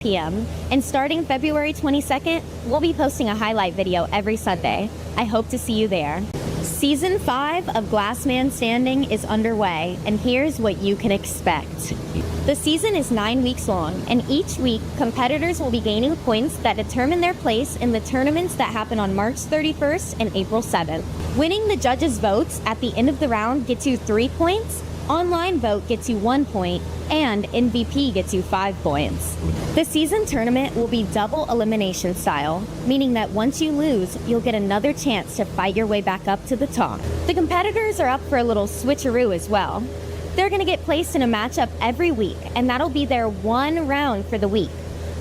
p.m. And starting February 22nd, we'll be posting a highlight video every Sunday. I hope to see you there. Season 5 of Glass Man Standing is underway, and here's what you can expect. The season is 9 weeks long, and each week, competitors will be gaining points that determine their place in the tournaments that happen on March 31st and April 7th. Winning the judges' votes at the end of the round gets you 3 points, online vote gets you 1 point, and MVP gets you 5 points. The season tournament will be double elimination style, meaning that once you lose, you'll get another chance to fight your way back up to the top. The competitors are up for a little switcheroo as well. They're going to get placed in a matchup every week, and that'll be their one round for the week.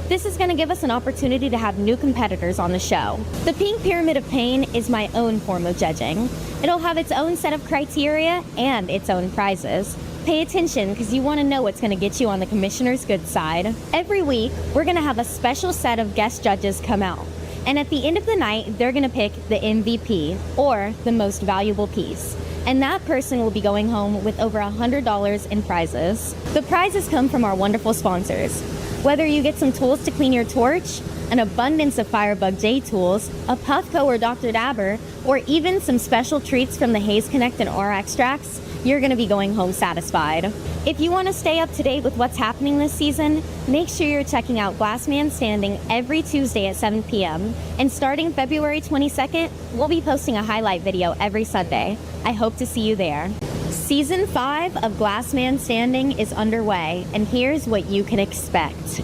This is going to give us an opportunity to have new competitors on the show. The Pink Pyramid of Pain is my own form of judging. It'll have its own set of criteria and its own prizes. Pay attention because you want to know what's going to get you on the commissioner's good side. Every week, we're going to have a special set of guest judges come out. And at the end of the night, they're going to pick the MVP, or the most valuable piece. And that person will be going home with over $100 in prizes. The prizes come from our wonderful sponsors. Whether you get some tools to clean your torch, an abundance of Firebug J tools, a Puffco or Dr. Dabber, or even some special treats from the Haze Connect and R extracts, you're going to be going home satisfied. If you want to stay up to date with what's happening this season, make sure you're checking out Glass Man Standing every Tuesday at 7 p.m. And starting February 22nd, we'll be posting a highlight video every Sunday. I hope to see you there. Season 5 of Glass Man Standing is underway, and here's what you can expect.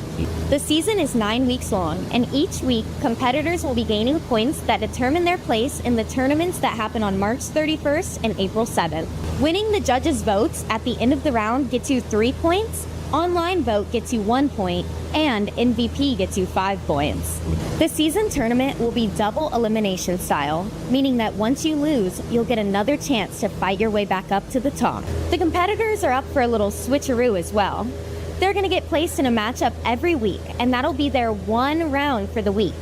The season is 9 weeks long, and each week, competitors will be gaining points that determine their place in the tournaments that happen on March 31st and April 7th. Winning the judges' votes at the end of the round gets you 3 points, online vote gets you 1 point, and MVP gets you 5 points. The season tournament will be double elimination style, meaning that once you lose, you'll get another chance to fight your way back up to the top. The competitors are up for a little switcheroo as well. They're going to get placed in a matchup every week, and that'll be their one round for the week.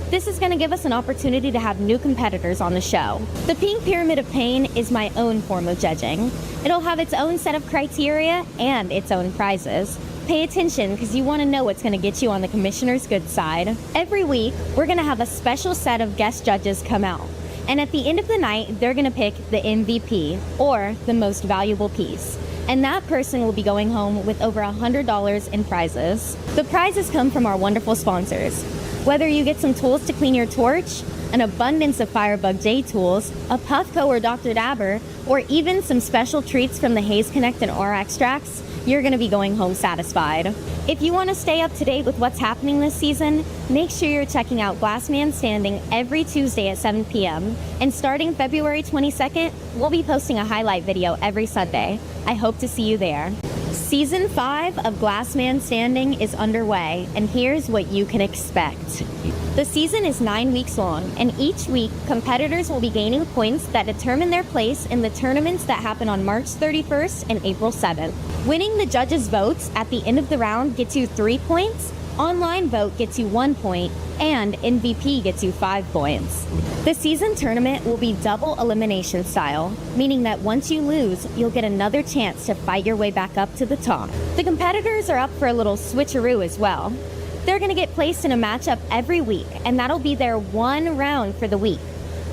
This is going to give us an opportunity to have new competitors on the show. The Pink Pyramid of Pain is my own form of judging. It'll have its own set of criteria and its own prizes. Pay attention because you want to know what's going to get you on the commissioner's good side. Every week, we're going to have a special set of guest judges come out. And at the end of the night, they're going to pick the MVP, or the most valuable piece. And that person will be going home with over $100 in prizes. The prizes come from our wonderful sponsors. Whether you get some tools to clean your torch, an abundance of Firebug J tools, a Puffco or Dr. Dabber, or even some special treats from the Haze Connect and R extracts, you're going to be going home satisfied. If you want to stay up to date with what's happening this season, make sure you're checking out Glass Man Standing every Tuesday at 7 p.m. And starting February 22nd, we'll be posting a highlight video every Sunday. I hope to see you there. Season 5 of Glass Man Standing is underway, and here's what you can expect. The season is 9 weeks long, and each week, competitors will be gaining points that determine their place in the tournaments that happen on March 31st and April 7th. Winning the judges' votes at the end of the round gets you 3 points, online vote gets you 1 point, and MVP gets you 5 points. The season tournament will be double elimination style, meaning that once you lose, you'll get another chance to fight your way back up to the top. The competitors are up for a little switcheroo as well. They're going to get placed in a matchup every week, and that'll be their one round for the week.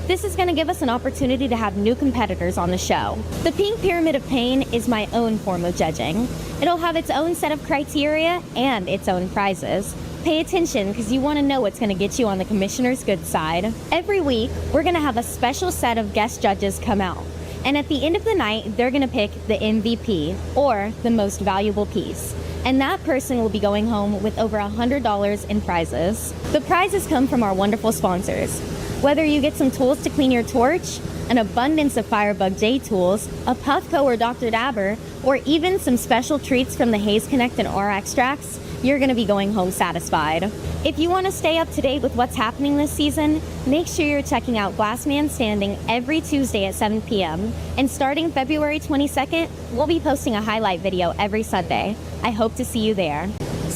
This is going to give us an opportunity to have new competitors on the show. The Pink Pyramid of Pain is my own form of judging. It'll have its own set of criteria and its own prizes. Pay attention because you want to know what's going to get you on the commissioner's good side. Every week, we're going to have a special set of guest judges come out. And at the end of the night, they're going to pick the MVP, or the most valuable piece. And that person will be going home with over $100 in prizes. The prizes come from our wonderful sponsors. Whether you get some tools to clean your torch, an abundance of Firebug J tools, a Puffco or Dr. Dabber, or even some special treats from the Haze Connect and R extracts, you're going to be going home satisfied. If you want to stay up to date with what's happening this season, make sure you're checking out Glass Man Standing every Tuesday at 7 p.m. And starting February 22nd, we'll be posting a highlight video every Sunday. I hope to see you there.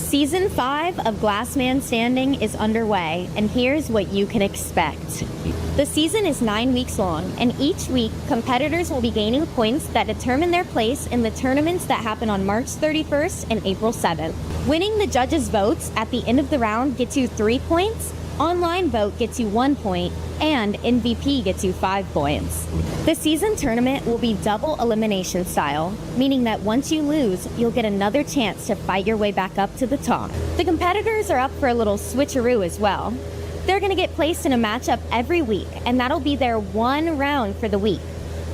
Season 5 of Glassman Standing is underway, and here's what you can expect. The season is 9 weeks long, and each week, competitors will be gaining points that determine their place in the tournaments that happen on March 31st and April 7th. Winning the judges' votes at the end of the round gets you 3 points, online vote gets you 1 point, and MVP gets you 5 points. The season tournament will be double elimination style, meaning that once you lose, you'll get another chance to fight your way back up to the top. The competitors are up for a little switcheroo as well. They're going to get placed in a matchup every week, and that'll be their one round for the week.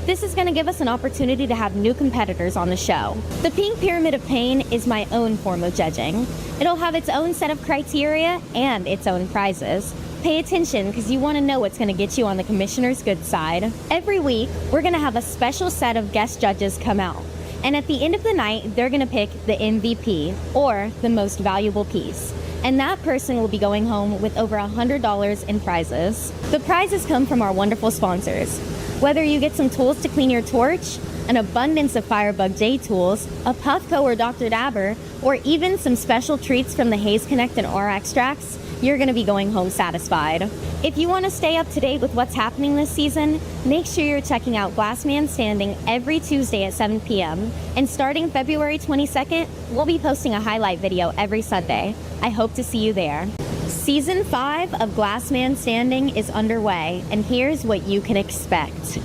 This is going to give us an opportunity to have new competitors on the show. The Pink Pyramid of Pain is my own form of judging. It'll have its own set of criteria and its own prizes. Pay attention because you want to know what's going to get you on the commissioner's good side. Every week, we're going to have a special set of guest judges come out. And at the end of the night, they're going to pick the MVP, or the most valuable piece. And that person will be going home with over $100 in prizes. The prizes come from our wonderful sponsors. Whether you get some tools to clean your torch, an abundance of Firebug J tools, a Puffco or Dr. Dabber, or even some special treats from the Haze Connect and R extracts, you're going to be going home satisfied. If you want to stay up to date with what's happening this season, make sure you're checking out Glassman Standing every Tuesday at 7 p.m. And starting February 22nd, we'll be posting a highlight video every Sunday. I hope to see you there. Season 5 of Glassman Standing is underway, and here's what you can expect.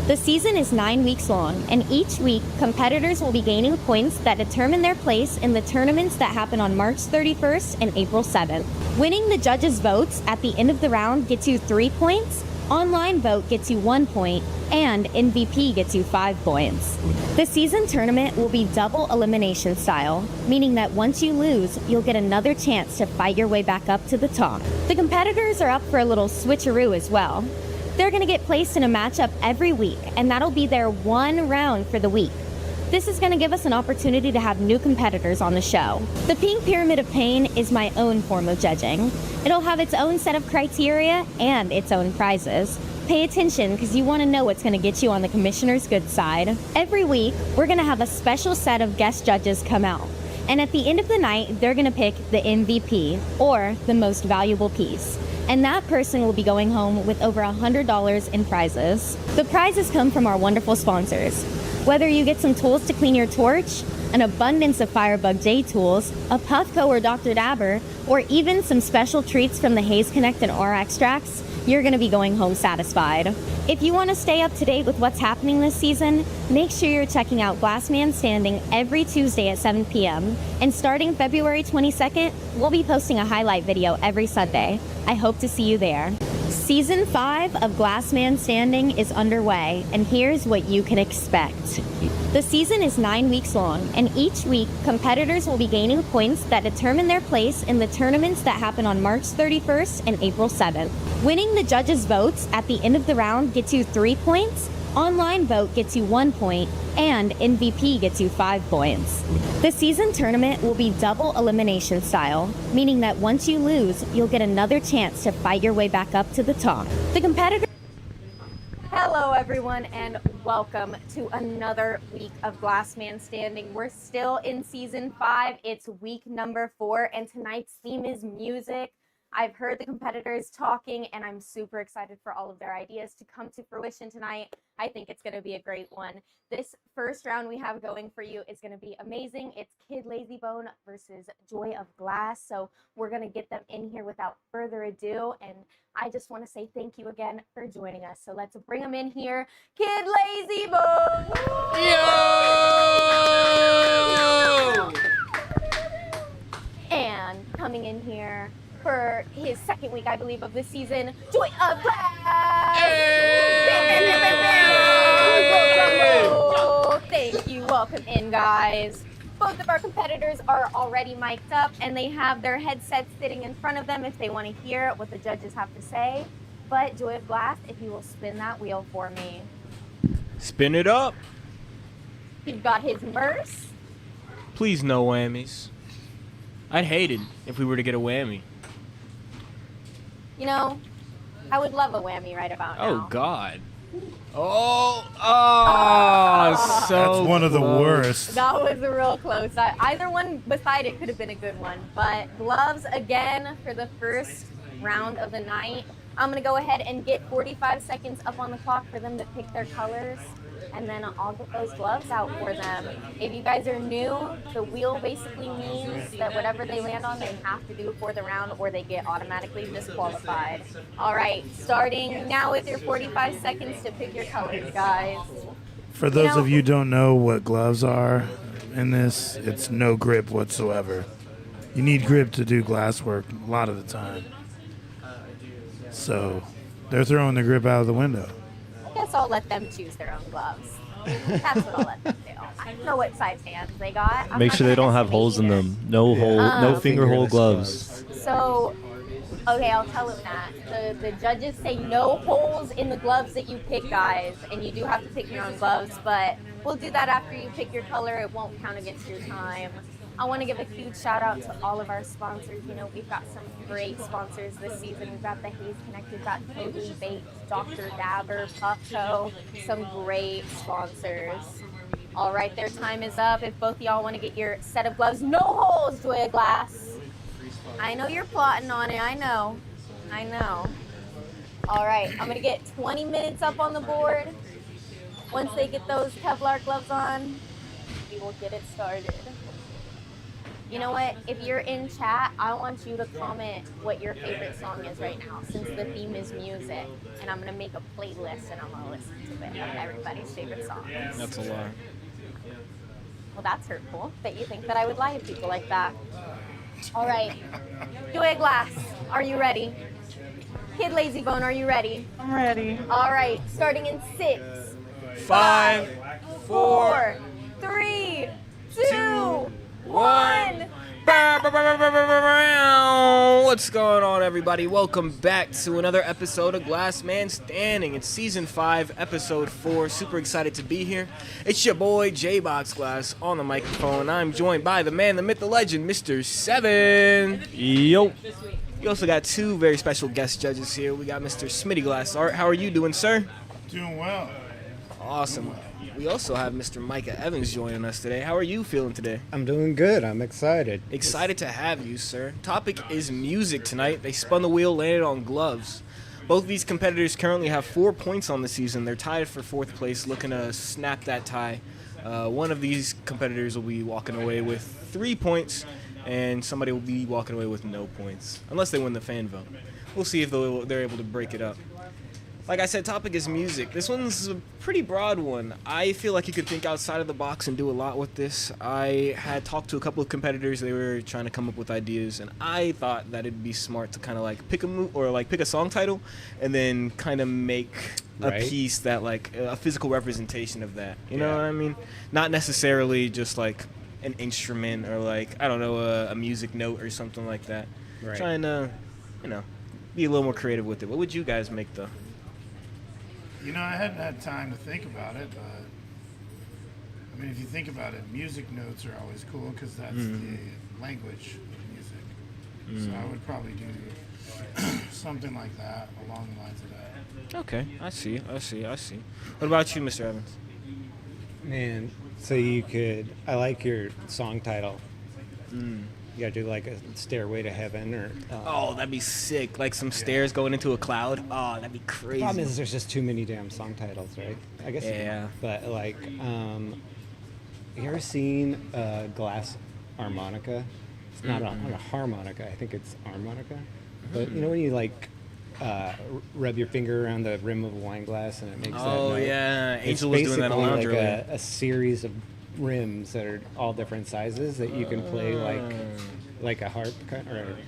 The season is 9 weeks long, and each week, competitors will be gaining points that determine their place in the tournaments that happen on March 31st and April 7th. Winning the judges' votes at the end of the round gets you 3 points, online vote gets you 1 point, and MVP gets you 5 points. The season tournament will be double elimination style, meaning that once you lose, you'll get another chance to fight your way back up to the top. The competitors are up for a little switcheroo as well. They're going to get placed in a matchup every week, and that'll be their one round for the week. This is going to give us an opportunity to have new competitors on the show. The Pink Pyramid of Pain is my own form of judging. It'll have its own set of criteria and its own prizes. Pay attention because you want to know what's going to get you on the commissioner's good side. Every week, we're going to have a special set of guest judges come out. And at the end of the night, they're going to pick the MVP, or the most valuable piece. And that person will be going home with over $100 in prizes. The prizes come from our wonderful sponsors. Whether you get some tools to clean your torch, an abundance of Firebug J tools, a Puffco or Dr. Dabber, or even some special treats from the Haze Connect and R extracts, you're going to be going home satisfied. If you want to stay up to date with what's happening this season, make sure you're checking out Glassman Standing every Tuesday at 7 p.m. And starting February 22nd, we'll be posting a highlight video every Sunday. I hope to see you there. Season 5 of Glassman Standing is underway, and here's what you can expect. The season is 9 weeks long, and each week, competitors will be gaining points that determine their place in the tournaments that happen on March 31st and April 7th. Winning the judges' votes at the end of the round gets you 3 points, online vote gets you 1 point, and MVP gets you 5 points. The season tournament will be double elimination style, meaning that once you lose, you'll get another chance to fight your way back up to the top. The competitor. Hello everyone, and welcome to another week of Glassman Standing. We're still in season 5. It's week number 4, and tonight's theme is music. I've heard the competitors talking, and I'm super excited for all of their ideas to come to fruition tonight. I think it's going to be a great one. This first round we have going for you is going to be amazing. It's Kid Lazybone versus Joy of Glass. So we're going to get them in here without further ado. And I just want to say thank you again for joining us. So let's bring them in here. Kid Lazybone! Yo! And coming in here for his second week, I believe, of this season, Joy of Glass! Thank you. Welcome in, guys. Both of our competitors are already mic'd up, and they have their headsets sitting in front of them if they want to hear what the judges have to say. But Joy of Glass, if you will spin that wheel for me. Spin it up. You've got his verse. Please, no whammies. I'd hate it if we were to get a whammy. You know, I would love a whammy right about now. Oh, God. So That's one of the close. worst. That was real close. Either one beside it could have been a good one. But gloves again for the first round of the night. I'm going to go ahead and get 45 seconds up on the clock for them to pick their colors. And then I'll get those gloves out for them. If you guys are new, the wheel basically means that whatever they land on, they have to do for the round or they get automatically disqualified. All right, starting now with your 45 seconds to pick your colors, guys. For those of you who don't know what gloves are in this, it's no grip whatsoever. You need grip to do glass work a lot of the time. So they're throwing the grip out of the window. I guess I'll let them choose their own gloves. That's what I'll let them do. I don't know what size hands they got. Make sure they don't have holes in them. No no finger hole fingerless gloves. So, okay, I'll tell them that. The judges say no holes in the gloves that you pick, guys, and you do have to pick your own gloves, but we'll do that after you pick your color. It won't count against your time. I want to give a huge shout out to all of our sponsors. You know, we've got some great sponsors this season. We've got the Hayes Connect, we've got Toby Bates, Dr. Dabber, Puffco, some great sponsors. All right, their time is up. If both of y'all want to get your set of gloves, no holes, Joya Glass. I know you're plotting on it. I know. All right, I'm going to get 20 minutes up on the board. Once they get those Kevlar gloves on, we will get it started. You know what? If you're in chat, I want you to comment what your favorite song is right now, since the theme is music. And I'm going to make a playlist and I'm going to listen to it of everybody's favorite songs. That's a lie. Well, that's hurtful that you think that I would lie to people like that. All right. Joya Glass, are you ready? Kid Lazybone, are you ready? I'm ready. All right. Starting in 6, 5, 4, 3, 2, 1. What's going on, everybody? Welcome back to another episode of Glass Man Standing. It's season 5, episode 4. Super excited to be here. It's your boy J-Box Glass on the microphone. I'm joined by the man, the myth, the legend, Mr. 7. Yo. We also got 2 very special guest judges here. We got Mr. Smitty Glass Art. How are you doing, sir? Doing well. Awesome. We also have Mr. Micah Evans joining us today. How are you feeling today? I'm doing good. I'm excited. Excited to have you, sir. Topic is music tonight. They spun the wheel, landed on gloves. Both of these competitors currently have 4 points on the season. They're tied for 4th place, looking to snap that tie. One of these competitors will be walking away with 3 points, and somebody will be walking away with no points, unless they win the fan vote. We'll see if they're able to break it up. Like I said, topic is music. This one's a pretty broad one. I feel like you could think outside of the box and do a lot with this. I had talked to a couple of competitors. They were trying to come up with ideas, and I thought that it'd be smart to kind of like pick a song title, and then kind of make a piece that like a physical representation of that. You know what I mean? Not necessarily just like an instrument or like I don't know a music note or something like that. Right. Trying to, be a little more creative with it. What would you guys make though? You know, I hadn't had time to think about it, but I mean, if you think about it, music notes are always cool because that's the language of music. So I would probably do something like that along the lines of that. Okay, I see. What about you, Mr. Evans? Man, so I like your song title. You gotta do like a Stairway to Heaven or... Oh, that'd be sick. Like some stairs going into a cloud. Oh, that'd be crazy. The problem is there's just too many damn song titles, right? I guess. Yeah. But like, you ever seen glass harmonica? It's not a harmonica. I think it's harmonica. But you know when you like rub your finger around the rim of a wine glass and it makes that note? Oh, yeah. It's Angel was doing that on basically Lounge like earlier. a series of rims that are all different sizes that you can play like a harp or I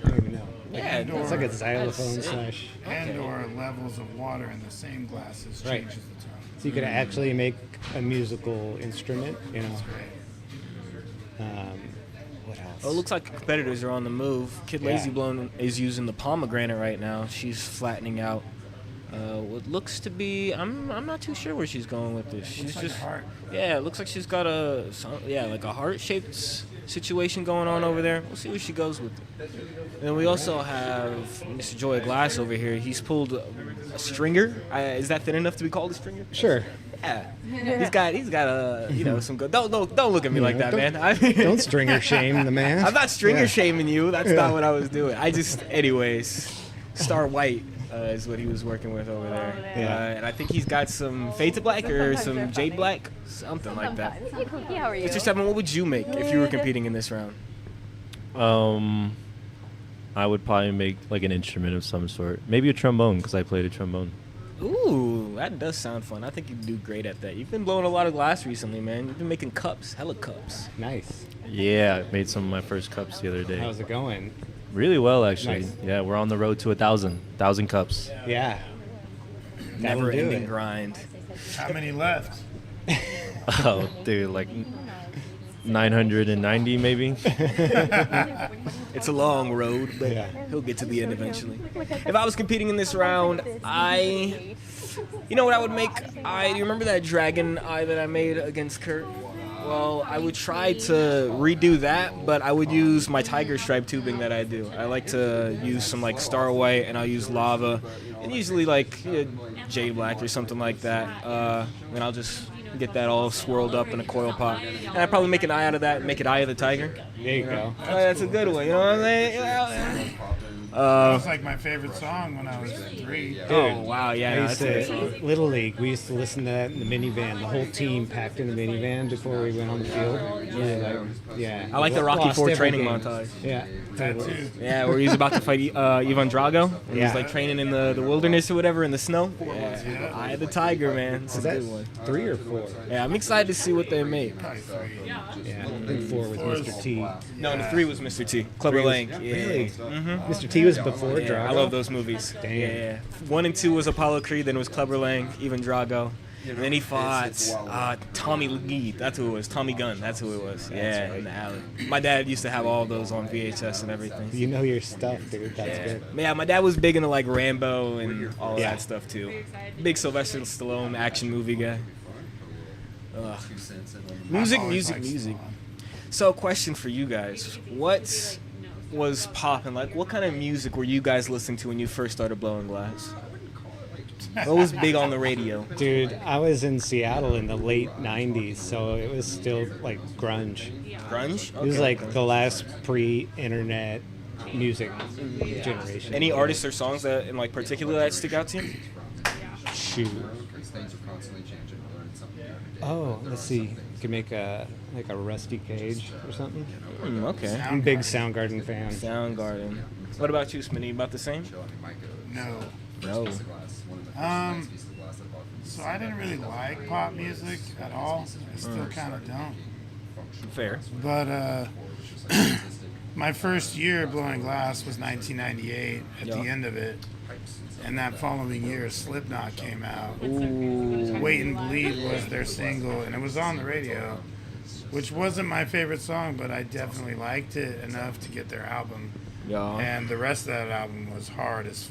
don't even know. It's like a xylophone slash. And/or levels of water in the same glasses changes the tone. So you could actually make a musical instrument, you know. That's great. What else? Oh, it looks like competitors are on the move. Kid Lazyblown is using the pomegranate right now. She's flattening out what looks to be, I'm not too sure where she's going with this. She's looks like just a heart. Yeah, it looks like she's got like a heart-shaped situation going on over there. We'll see where she goes with it. And then we also have Mr. Joy Glass over here. He's pulled a stringer. Is that thin enough to be called a stringer? Sure. Yeah. He's got some good. Don't look at me like that, man. Don't stringer shame the man. I'm not stringer shaming you. That's not what I was doing. Anyways, Star White is what he was working with over there. Yeah. And I think he's got some Fade to Black or some Jade Black, something like that. How are you? Mr. Seven, what would you make if you were competing in this round? I would probably make like an instrument of some sort. Maybe a trombone, because I played a trombone. Ooh, that does sound fun. I think you'd do great at that. You've been blowing a lot of glass recently, man. You've been making cups, hella cups. Nice. Yeah, I made some of my first cups the other day. How's it going? Really well, actually. Nice. Yeah, we're on the road to 1,000 cups. Yeah. Never do ending it. grind. How many left? Oh, dude, like 990 maybe. It's a long road, but Yeah. he'll get to the end eventually. If I was competing in this round, you know what I would make? Do you remember that dragon eye that I made against Kurt? Well, I would try to redo that, but I would use my tiger stripe tubing that I do. I like to use some like Star White, and I'll use lava, and usually like Jade Black or something like that. And I'll just get that all swirled up in a coil pot. And I'd probably make an eye out of that and make it Eye of the Tiger. There you go. That's a good one, you know what I'm saying? That was like my favorite song when I was 3. Oh, wow, yeah. I no, used that's a good to, song. Little League, we used to listen to that in the minivan. The whole team packed in the minivan before we went on the field. Yeah. I like the Rocky Lost IV every training game. montage. Yeah. Totally. Tattoo. Yeah, where he's about to fight Ivan Drago. And Yeah. he's like training in the wilderness or whatever in the snow. Yeah, Yeah. Eye of the Tiger, man. It's a Is that good one. 3 or 4? Yeah, I'm excited to see what they make. Probably 3. Yeah, I think 4 with Mr. T. No, the 3 was Mr. T. Clubber 3 was- Lang. Yeah. Really? Mr. T was before Yeah, Drago. I love those movies. Damn. Yeah. 1 and 2 was Apollo Creed, then it was Clubber Lang, Ivan Drago. And then he fought Tommy Lee. That's who it was. Tommy Gunn. That's who it was. Yeah, in the alley. My dad used to have all those on VHS and everything. You know your stuff, dude. That's Yeah. good. Yeah, my dad was big into like Rambo and all of Yeah. that stuff too. Big Sylvester Stallone action movie guy. Ugh. Music, Always music, liked music. Stallone. So, question for you guys: what was popping? Like, what kind of music were you guys listening to when you first started blowing glass? What was big on the radio? Dude, I was in Seattle in the late 90s, so it was still like grunge. Grunge? It was Okay. like the last pre-internet music generation. Any artists or songs that in like particular that stick out to you? Shoot. Oh, let's see. You could make a Rusty Cage or something. Okay. I'm a big Soundgarden fan. Soundgarden. What about you, Smitty? About the same? No. No. So I didn't really like pop music at all. I still kind of don't. Fair. But my first year blowing glass was 1998 at the Yeah. end of it. And that following year, Slipknot came out. Ooh. Wait and Bleed was their single, and it was on the radio, which wasn't my favorite song, but I definitely liked it enough to get their album. Yeah. And the rest of that album was hard as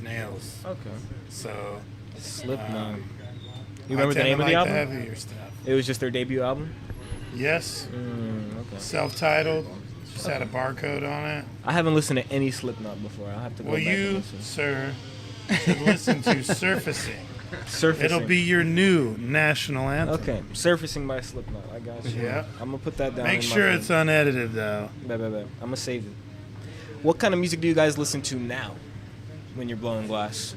nails. Okay. So Slipknot. um, You remember the I name tend of to the like album? heavier stuff. It was just their debut album? Yes, Okay. self-titled. Just had a barcode on it. I haven't listened to any Slipknot before. I'll have to go Well, back and you, listen. sir, should listen to Surfacing. Surfacing. It'll be your new national anthem. Okay. Surfacing by Slipknot. I got you. Yeah. I'm going to put that down. Make in my sure phone. it's unedited, though. Bet. I'm going to save it. What kind of music do you guys listen to now when you're blowing glass?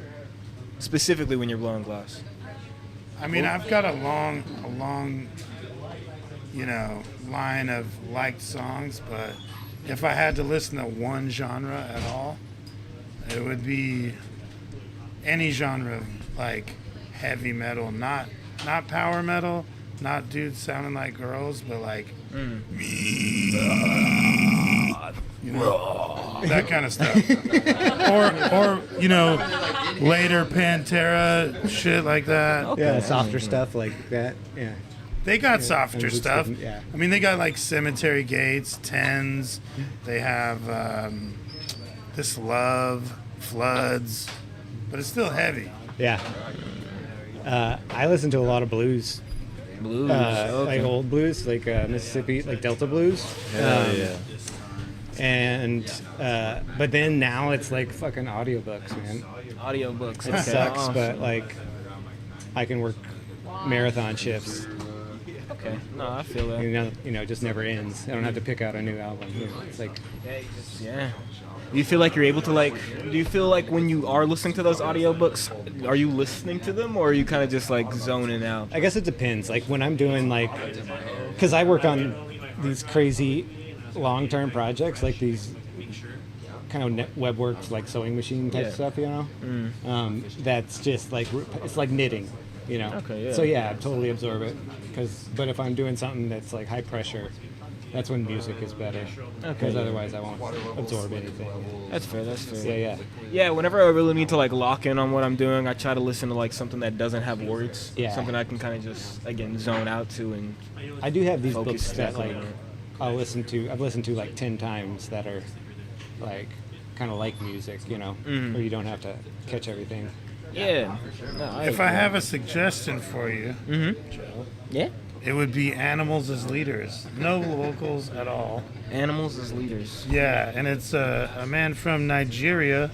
Specifically when you're blowing glass. I mean, I've got a long, line of liked songs, but if I had to listen to one genre at all, it would be any genre of like heavy metal, not power metal, not dudes sounding like girls, but like that kind of stuff. or later Pantera shit like that. Yeah, softer stuff like that. Yeah. They got softer and it's stuff. different, yeah. I mean, they got like Cemetery Gates, Tens. They have This Love, Floods, but it's still heavy. Yeah. I listen to a lot of blues. Blues. like old blues, like Mississippi, like Delta blues. Yeah. And but then now it's like fucking audiobooks, man. Audiobooks. It Okay, sucks, awesome. but like I can work marathon shifts. Okay, no, I feel that. It just never ends. I don't have to pick out a new album. It's like Yeah. Do you feel like you're able to do you feel like when you are listening to those audiobooks, are you listening to them or are you kind of just like zoning out? I guess it depends. Like when I'm doing because I work on these crazy long-term projects, like these kind of web work, like sewing machine type stuff, that's just like it's like knitting, Okay, yeah. So yeah, I totally absorb it. But if I'm doing something that's like high pressure, that's when music is better. Because otherwise I won't absorb anything. That's fair. Yeah. Yeah, whenever I really need to lock in on what I'm doing, I try to listen to something that doesn't have words. Yeah. Something I can kind of just again zone out to and I do have these focus books that exactly on it. I've listened to like 10 times that are like kind of like music, where you don't have to catch everything. Yeah. No, If I have a suggestion for you, Yeah. it would be Animals as Leaders. No vocals at all. Animals as leaders. Yeah, and it's a man from Nigeria,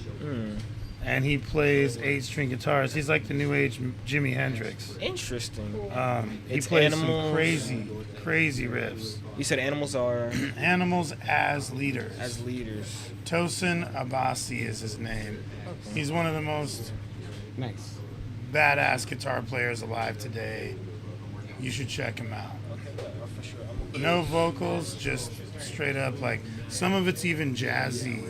and he plays 8-string guitars. He's like the new age Jimi Hendrix. Interesting. He It's plays Animals- some crazy riffs. You said animals are Animals as Leaders. as leaders. Tosin Abasi is his name. He's one of the most Nice. badass guitar players alive today. You should check him out. No vocals, just straight up some of it's even jazzy.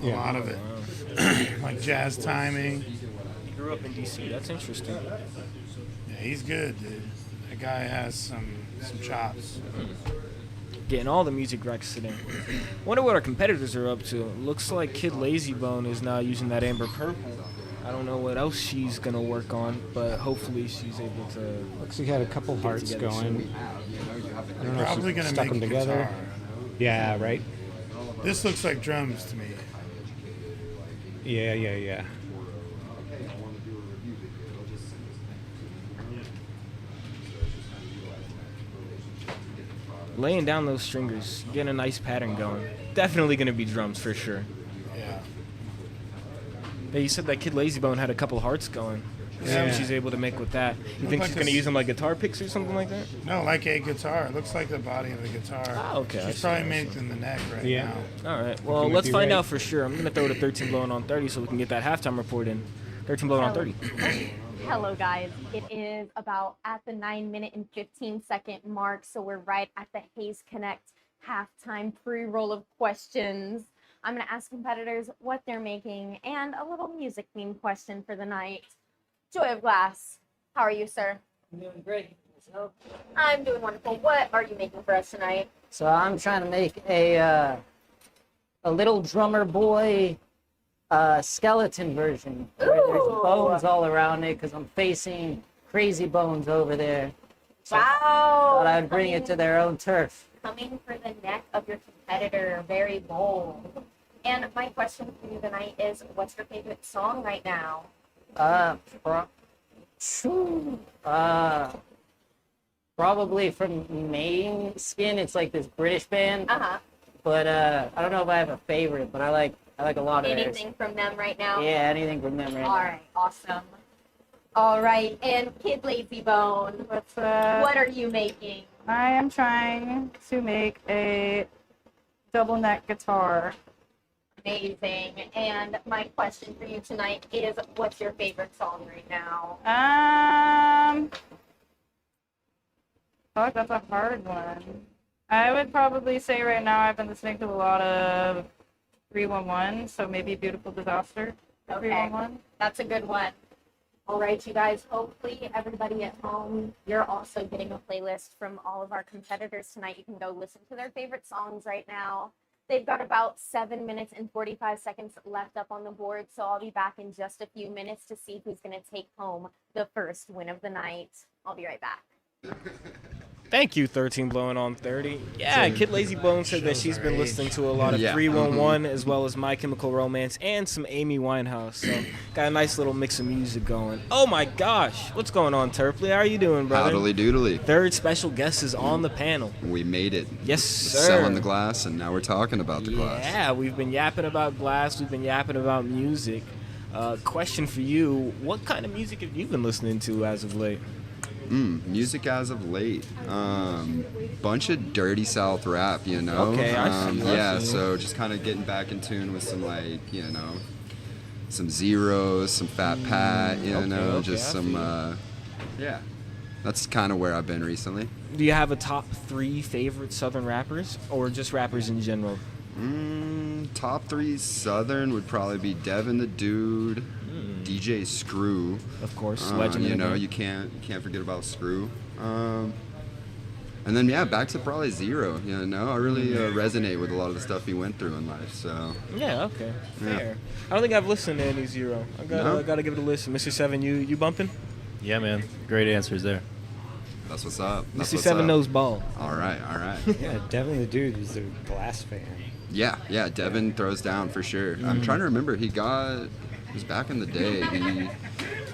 A lot of it. Like jazz timing. He grew up in DC. That's interesting. Yeah, he's good, dude. That guy has some chops. Getting all the music racks today. Wonder what our competitors are up to. Looks like Kid Lazybone is now using that amber purple. I don't know what else she's gonna work on, but hopefully she's able to. Looks like he had a couple hearts together going. I don't know Probably if gonna she stuck make them a together. guitar. Yeah, right? This looks like drums to me. Yeah. Laying down those stringers, getting a nice pattern going. Definitely gonna be drums for sure. Yeah. Hey, you said that Kid Lazybone had a couple hearts going. See Yeah. what she's able to make with that. You think like she's gonna a use them like guitar picks or something like that? No, like a guitar. It looks like the body of a guitar. Ah, okay, I She's see, probably I see. making the neck right Yeah. now. All right. Well, might let's be find right. out for sure. I'm gonna throw the 13 blowing on 30 so we can get that halftime report in. 13 blowing on 30. Hello, guys. It is about at the 9-minute and 15-second mark, so we're right at the Hayes Connect halftime pre-roll of questions. I'm going to ask competitors what they're making and a little music-themed question for the night. Joy of Glass, how are you, sir? I'm doing great. So, I'm doing wonderful. What are you making for us tonight? I'm trying to make a little drummer boy skeleton version where there's Ooh. bones all around it because I'm facing crazy bones over there. Wow. Thought I would bring it to their own turf. Coming for the neck of your competitor, very bold. And my question for you tonight is, what's your favorite song right now? Probably from Main Skin. It's like this British band, Uh-huh. but I don't know if I have a favorite, but I like a lot of theirs. Anything from them right now? Yeah, anything from them right All now. right, awesome. All right, and Kid Lazybone, What's up? what are you making? I am trying to make a double neck guitar. Amazing. And my question for you tonight is, what's your favorite song right now? Fuck, that's a hard one. I would probably say right now I've been listening to a lot of 311, so maybe Beautiful Disaster. Okay. 311. That's a good one. All right, you guys, hopefully everybody at home, you're also getting a playlist from all of our competitors tonight. You can go listen to their favorite songs right now. They've got about 7 minutes and 45 seconds left up on the board, so I'll be back in just a few minutes to see who's going to take home the first win of the night. I'll be right back. Thank you, 13 Blowing on 30. Yeah, Kid Lazy Bone said that she's been listening to a lot of Yeah. 311 as well as My Chemical Romance and some Amy Winehouse. So got a nice little mix of music going. Oh my gosh, what's going on, Turpley? How are you doing, brother? Howdly doodly. Third special guest is on the panel. We made it. Yes, sir. Selling the glass, and now we're talking about the glass. Yeah, we've been yapping about glass. We've been yapping about music. Question for you: what kind of music have you been listening to as of late? Music as of late. Bunch of dirty South rap, you know? Okay, I see. Yeah, so just kind of getting back in tune with some, like, you know, some Zeros, some Fat Pat, you know, okay, just I some, feel yeah. That's kind of where I've been recently. Do you have a top 3 favorite Southern rappers, or just rappers in general? Top 3 Southern would probably be Devin the Dude, DJ Screw. Of course, legend. You in the know, game. you can't forget about Screw. And then yeah, back to probably Zero. You know, I really resonate with a lot of the stuff he went through in life. So Yeah, okay, Yeah. fair. I don't think I've listened to any Zero. I gotta give it a listen. Mr. Seven, you bumping? Yeah, man. Great answers there. that's what's up. That's Mr. what's Seven up. knows ball. All right, all right. Yeah, Devin the Dude was a Glass fan. Yeah, Devin throws down for sure. I'm trying to remember. It was back in the day.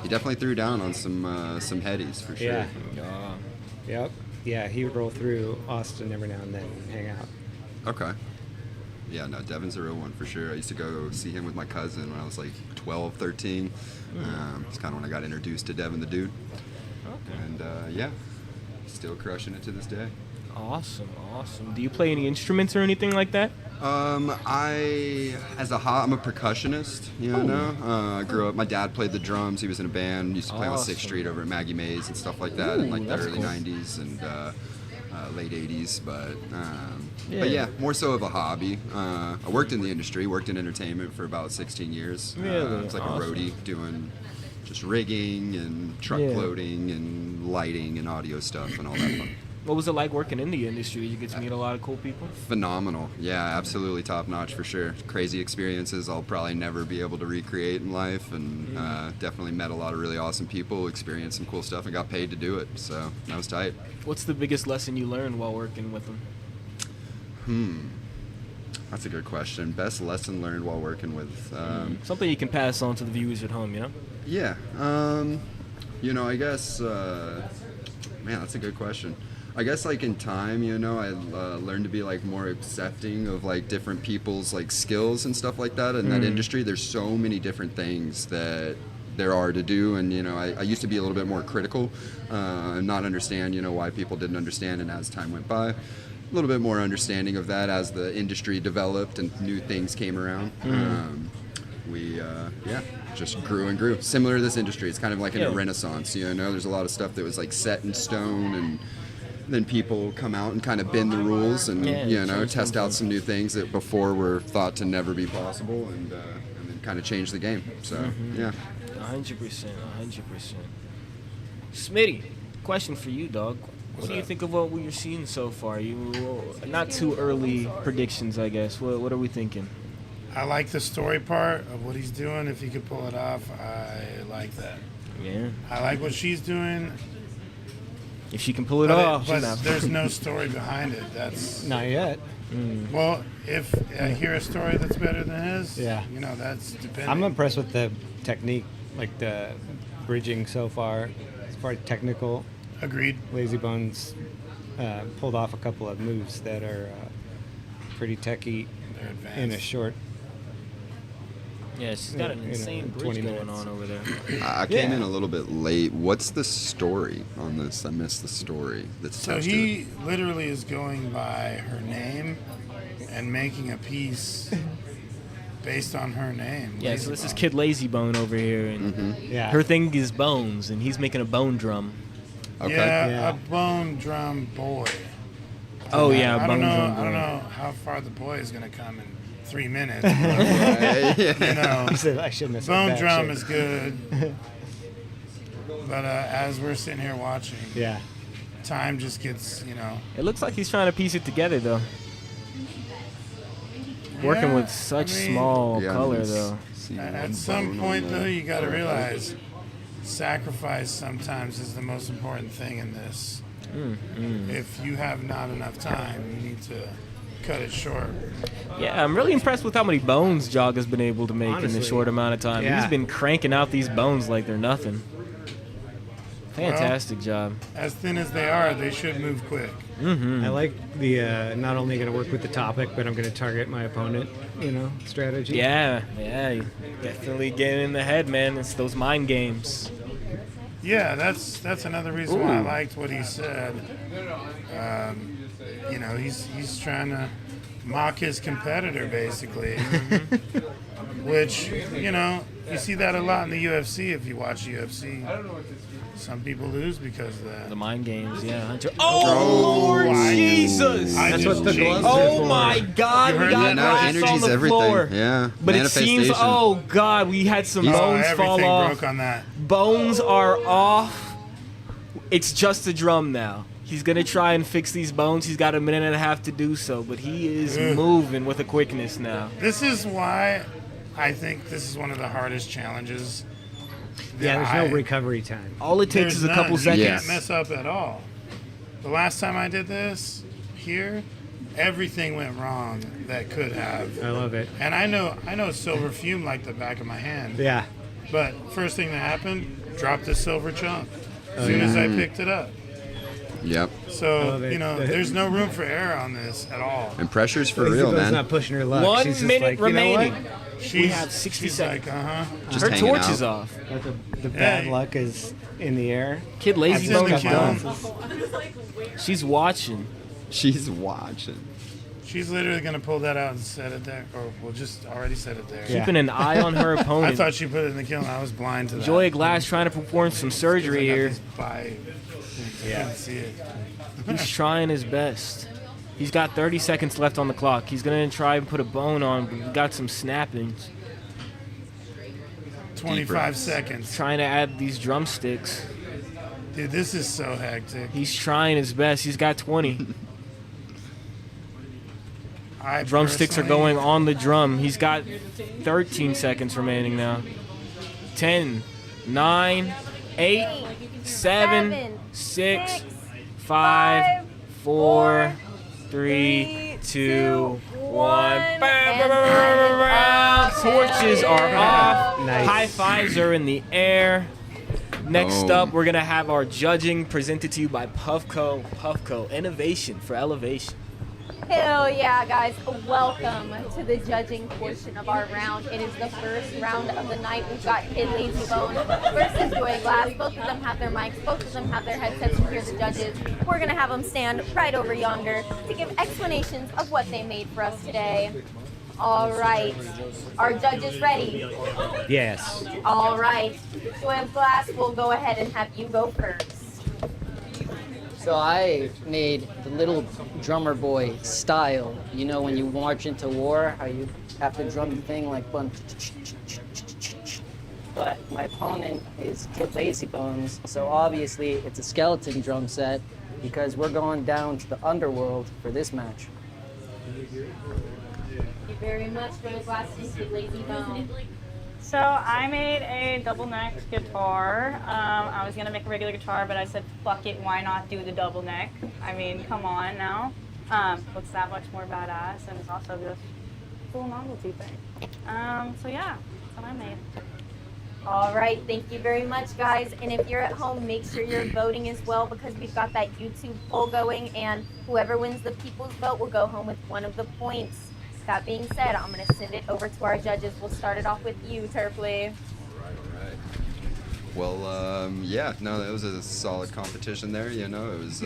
He definitely threw down on some headies for sure. Yeah. Yep. Yeah, he would roll through Austin every now and then and hang out. Okay. Yeah, no, Devin's a real one for sure. I used to go see him with my cousin when I was like 12, 13. It's kind of when I got introduced to Devin the Dude. Okay. And yeah, still crushing it to this day. Awesome. Do you play any instruments or anything like that? I'm a percussionist, you know. I grew up, my dad played the drums, he was in a band, used to play on 6th Awesome. Street over at Maggie Mae's and stuff like that in like the that's early cool. 90s and late 80s, but Yeah. yeah, more so of a hobby. I worked in the industry, worked in entertainment for about 16 years. Really? I was like Awesome. a roadie doing just rigging and truck Yeah. loading and lighting and audio stuff and all that fun. What was it like working in the industry? You get to meet a lot of cool people? Phenomenal. Yeah, absolutely top notch for sure. Crazy experiences I'll probably never be able to recreate in life, and definitely met a lot of really awesome people, experienced some cool stuff, and got paid to do it. So that was tight. What's the biggest lesson you learned while working with them? That's a good question. Best lesson learned while working with. Something you can pass on to the viewers at home, you know? Yeah. You know, I guess. Man, that's a good question. I guess like in time, you know, I learned to be like more accepting of like different people's like skills and stuff like that in that industry. There's so many different things that there are to do, and you know, I used to be a little bit more critical and not understand, you know, why people didn't understand, and as time went by, a little bit more understanding of that as the industry developed and new things came around. We just grew and grew. Similar to this industry, it's kind of like in a renaissance, you know. There's a lot of stuff that was like set in stone, and then people come out and kind of bend the rules and you know, test out some new things that before were thought to never be possible, and then kind of change the game. So yeah. 100%. Smitty, question for you, dog. What do you think of what we're seeing so far? Not too early predictions, I guess. What are we thinking? I like the story part of what he's doing. If he could pull it off, I like that. Yeah. I like what she's doing. If she can pull it But, off, she's not. there's no story behind it. That's Not yet. well, if I hear a story that's better than his, Yeah. you know, that's depending. I'm impressed with the technique, like the bridging so far. As far as technical, Agreed. Lazy Bones pulled off a couple of moves that are pretty techy They're advanced. in a short. Yeah, she's got an you know, insane bridge 20 going minutes. on over there. I came Yeah. in a little bit late. What's the story on this? I missed the story that's So attached to he it. literally is going by her name and making a piece based on her name. Yeah, so this is Lazybone. Kid Lazy Bone over here, and Yeah. her thing is bones, and he's making a bone drum. Okay. Yeah, Yeah. a bone drum boy. Oh yeah, I bone don't know. drum. I don't boy. know how far the boy is gonna come in 3 minutes. but, Yeah. you know, I said I shouldn't have said bone that drum shit. is good. But as we're sitting here watching, Yeah. time just gets, you know. It looks like he's trying to piece it together though. Working Yeah, with such I mean, small Yeah, color let's though. see At one some bone point, on though, the- you got to realize sacrifice sometimes is the most important thing in this. If you have not enough time, you need to cut it short. Yeah, I'm really impressed with how many bones Jog has been able to make in Honestly, this short amount of time. yeah. He's been cranking out these bones like they're nothing. Fantastic job. As thin as they are, they should move quick. I like the not only going to work with the topic, but I'm going to target my opponent, strategy. Yeah, you definitely get in the head, man. It's those mind games. Yeah, that's another reason why I Ooh. liked what he said. He's trying to mock his competitor, basically. Which, you see that a lot in the UFC if you watch UFC. Some people lose because of that. The mind games, yeah. Hunter. Oh, Lord Jesus! That's what the gloves are Oh for. my God, we heard got that? Yeah, no, glass energy's on the everything. floor. Yeah, But it seems, manifestation. oh God, we had some bones fall everything off. broke on that. Bones are off. It's just a drum now. He's gonna try and fix these bones. He's got a minute and a half to do so, but he is moving with a quickness now. This is why I think this is one of the hardest challenges. Yeah, that there's no I- recovery time. All it takes is a There's couple none. seconds. You can't mess up at all. The last time I did this here, everything went wrong that could have. I love it. And I know silver fume like the back of my hand. Yeah. But first thing that happened, dropped the silver chunk as soon as I picked it up. Yep. So, love it. there's no room for error on this at all. And pressure's for Lazy real, Bone's man. not pushing her luck. 1 She's just minute like, you know what? remaining. She's, have 60 she's seconds. like, Just Her hanging torch out. is off. The bad Hey. luck is in the air. Kid Lazy That's in Bone's the done. count. She's watching. She's watching. She's literally going to pull that out and set it there. Or we'll just already set it there. Yeah. Keeping an eye on her I opponent. thought she put it in the kiln. I was blind to that. Joy Glass trying to perform some surgery here. I couldn't see it. He's trying his best. He's got 30 seconds left on the clock. He's going to try and put a bone on, but we got some snappings. 25 breaths. seconds. Trying to add these drumsticks. Dude, this is so hectic. He's trying his best. He's got 20. I Drumsticks are personally- going on the drum. He's got 13 seconds remaining now. 10, 9, 8, 7, 6, 5, 4, 3, 2, 1. Torches are off. Nice. High fives are in the air. Next Boom. up, we're going to have our judging presented to you by Puffco. Puffco, innovation for elevation. Hell yeah, guys. Welcome to the judging portion of our round. It is the first round of the night. We've got Kid Lazy Bone versus Joy Glass. Both of them have their mics. Both of them have their headsets to hear the judges. We're going to have them stand right over yonder to give explanations of what they made for us today. All right. Are judges ready? Yes. All right. Joy Glass, we'll go ahead and have you go first. So I made the little drummer boy style. You know when you march into war, how you have to drum the thing like one. But my opponent is Kid Lazy Bones, so obviously it's a skeleton drum set because we're going down to the underworld for this match. Thank you very much, Joy Glass and Kid Lazy Bone. So I made a double neck guitar. I was gonna make a regular guitar, but I said, fuck it, why not do the double neck? I mean, come on now. Looks that much more badass, and it's also just a cool novelty thing. So yeah, that's what I made. All right, thank you very much, guys. And if you're at home, make sure you're voting as well because we've got that YouTube poll going, and whoever wins the people's vote will go home with one of the points. That being said, I'm going to send it over to our judges. We'll start it off with you, Terpley. Right. Well, yeah, no, that was a solid competition there. You know, it was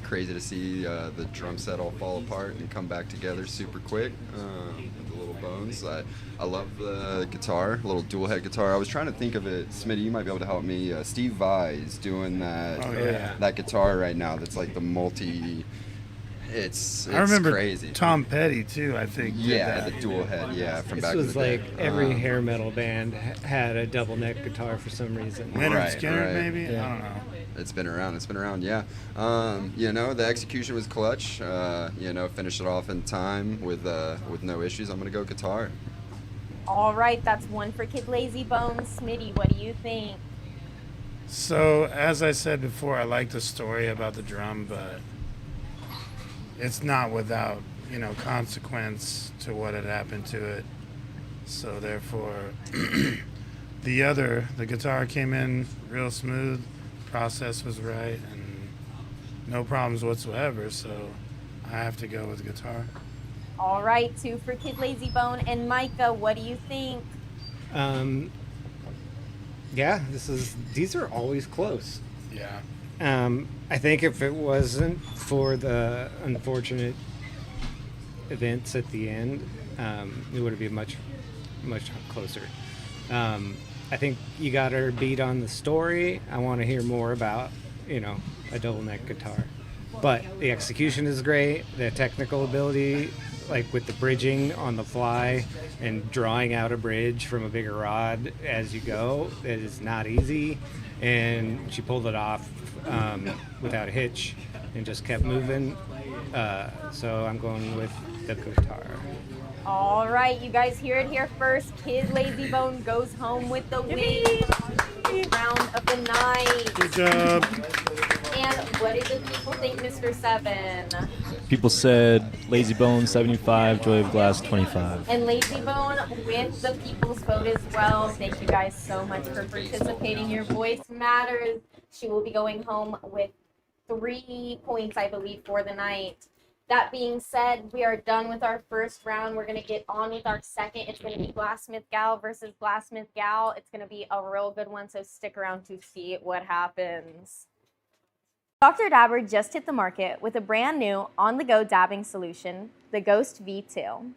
crazy to see the drum set all fall apart and come back together super quick with the little bones. I love the guitar, little dual head guitar. I was trying to think of it. Smitty, you might be able to help me. Steve Vai's doing that that guitar right now. That's like the multi. It's I remember crazy. Tom Petty too. I think. did Yeah, that. the dual head. Yeah, from This back in was the day. like every hair metal band had a double neck guitar for some reason. Leonard Right, Skinner, right. maybe. Yeah. I don't know. It's been around. It's been around. Yeah. You know, the execution was clutch. You know, finished it off in time with no issues. I'm gonna go guitar. All right, that's one for Kid Lazy Bones. Smitty, what do you think? So, as I said before, I like the story about the drum, but it's not without, consequence to what had happened to it. So, therefore, the guitar came in real smooth, process was right, and no problems whatsoever. So, I have to go with the guitar. All right, 2 for Kid Lazy Bone. And Micah, what do you think? Yeah, these are always close. Yeah. I think if it wasn't for the unfortunate events at the end, it would have been much closer. I think you got her beat on the story. I want to hear more about, a double neck guitar. But the execution is great. The technical ability, like with the bridging on the fly and drawing out a bridge from a bigger rod as you go, it is not easy. And she pulled it off without a hitch and just kept moving. So I'm going with the guitar. All right, you guys hear it here first. Kid Lazy Bone goes home with the win. Round of the night. Good job. And what did the people think, Mr. Seven? People said Lazy Bone 75, Joy of Glass 25. And Lazy Bone with the people's vote as well. Thank you guys so much for participating. Your voice matters. She will be going home with 3 points, I believe, for the night. That being said, we are done with our first round. We're going to get on with our second. It's going to be Glassmith Gal versus Glassmith Gal. It's going to be a real good one, so stick around to see what happens. Dr. Dabber just hit the market with a brand new on-the-go dabbing solution, the Ghost V2.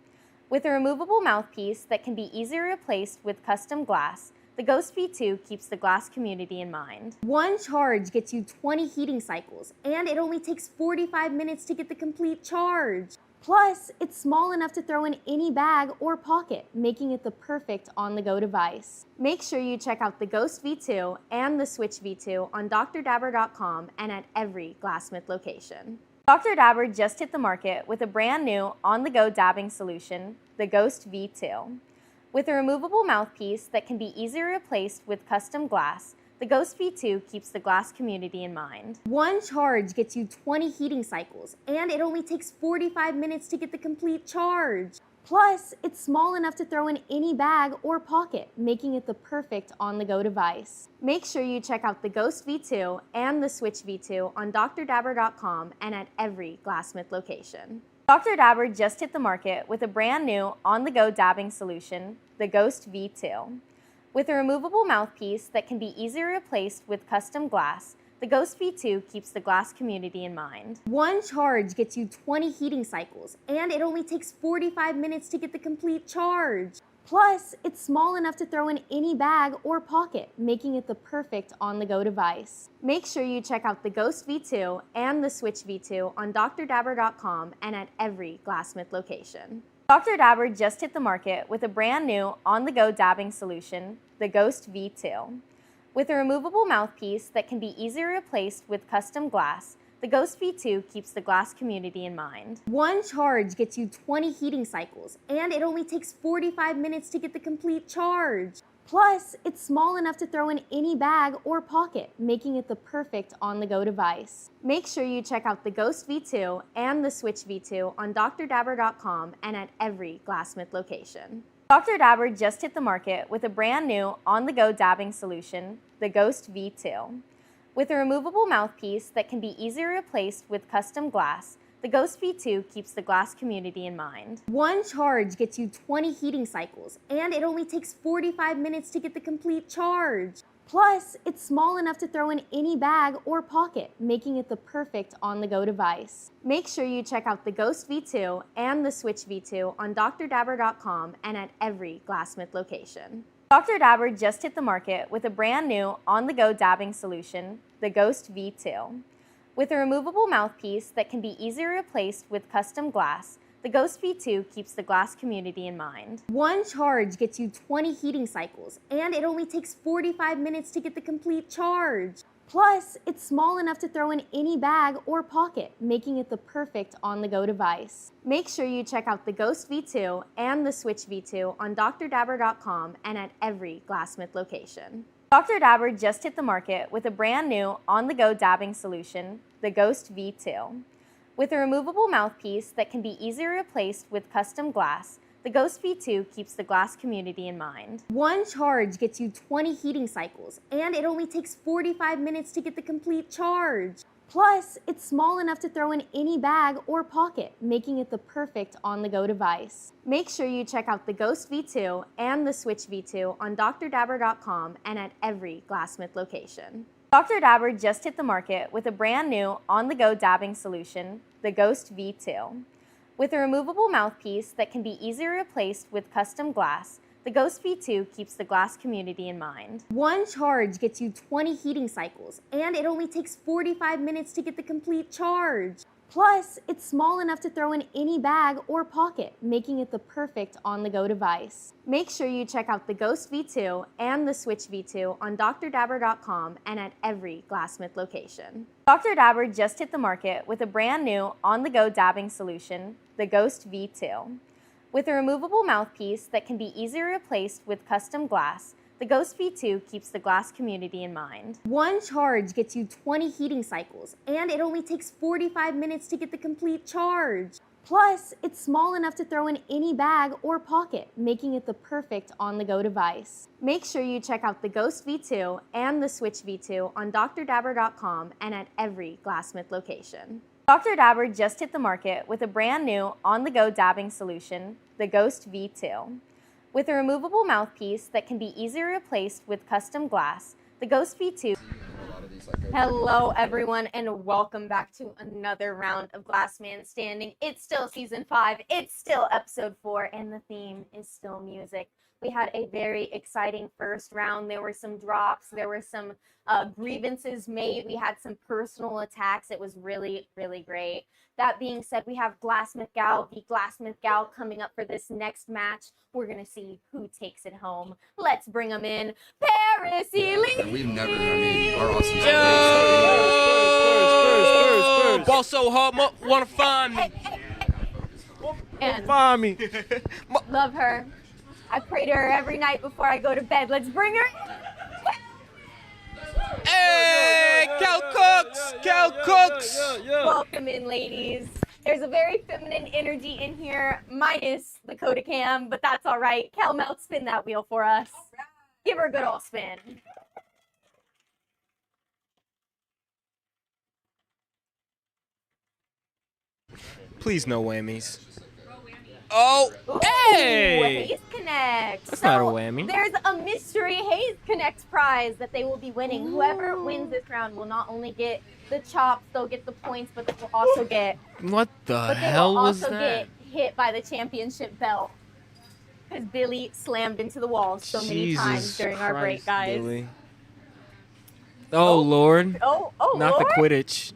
With a removable mouthpiece that can be easily replaced with custom glass, the Ghost V2 keeps the glass community in mind. One charge gets you 20 heating cycles, and it only takes 45 minutes to get the complete charge. Plus, it's small enough to throw in any bag or pocket, making it the perfect on-the-go device. Make sure you check out the Ghost V2 and the Switch V2 on drdabber.com and at every Glassmith location. Dr. Dabber just hit the market with a brand new on-the-go dabbing solution, the Ghost V2. With a removable mouthpiece that can be easily replaced with custom glass, the Ghost V2 keeps the glass community in mind. One charge gets you 20 heating cycles, and it only takes 45 minutes to get the complete charge. Plus, it's small enough to throw in any bag or pocket, making it the perfect on-the-go device. Make sure you check out the Ghost V2 and the Switch V2 on drdabber.com and at every Glassmith location. Dr. Dabber just hit the market with a brand new on-the-go dabbing solution, the Ghost V2. With a removable mouthpiece that can be easily replaced with custom glass, the Ghost V2 keeps the glass community in mind. One charge gets you 20 heating cycles, and it only takes 45 minutes to get the complete charge. Plus, it's small enough to throw in any bag or pocket, making it the perfect on-the-go device. Make sure you check out the Ghost V2 and the Switch V2 on drdabber.com and at every Glassmith location. Dr. Dabber just hit the market with a brand new on-the-go dabbing solution, the Ghost V2. With a removable mouthpiece that can be easily replaced with custom glass, the Ghost V2 keeps the glass community in mind. One charge gets you 20 heating cycles, and it only takes 45 minutes to get the complete charge. Plus, it's small enough to throw in any bag or pocket, making it the perfect on-the-go device. Make sure you check out the Ghost V2 and the Switch V2 on drdabber.com and at every Glassmith location. Dr. Dabber just hit the market with a brand new on-the-go dabbing solution, the Ghost V2. With a removable mouthpiece that can be easily replaced with custom glass, the Ghost V2 keeps the glass community in mind. One charge gets you 20 heating cycles, and it only takes 45 minutes to get the complete charge. Plus, it's small enough to throw in any bag or pocket, making it the perfect on-the-go device. Make sure you check out the Ghost V2 and the Switch V2 on drdabber.com and at every Glassmith location. Dr. Dabber just hit the market with a brand new on-the-go dabbing solution, the Ghost V2. With a removable mouthpiece that can be easily replaced with custom glass, the Ghost V2 keeps the glass community in mind. One charge gets you 20 heating cycles, and it only takes 45 minutes to get the complete charge. Plus, it's small enough to throw in any bag or pocket, making it the perfect on-the-go device. Make sure you check out the Ghost V2 and the Switch V2 on drdabber.com and at every Glassmith location. Dr. Dabber just hit the market with a brand new on-the-go dabbing solution, the Ghost V2. With a removable mouthpiece that can be easily replaced with custom glass, the Ghost V2 keeps the glass community in mind. One charge gets you 20 heating cycles, and it only takes 45 minutes to get the complete charge. Plus, it's small enough to throw in any bag or pocket, making it the perfect on-the-go device. Make sure you check out the Ghost V2 and the Switch V2 on drdabber.com and at every Glassmith location. Dr. Dabber just hit the market with a brand new on-the-go dabbing solution, the Ghost V2. With a removable mouthpiece that can be easily replaced with custom glass, the Ghost V2 keeps the glass community in mind. One charge gets you 20 heating cycles, and it only takes 45 minutes to get the complete charge. Plus, it's small enough to throw in any bag or pocket, making it the perfect on-the-go device. Make sure you check out the Ghost V2 and the Switch V2 on drdabber.com and at every Glassmith location. Dr. Dabber just hit the market with a brand new on-the-go dabbing solution, the Ghost V2. With a removable mouthpiece that can be easily replaced with custom glass, the Ghost V2 keeps the glass community in mind. One charge gets you 20 heating cycles, and it only takes 45 minutes to get the complete charge. Plus, it's small enough to throw in any bag or pocket, making it the perfect on-the-go device. Make sure you check out the Ghost V2 and the Switch V2 on drdabber.com and at every Glassmith location. Dr. Dabber just hit the market with a brand new on-the-go dabbing solution, the Ghost V2. With a removable mouthpiece that can be easily replaced with custom glass, the Ghost V2. Hello everyone and welcome back to another round of Glassman Standing. It's still season 5, it's still episode 4, and the theme is still music. We had a very exciting first round. There were some drops, there were some grievances made, we had some personal attacks. It was really, really great. That being said, we have Glassmith Gal v Glassmith Gal coming up for this next match. We're going to see who takes it home. Let's bring them in. Paris Elite! We've never, our awesome Spurs. Ball so hard, wanna find me. And Find me. love her. I pray to her every night before I go to bed. Let's bring her. Hey, Cal Cooks. Welcome in, ladies. There's a very feminine energy in here, minus the Coda Cam, but that's all right. Cal Melt, spin that wheel for us. Give her a good old spin. Please, no whammies. Oh, Ooh, hey! Haze Connect. That's not a whammy. There's a mystery Haze Connect prize that they will be winning. Whoever wins this round will not only get the chops, they'll get the points, but they will also get. What the But they hell will was also that? get hit by the championship belt. Because Billy slammed into the wall so many times during our break, guys. Billy. Oh, Lord. Oh, Not Lord. the Quidditch.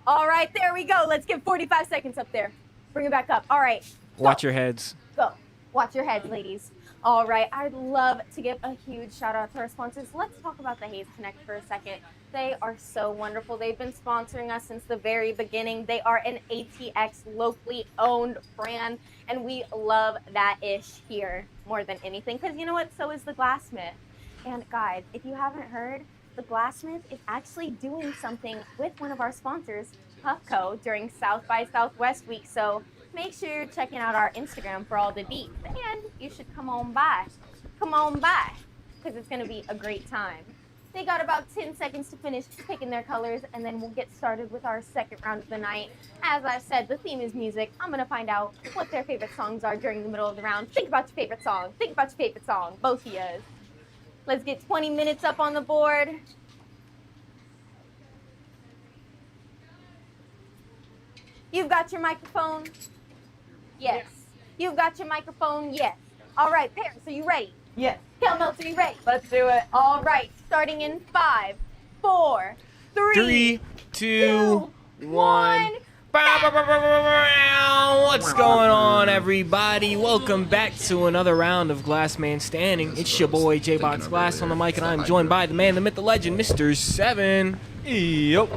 All right, there we go. Let's give 45 seconds up there. Bring it back up. All right. Watch your heads. Go. Watch your heads, ladies. All right. I'd love to give a huge shout out to our sponsors. Let's talk about the Haze Connect for a second. They are so wonderful. They've been sponsoring us since the very beginning. They are an ATX locally owned brand, and we love that ish here more than anything. Because you know what? So is the Glassmith. And guys, if you haven't heard, the Glassmith is actually doing something with one of our sponsors, Puffco, during South by Southwest week. So make sure you're checking out our Instagram for all the deets. And you should come on by. Come on by, because it's going to be a great time. They got about 10 seconds to finish picking their colors, and then we'll get started with our second round of the night. As I said, the theme is music. I'm going to find out what their favorite songs are during the middle of the round. Think about your favorite song. Think about your favorite song. Both of you. Let's get 20 minutes up on the board. You've got your microphone? Yes. You've got your microphone? Yes. All right, Paris, are you ready? Yes. Kelmelts, are you ready? Let's do it. All right, starting in 5, 4, 3, 2, 1. What's going on, everybody? Welcome back to another round of Glassman Standing. It's your boy J-Bots Glass on the mic, and I'm joined by the man, the myth, the legend, Mr. 7. Yup.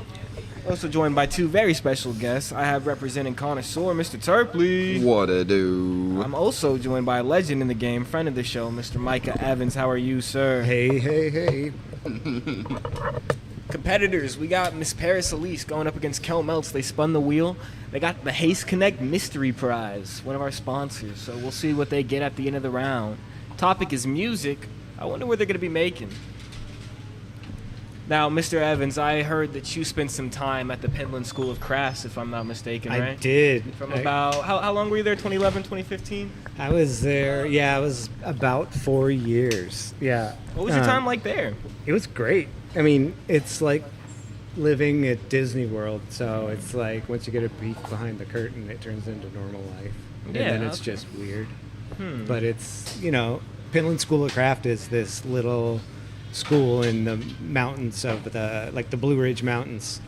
Also joined by two very special guests. I have representing Connoisseur, Mr. Turpley. What a do? I'm also joined by a legend in the game, friend of the show, Mr. Micah Evans. How are you, sir? Hey. Competitors, we got Miss Paris Elise going up against Kel Meltz. They spun the wheel. They got the Haste Connect Mystery Prize, one of our sponsors. So we'll see what they get at the end of the round. Topic is music. I wonder what they're going to be making. Now, Mr. Evans, I heard that you spent some time at the Penland School of Crafts, if I'm not mistaken, right? I did. From about, how long were you there, 2011, 2015? I was there, I was about 4 years. Yeah. What was your time like there? It was great. I mean, it's like living at Disney World, so it's like once you get a peek behind the curtain, it turns into normal life. And then it's just weird. But it's, Penland School of Craft is this little school in the mountains of the Blue Ridge Mountains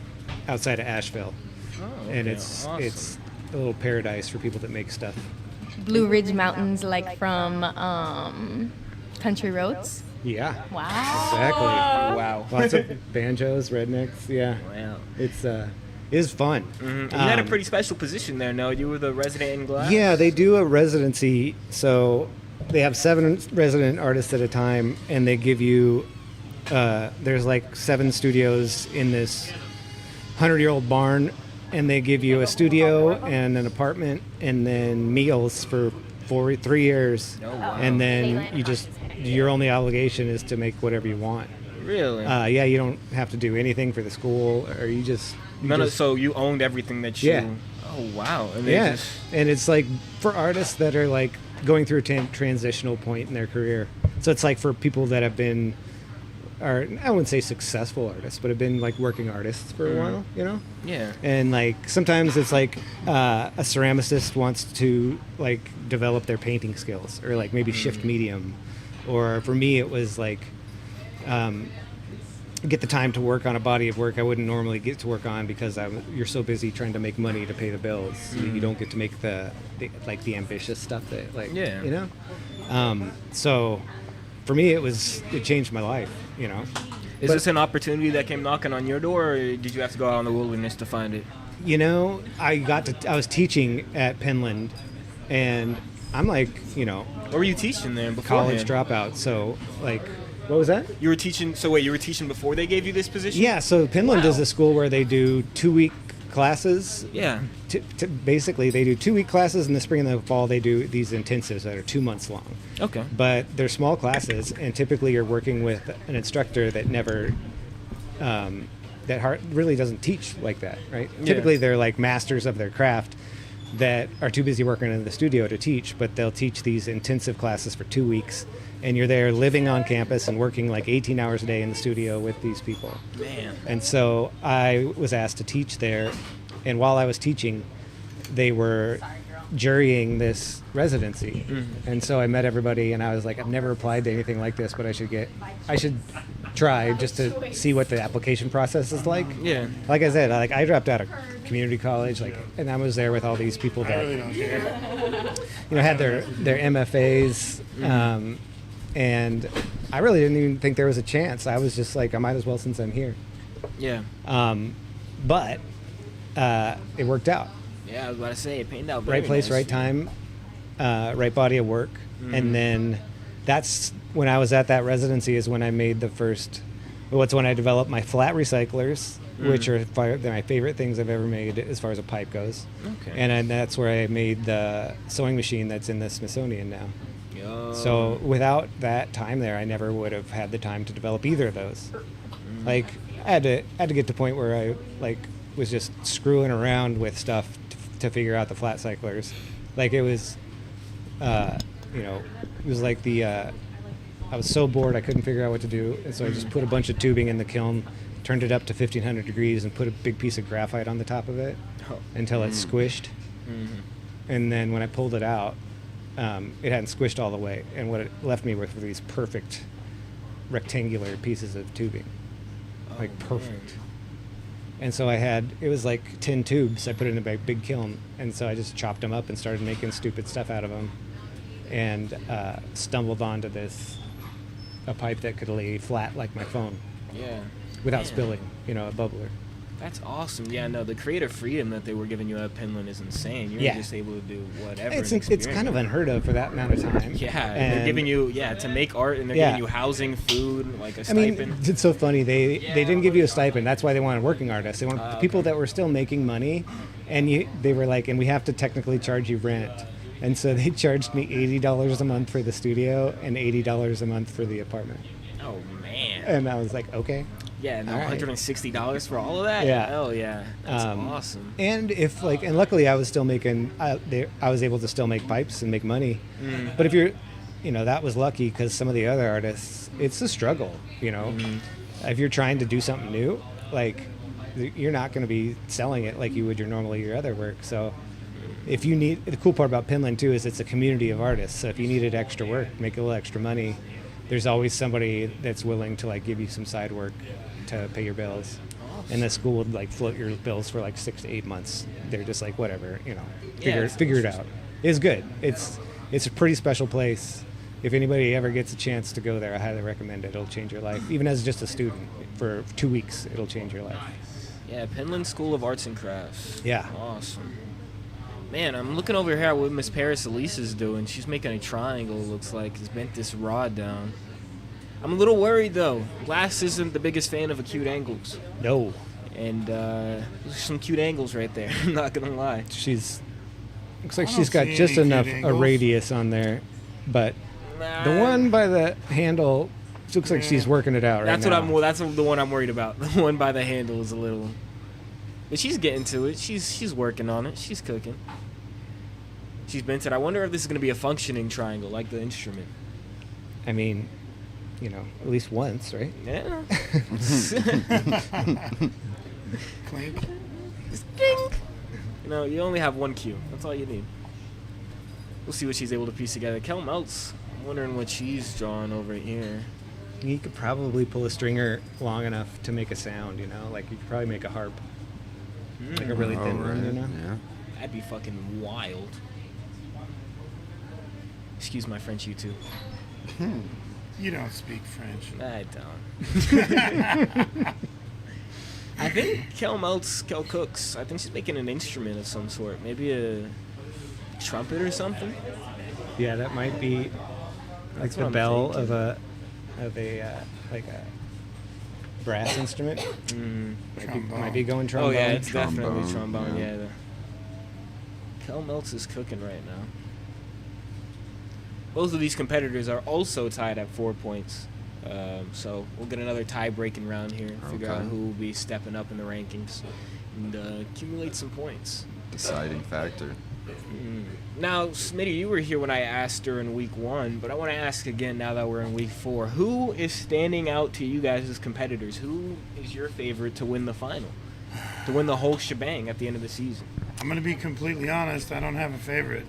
outside of Asheville. Oh, And okay, it's awesome. it's a little paradise for people that make stuff. Blue Ridge Mountains, like from Country Roads. Yeah. Wow. Exactly. Wow. Lots of banjos, rednecks. Yeah. Wow. It is fun. You had a pretty special position there, no? You were the resident in glass? Yeah, they do a residency. So they have 7 resident artists at a time, and they give you, there's like 7 studios in this 100-year-old barn, and they give you a studio and an apartment and then meals for 3 years. Oh, wow. And then your only obligation is to make whatever you want. Really? Yeah, you don't have to do anything for the school, or you just... So you owned everything that you... Yeah. Oh, wow. And and it's like for artists that are like going through a transitional point in their career. So it's like for people that have been, or I wouldn't say successful artists, but have been like working artists for a while, Yeah. And like sometimes it's like a ceramicist wants to like develop their painting skills or like maybe shift medium. Or for me, it was like get the time to work on a body of work I wouldn't normally get to work on because you're so busy trying to make money to pay the bills. You don't get to make the ambitious stuff that So for me, it changed my life. Is this an opportunity that came knocking on your door, or did you have to go out in the wilderness to find it? I was teaching at Penland, and I'm like, What were you teaching there before? college dropout. So like, what was that? You were teaching. So wait, you were teaching before they gave you this position? Yeah. So Penland is a school where they do 2-week classes. Yeah. Basically, they do 2-week classes in the spring and the fall. They do these intensives that are 2 months long. Okay. But they're small classes, and typically you're working with an instructor that never, really doesn't teach like that, right? Yeah. Typically, they're like masters of their craft that are too busy working in the studio to teach, but they'll teach these intensive classes for 2 weeks, and you're there living on campus and working like 18 hours a day in the studio with these people. Man. And so I was asked to teach there, and while I was teaching, they were jurying this residency. And so I met everybody, and I was like, I've never applied to anything like this, but I should try just to see what the application process is like. Yeah. Like I said, I dropped out of community college, and I was there with all these people I that really don't care. had their MFAs, and I really didn't even think there was a chance. I was just like, I might as well since I'm here. Yeah. But it worked out. Yeah, I was about to say, it panned out very Right place, nice. right time, right body of work. And then that's when I was at that residency is when I made it's when I developed my flat recyclers, which are my favorite things I've ever made as far as a pipe goes. Okay. And that's where I made the sewing machine that's in the Smithsonian now. Yo. So without that time there, I never would have had the time to develop either of those. Like I had to get to the point where I was just screwing around with stuff to figure out the flat cyclers. Like it was, it was like I was so bored I couldn't figure out what to do, and so I just put a bunch of tubing in the kiln, turned it up to 1500 degrees, and put a big piece of graphite on the top of it until it squished. And then when I pulled it out, it hadn't squished all the way, and what it left me with were these perfect rectangular pieces of tubing, like perfect. And so it was like 10 tubes. I put it in a big kiln, and so I just chopped them up and started making stupid stuff out of them, and stumbled onto a pipe that could lay flat like my phone Yeah. without spilling, a bubbler. That's awesome. Yeah, no, the creative freedom that they were giving you at Penland is insane. You're Yeah. just able to do whatever. It's and kind of experiment. unheard of for that amount of time. Yeah, and they're giving you to make art, and they're Yeah. giving you housing, food, like a I stipend. mean, it's so funny. They didn't give you a stipend. That's why they wanted working artists. They wanted people that were still making money, and they were like, and we have to technically charge you rent. And so they charged me $80 a month for the studio and $80 a month for the apartment. Oh man. And I was like, okay. Yeah, and All right. $160 for all of that. Yeah. Hell yeah, that's awesome. And and luckily I was still making, I was able to still make pipes and make money. But if you're, that was lucky because some of the other artists, it's a struggle, If you're trying to do something new, like you're not going to be selling it like you would your other work. So if you need, the cool part about Penland too is it's a community of artists. So if you needed extra work, make a little extra money, there's always somebody that's willing to like give you some side work to pay your bills. And the school would like float your bills for like 6 to 8 months. They're just like, whatever, figure it out. It's good. It's a pretty special place. If anybody ever gets a chance to go there, I highly recommend it. It'll change your life. Even as just a student, for 2 weeks, it'll change your life. Yeah, Penland School of Arts and Crafts. Yeah. Awesome. Man, I'm looking over here at what Miss Paris Elise is doing. She's making a triangle, looks like. She's bent this rod down. I'm a little worried, though. Glass isn't the biggest fan of acute angles. No. And there's some cute angles right there, I'm not going to lie. Looks like I she's don't got see just any enough cute a angles. radius on there. But the one by the handle looks like she's working it out right That's now. that's the one I'm worried about. The one by the handle is a little... But she's getting to it. She's working on it. She's cooking. She's bent it. I wonder if this is going to be a functioning triangle, like the instrument. I mean, at least once, right? Yeah. Clink. Just ding. You only have one cue. That's all you need. We'll see what she's able to piece together. Kel Meltz, I'm wondering what she's drawing over here. You could probably pull a stringer long enough to make a sound, Like you could probably make a harp. Like a really thin one, Yeah. That'd be fucking wild. Excuse my French, you two. You don't speak French. I don't. I think Kel cooks. I think she's making an instrument of some sort. Maybe a trumpet or something. Yeah, that might be like That's the what I'm bell thinking. of a like a brass instrument. Trombone. Might be going trombone. Oh yeah, it's definitely Trombone, trombone. yeah. Yeah. Kel Meltz is cooking right now. Both of these competitors are also tied at 4 points. So we'll get another tie-breaking round here. Figure out Okay. who will be stepping up in the rankings and accumulate some points. Deciding factor. Now, Smitty, you were here when I asked during week 1, but I want to ask again now that we're in week 4. Who is standing out to you guys as competitors? Who is your favorite to win the final? To win the whole shebang at the end of the season? I'm going to be completely honest. I don't have a favorite.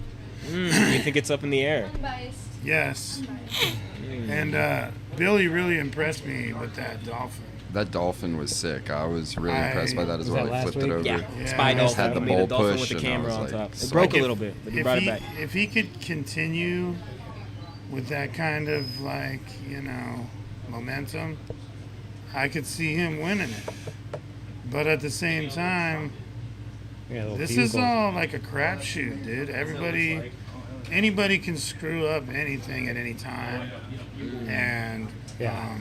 You think it's up in the air? Yes. And Billy really impressed me with that dolphin. That dolphin was sick. I was really impressed by that as Was well. that He last flipped it week? over. Yeah, Yeah. spy It dolphin. had the I mean, a ball dolphin push with the and I camera was on like, top. It so- broke a If- little bit, but he brought it back. If he could continue with that kind of momentum, I could see him winning it. But at the same time, Yeah, a little this is bugle. all like a crapshoot, dude. Anybody can screw up anything at any time, and Yeah.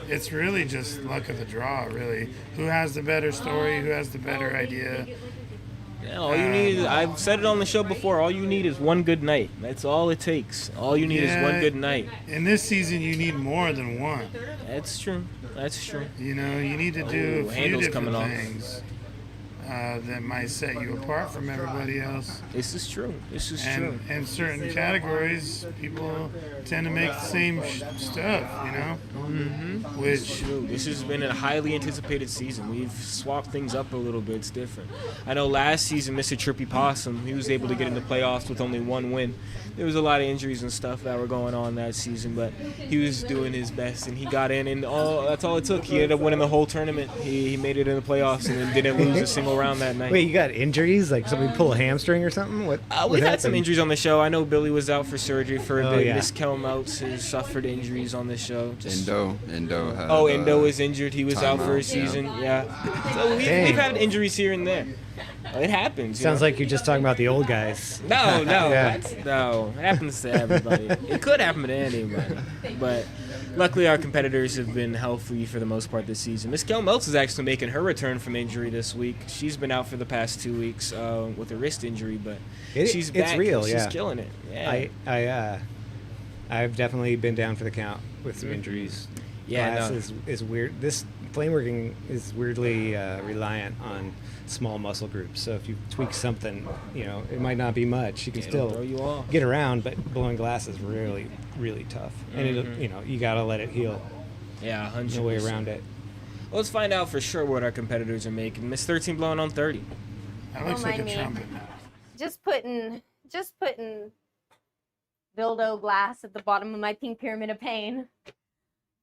it's really just luck of the draw. Really, who has the better story? Who has the better idea? Yeah, all you need is, I've said it on the show before, all you need is one good night. That's all it takes. All you need is one Yeah. good night. In this season, you need more than one. That's true. That's true. You need to do Oh, a few handle's different coming off. things that might set you apart from everybody else. This is true. This is true. And in certain categories, people tend to make the same stuff, Which, True. This has been a highly anticipated season. We've swapped things up a little bit. It's different. I know last season, Mr. Trippy Possum, he was able to get in the playoffs with only one win. There was a lot of injuries and stuff that were going on that season, but he was doing his best, and he got in, and that's all it took. He ended up winning the whole tournament. He made it in the playoffs and then didn't lose a single travel around that night. Wait, you got injuries? Like somebody pull a hamstring or something? What? We've what had some happened? injuries on the show. I know Billy was out for surgery for a Oh, bit. yeah. Miss Kelmeltz has suffered injuries on the show. Indo had. Endo was injured. He was out for a timeout, yeah. season. Yeah. So we've Dang. had injuries here and there. It happens. you Sounds know? like you're just talking about the old guys. No, Yeah. no. It happens to everybody. It could happen to anybody. But luckily, our competitors have been healthy for the most part this season. Miss Kelmeltz is actually making her return from injury this week. She's been out for the past 2 weeks with a wrist injury, but she's back. It's real, and yeah. She's killing it. Yeah. I've definitely been down for the count with some injuries. Yeah, Glass is weird. This flame working is weirdly reliant on small muscle groups. So if you tweak something, it might not be much. You can It'll still throw you off. get around, but blowing glass is really, really tough. And you gotta let it heal. Yeah, 100%. No way around it. Well, let's find out for sure what our competitors are making. Miss 13 blowing on 30. That looks like a mind me. trumpet. Just putting dildo glass at the bottom of my pink pyramid of pain.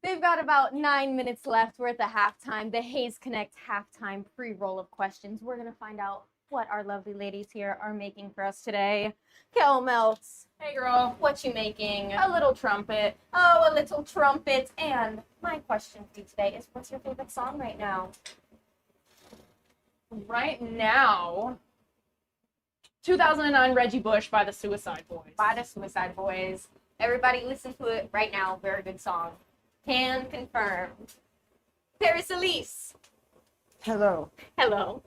They've got about 9 minutes left. We're at the halftime, the Haze Connect halftime pre-roll of questions. We're gonna find out what our lovely ladies here are making for us today. Kel Meltz, Hey, girl. what you making? A little trumpet. Oh, a little trumpet. And my question for you today is, what's your favorite song right now? Right now, 2009 Reggie Bush by the Suicide Boys. By the Suicide Boys. Everybody listen to it right now. Very good song. Can confirm. Paris Elise. Hello. Hello.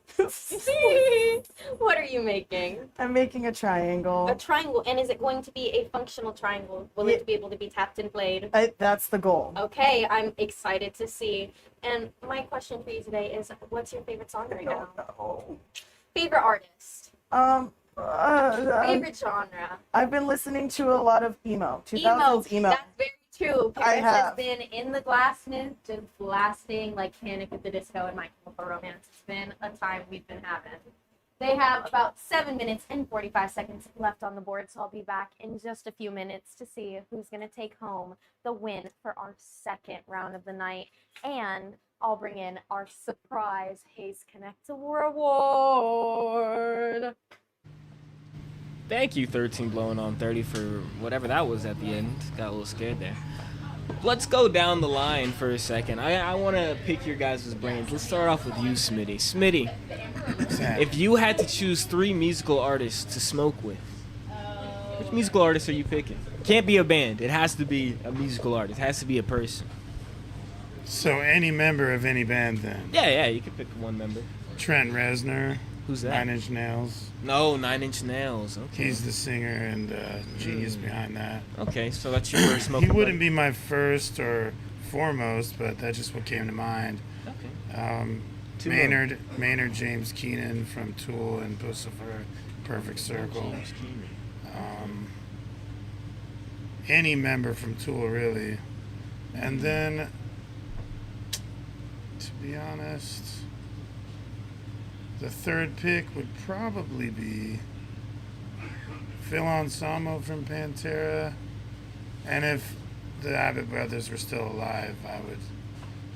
What are you making? I'm making a A triangle. triangle. And is it going to be a functional triangle? Will it be able to be tapped and played? That's the goal. Okay, I'm excited to see. And my question for you today is, what's your favorite song right now? No. Favorite artist? Favorite genre? I've been listening to a lot of emo. 2000s emo. That's very true. I Paris has have. been in the glassness and blasting like Panic at the Disco and My Chemical Romance. It's been a time we've been having. They have about 7 minutes and 45 seconds left on the board, so I'll be back in just a few minutes to see who's going to take home the win for our second round of the night. And I'll bring in our surprise Haze Connect award. Thank you, 13 blowing on 30 for whatever that was at the end. Got a little scared there. Let's go down the line for a second. I want to pick your guys' brains. Let's start off with you, Smitty. Smitty, if you had to choose 3 musical artists to smoke with, which musical artists are you picking? Can't be a band. It has to be a musical artist. It has to be a person. So any member of any band then? Yeah, you can pick one member. Trent Reznor. Who's that? 9 Inch Nails. No, 9 Inch Nails. Okay. He's the singer and genius behind that. Okay, so that's your first smoke. He wouldn't be my first or foremost, but that's just what came to mind. Okay. Two Maynard James Keenan from Tool and Pussifer, Perfect Circle. Any member from Tool, really. And then, to be honest, the third pick would probably be Phil Anselmo from Pantera. And if the Abbott brothers were still alive, I would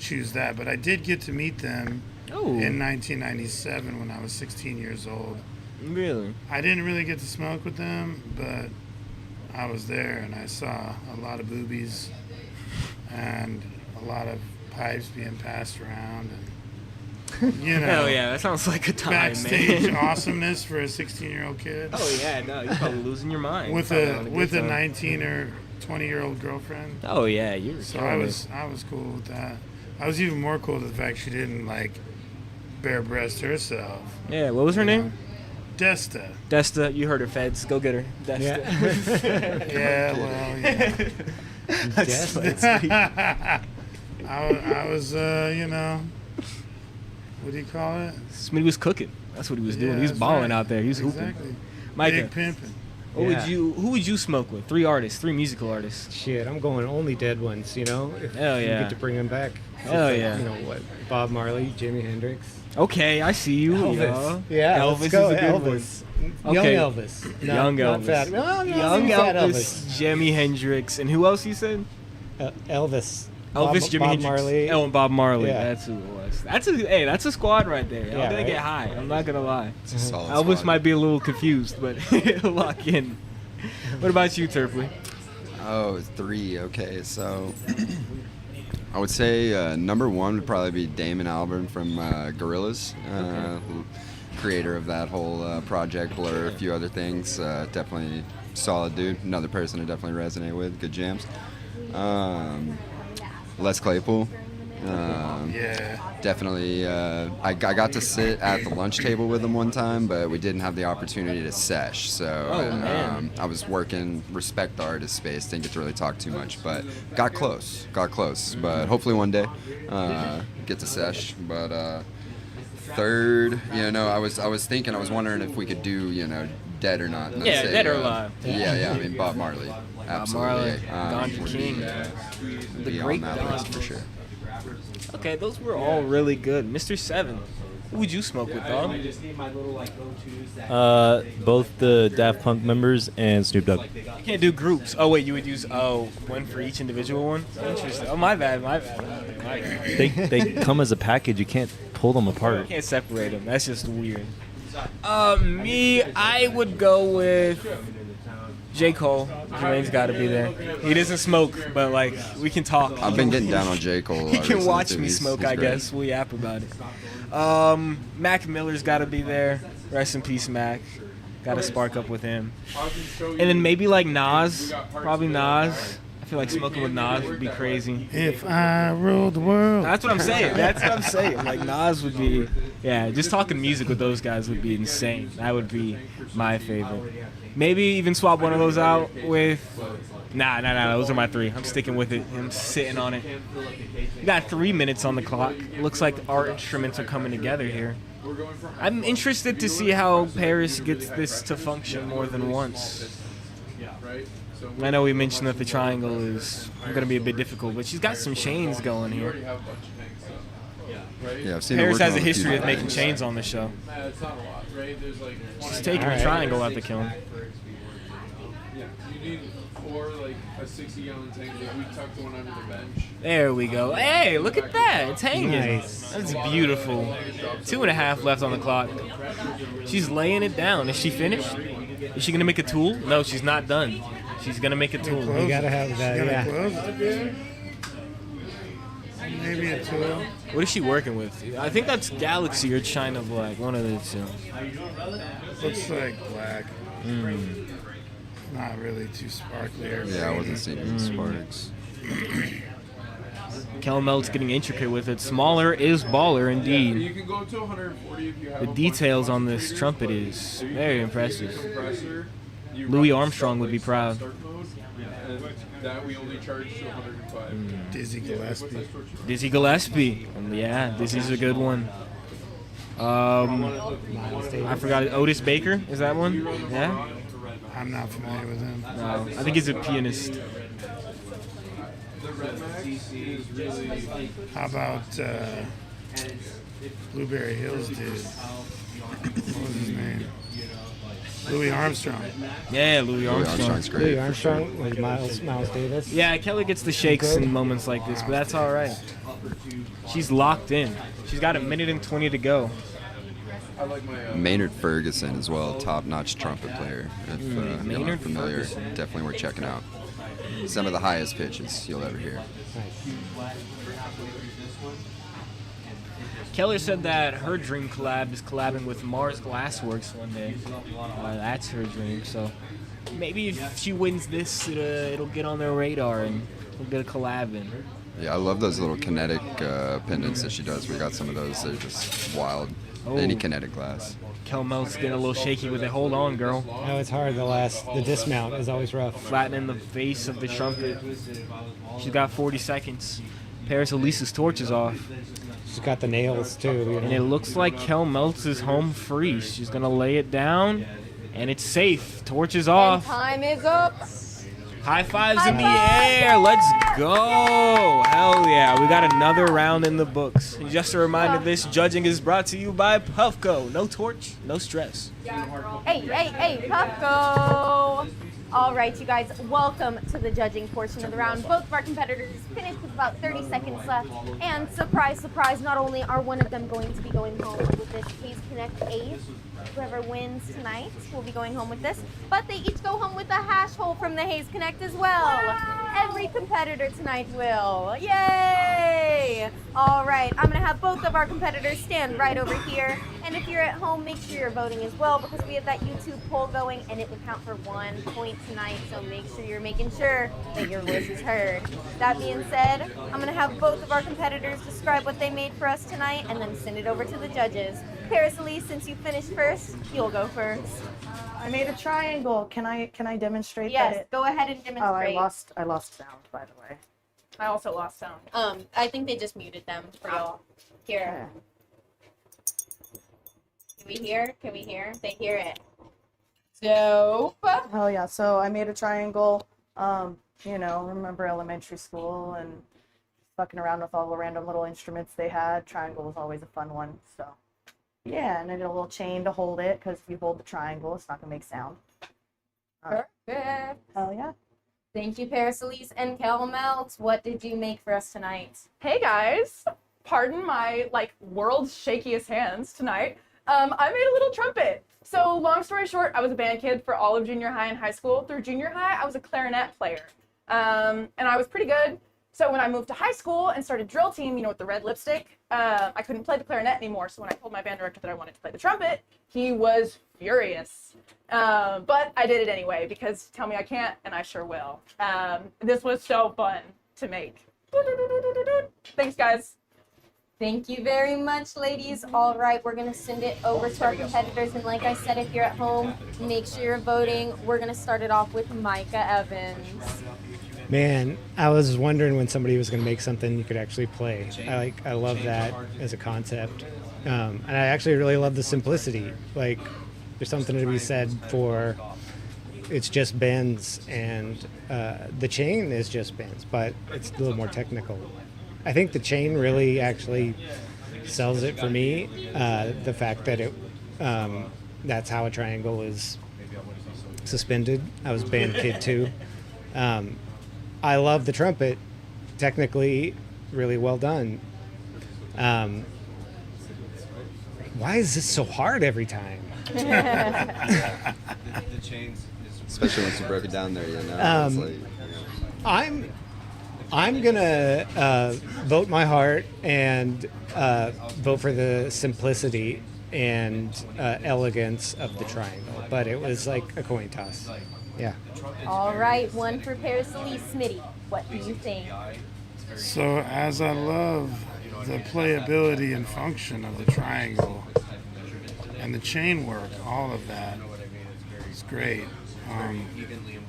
choose that. But I did get to meet them in 1997 when I was 16 years old. Really? I didn't really get to smoke with them, but I was there and I saw a lot of boobies and a lot of pipes being passed around and Hell yeah, that sounds like a time, backstage man. awesomeness for a 16-year-old kid. Oh yeah, no, you're probably losing your mind. with Probably a having with good a time. 19 or 20-year-old girlfriend. Oh yeah, you were So killing I it. was cool with that. I was even more cool with the fact she didn't like bare breast herself. Yeah, what was her name? Desta. Desta, you heard her, feds. Go get her. Desta. Yeah, well, yeah. I was, what do you call it? Smitty was cooking. That's what he was doing. Yeah, He was that's balling right. out there. He was hooping. Exactly. Micah, Big pimping. who would you smoke with? 3 artists, 3 musical artists. Shit, I'm going only dead ones, If Hell you yeah. get to bring them back. Hell yeah. What? Bob Marley, Jimi Hendrix. Okay, I see you. Elvis. Yeah, Elvis Elvis go. is a good Elvis. one. Young Okay. Elvis. Young Not Elvis. fat. No, Young fat Elvis, Jimi Hendrix, and who else you said? Elvis. Elvis, Jimi Bob Hendrix. Marley. Oh, and Bob Marley. Yeah. That's who it was. That's a squad right there. I'm Yeah, gonna right? get high. I'm not gonna lie. It's a solid Elvis squad. might be a little confused, but he'll lock in. What about you, Turpley? Oh, 3. Okay, so I would say number 1 would probably be Damon Albarn from Gorillaz, creator of that whole project, Blur, a few other things. Definitely solid dude. Another person to definitely resonate with. Good jams. Les Claypool. Yeah. Definitely. I got to sit at the lunch table with him one time, but we didn't have the opportunity to sesh. So man. I was working, respect the artist space, didn't get to really talk too much, but got close. But hopefully one day get to sesh. But third, I was thinking, I was wondering if we could do, dead or not. And I'd Yeah, say, dead or alive. Yeah. I mean, Bob Marley. Absolutely. Ganja would King. would The be great on that Don. list for sure. Okay, those were all really good. Mr. Seven, who would you smoke with, dog? Both the Daft Punk members and Snoop Dogg. You can't do groups. Oh wait, you would use one for each individual one. Interesting. Oh my bad. They come as a package. You can't pull them You apart. can't separate them. That's just weird. Me, I would go with J. Cole. Jermaine's got to be there. He doesn't smoke, but like we can talk. I've been getting down on J. Cole. He can recently, watch too. me He's- smoke, he's I great. guess. We'll yap about it. Mac Miller's got to be there. Rest in peace, Mac. Got to spark up with him. And then maybe like Nas. Probably Nas. I feel like smoking with Nas would be crazy. If I ruled the world. That's what I'm saying. Like Nas would be, just talking music with those guys would be insane. That would be my favorite. Maybe even swap one of those out with. Nah. Those are my 3. I'm sticking with it. I'm sitting on it. You got 3 minutes on the clock. Looks like our instruments are coming together here. I'm interested to see how Paris gets this to function more than once. I know we mentioned that the triangle is going to be a bit difficult, but she's got some chains going here. Yeah, I've seen her Paris working has a on few history of different making things. chains on the show. She's taking the triangle out the kiln. You need 4 a 60-gallon tank. We tucked one under the bench. There we go. Hey, look at that. It's hanging. Nice. That's beautiful. 2.5 left on the clock. She's laying it down. Is she finished? Is she going to make a tool? No, she's not done. She's going to make a tool. You gotta have that, yeah. Close. Maybe a tool. What is she working with? I think that's Galaxy or China Black. One of the two. Looks like black. Not really too sparkly or Yeah, I wasn't seeing any sparks. Kelmelt's getting intricate with it. Smaller is baller You indeed. can go to 140 if you have The a details bunch on of this compressor. trumpet is very impressive. Compressor, you Louis run Armstrong would be proud. start mode, and that we only charge to 105. Dizzy Gillespie. Dizzy Gillespie. Yeah, Dizzy's a good one. I forgot it. Otis Baker, is that one? Yeah? I'm not familiar with him. No, I think he's a pianist. The Red Max is really How about Blueberry Hills dude? What was his name? Louis Armstrong. Yeah, Louis Louis Armstrong. Armstrong's Louis great. Armstrong, like Miles Davis. Yeah, Kelly gets the shakes in moments like this, but that's all right. She's locked in. She's got 1:20 to go. I like my Maynard Ferguson as well, top-notch trumpet player. If you're Maynard not familiar, Ferguson. definitely worth checking out. Some of the highest pitches you'll ever hear. Keller said that her dream collab is collabing with Mars Glassworks one day. That's her dream, so maybe if she wins this, it'll get on their radar and we'll get a collab in. Yeah, I love those little kinetic pendants that she does. We got some of those. They're just wild. Oh. Any kinetic glass. Kelmelt's getting a little shaky with it. Hold on, girl. No, it's hard. The dismount is always rough. Flattening the face of the trumpet. She's got 40 seconds. Paris Elise's torch is off. She's got the nails too. You And it know. looks like Kelmelt's is home free. She's going to lay it down, and it's safe. Torch is off. Time is up. High fives in the air. Let's go. Hell yeah. We got another round in the books. And just a reminder, this judging is brought to you by Puffco. No torch, no stress. Hey, Puffco. All right, you guys, welcome to the judging portion of the round. Both of our competitors finished with about 30 seconds left. And surprise, surprise, not only are one of them going to be going home with this Haze Connect Ace, whoever wins tonight will be going home with this, but they each go home with a hash hole from the Haze Connect as well. Every competitor tonight will. Yay! All right, I'm gonna have both of our competitors stand right over here. And if you're at home, make sure you're voting as well, because we have that YouTube poll going and it will count for 1 point tonight. So make sure you're making sure that your voice is heard. That being said, I'm gonna have both of our competitors describe what they made for us tonight and then send it over to the judges. Paris Elise, since you finished first, you'll go first. I made a triangle. Can I demonstrate Yes, that? go ahead and demonstrate. Oh, I lost sound, by the way. I also lost sound. I think they just muted them for y'all. Here. Can we hear? Can we hear? They hear it. Dope. Oh yeah, so I made a triangle. You know, remember elementary school and fucking around with all the random little instruments they had. Triangle was always a fun one, so. Yeah, and I did a little chain to hold it, because if you hold the triangle, it's not gonna make sound. Perfect. Hell yeah. Thank you, Paris Elise and Kel Melt. What did you make for us tonight? Hey guys, pardon my world's shakiest hands tonight. I made a little trumpet. So long story short, I was a band kid for all of junior high and high school. Through junior high, I was a clarinet player, and I was pretty good. So when I moved to high school and started drill team, you know, with the red lipstick, I couldn't play the clarinet anymore. So when I told my band director that I wanted to play the trumpet, he was furious. But I did it anyway, because tell me I can't, and I sure will. This was so fun to make. Thanks, guys. Thank you very much, ladies. All right, we're going to send it over to our competitors. And like I said, if you're at home, make sure you're voting. We're going to start it off with Micah Evans. Man, I was wondering when somebody was going to make something you could actually play. I love that as a concept. And I actually really love the simplicity. Like, there's something to be said for it's just bends, and the chain is just bends, but it's a little more technical. I think the chain really actually sells it for me. The fact that it that's how a triangle is suspended. I was a band kid too. I love the trumpet. Technically, really well done. Why is this so hard every time? Especially once you broke it down there, you know. It's like, you know. I'm gonna vote my heart and vote for the simplicity and elegance of the triangle, but it was like a coin toss. Yeah. All right, one for Paris Elise. Smitty, what do you think? So as I love the playability and function of the triangle and the chain work, all of that is great.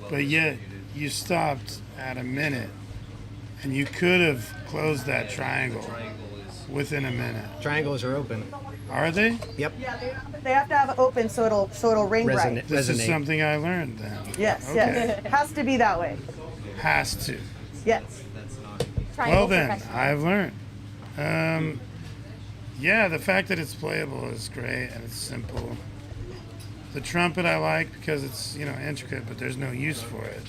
But yet you stopped at a minute, and you could have closed that triangle within a minute. Triangles are open. Are they? Yep. Yeah, they have to have it open so it'll ring right. This is something I learned then. Yes, Okay. yes. Has to be that way. Has to. Yes. Well then, I've learned. Yeah, the fact that it's playable is great and it's simple. The trumpet I like because it's, you know, intricate, but there's no use for it.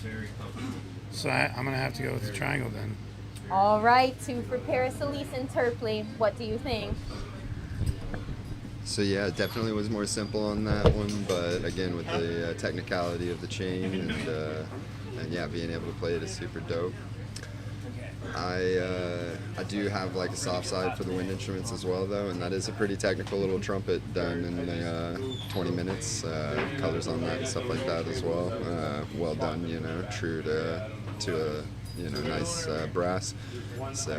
So I'm gonna have to go with the triangle then. All right, two for Paris Elise and Terpley. What do you think? So yeah, it definitely was more simple on that one, but again with the technicality of the chain and yeah, being able to play it is super dope. I do have like a soft side for the wind instruments as well though, and that is a pretty technical little trumpet done in 20 minutes. Colors on that and stuff like that as well. Well done, you know, true to a, you know, nice brass. So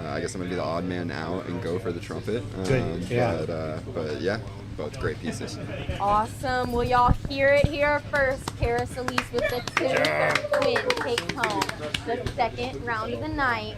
I guess I'm gonna be the odd man out and go for the trumpet. Good. Yeah. But yeah, both great pieces. Awesome. Well, y'all hear it here first. Paris Elise with the 2 for win takes home the second round of the night.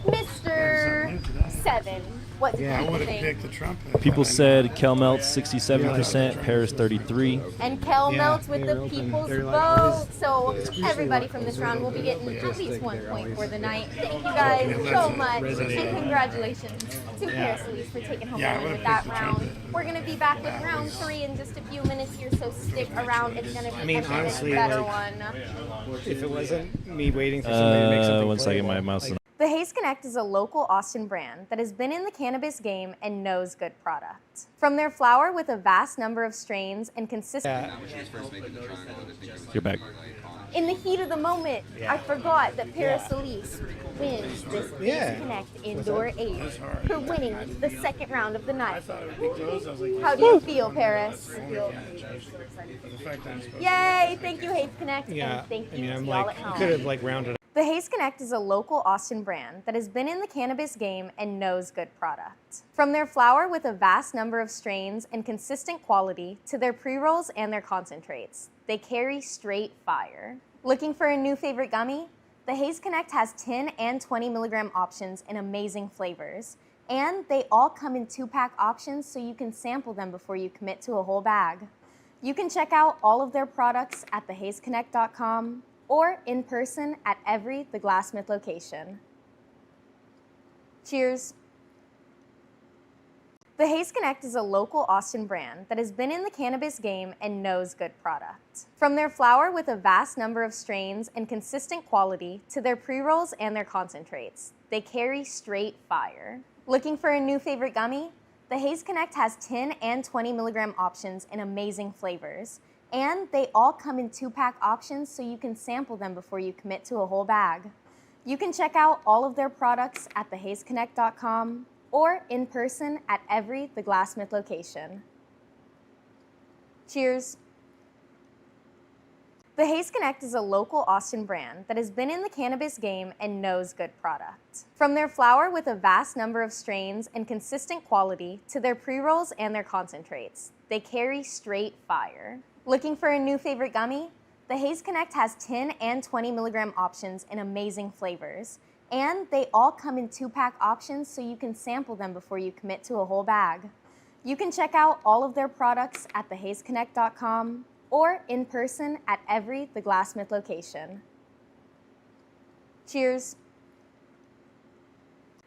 Mr. Seven, what did I you would have think? picked the trumpet. People but I said know- Kelmelt's 67%, Paris 33. And Kel Yeah, melts with they're the open. people's They're vote. like always- So usually everybody like from this a round will be little getting at logistic, least 1 they're point always- for the night. Thank you guys Yeah, so that's much. resonating. And congratulations to Paris Elise for taking home Yeah, I the win would've with that picked the round. trumpet. We're going to be back with round 3 in just a few minutes here, so stick around. It's going to be I mean, a honestly, better like- one. If it wasn't me waiting for somebody to make something One second, my playable, mouse. like, The Haze Connect is a local Austin brand that has been in the cannabis game and knows good product. From their flower with a vast number of strains and consistent... You're back. In the heat of the moment, I forgot that Paris Elise wins this Yeah. Haze Connect Indoor 8 for winning the second round of the night. How How do you feel, Paris? do Yay! Thank you, Haze Connect, yeah, and thank I you mean, to I'm y'all like, at you home. could have like rounded The Haze Connect is a local Austin brand that has been in the cannabis game and knows good product. From their flower with a vast number of strains and consistent quality to their pre-rolls and their concentrates, they carry straight fire. Looking for a new favorite gummy? The Haze Connect has 10 and 20 milligram options in amazing flavors. And they all come in 2-pack options so you can sample them before you commit to a whole bag. You can check out all of their products at thehazeconnect.com or in person at every The Glassmith location. Cheers. The Haze Connect is a local Austin brand that has been in the cannabis game and knows good product. From their flower with a vast number of strains and consistent quality to their pre-rolls and their concentrates, they carry straight fire. Looking for a new favorite gummy? The Haze Connect has 10 and 20 milligram options in amazing flavors. And they all come in 2-pack options so you can sample them before you commit to a whole bag. You can check out all of their products at thehazeconnect.com or in person at every The Glassmith location. Cheers. The Haze Connect is a local Austin brand that has been in the cannabis game and knows good product. From their flower with a vast number of strains and consistent quality to their pre-rolls and their concentrates, they carry straight fire. Looking for a new favorite gummy? The Haze Connect has 10 and 20 milligram options in amazing flavors. And they all come in 2-pack options so you can sample them before you commit to a whole bag. You can check out all of their products at thehazeconnect.com or in person at every The Glassmith location. Cheers.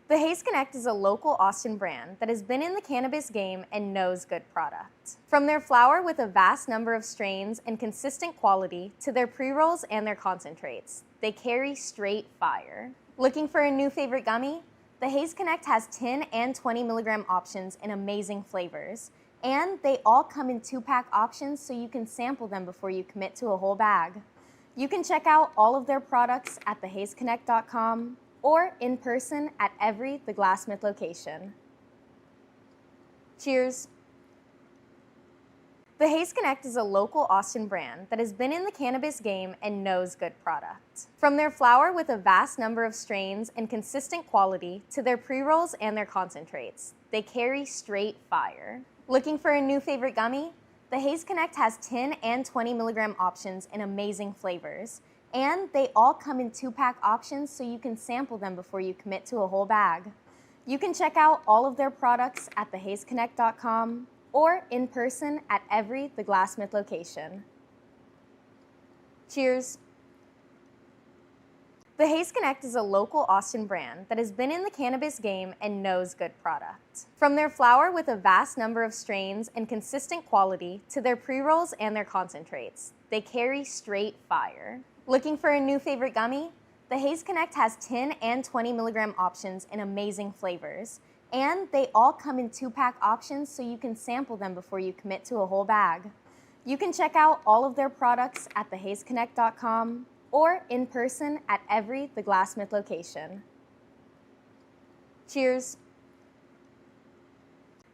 The Haze Connect is a local Austin brand that has been in the cannabis game and knows good product. From their flower with a vast number of strains and consistent quality to their pre-rolls and their concentrates, they carry straight fire. Looking for a new favorite gummy? The Haze Connect has 10 and 20 milligram options in amazing flavors. And they all come in 2-pack options so you can sample them before you commit to a whole bag. You can check out all of their products at thehazeconnect.com or in person at every The Glassmith location. Cheers. The Haze Connect is a local Austin brand that has been in the cannabis game and knows good product. From their flower with a vast number of strains and consistent quality to their pre-rolls and their concentrates, they carry straight fire. Looking for a new favorite gummy? The Haze Connect has 10 and 20 milligram options in amazing flavors. And they all come in 2-pack options so you can sample them before you commit to a whole bag. You can check out all of their products at thehazeconnect.com or in person at every The Glassmith location. Cheers. The Haze Connect is a local Austin brand that has been in the cannabis game and knows good product. From their flower with a vast number of strains and consistent quality to their pre-rolls and their concentrates, they carry straight fire. Looking for a new favorite gummy? The Haze Connect has 10 and 20 milligram options in amazing flavors. And they all come in 2-pack options so you can sample them before you commit to a whole bag. You can check out all of their products at thehazeconnect.com or in person at every The Glassmith location. Cheers.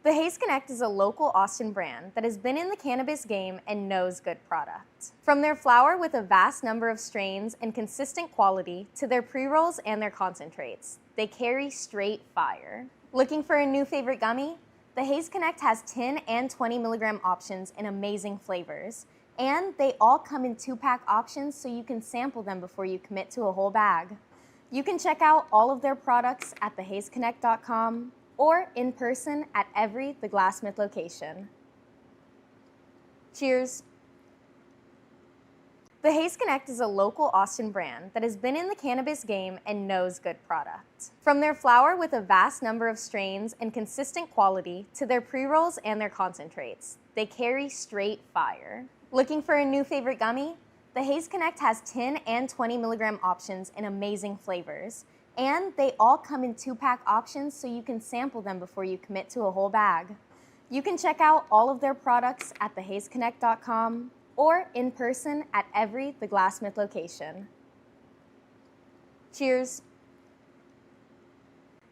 The Haze Connect is a local Austin brand that has been in the cannabis game and knows good product. From their flower with a vast number of strains and consistent quality to their pre-rolls and their concentrates, they carry straight fire. Looking for a new favorite gummy? The Haze Connect has 10 and 20 milligram options in amazing flavors. And they all come in 2-pack options so you can sample them before you commit to a whole bag. You can check out all of their products at thehazeconnect.com or in person at every The Glassmith location. Cheers. The Haze Connect is a local Austin brand that has been in the cannabis game and knows good product. From their flower with a vast number of strains and consistent quality to their pre-rolls and their concentrates, they carry straight fire. Looking for a new favorite gummy? The Haze Connect has 10 and 20 milligram options in amazing flavors, and they all come in 2-pack options so you can sample them before you commit to a whole bag. You can check out all of their products at thehazeconnect.com or in person at every The Glassmith location. Cheers.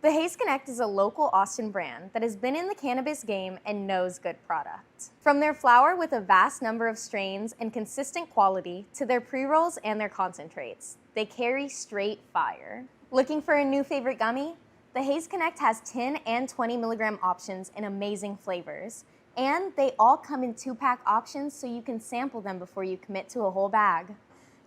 The Haze Connect is a local Austin brand that has been in the cannabis game and knows good product. From their flower with a vast number of strains and consistent quality to their pre-rolls and their concentrates, they carry straight fire. Looking for a new favorite gummy? The Haze Connect has 10 and 20 milligram options in amazing flavors, and they all come in 2-pack options so you can sample them before you commit to a whole bag.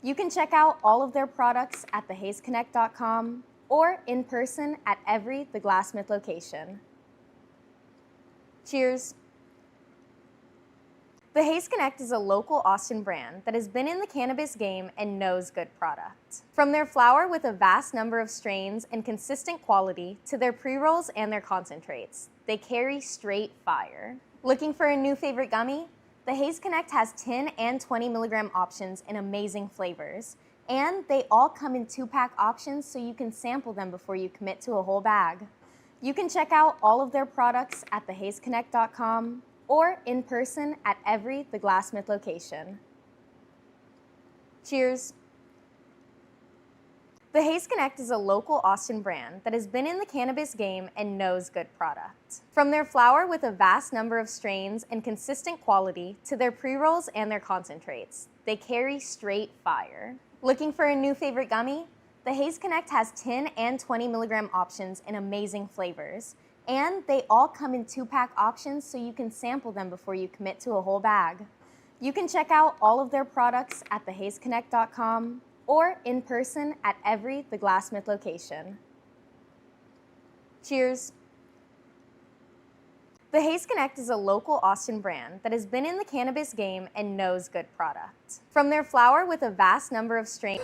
You can check out all of their products at thehazeconnect.com or in person at every The Glassmith location. Cheers. The Haze Connect is a local Austin brand that has been in the cannabis game and knows good product. From their flower with a vast number of strains and consistent quality to their pre-rolls and their concentrates, they carry straight fire. Looking for a new favorite gummy? The Haze Connect has 10 and 20 milligram options in amazing flavors, and they all come in 2-pack options so you can sample them before you commit to a whole bag. You can check out all of their products at thehazeconnect.com or in person at every The Glassmith location. Cheers. The Haze Connect is a local Austin brand that has been in the cannabis game and knows good product. From their flower with a vast number of strains and consistent quality to their pre-rolls and their concentrates, they carry straight fire. Looking for a new favorite gummy? The Haze Connect has 10 and 20 milligram options in amazing flavors, and they all come in 2-pack options so you can sample them before you commit to a whole bag. You can check out all of their products at thehazeconnect.com or in person at every The Glassmith location. Cheers. The Haze Connect is a local Austin brand that has been in the cannabis game and knows good product. From their flower with a vast number of strains.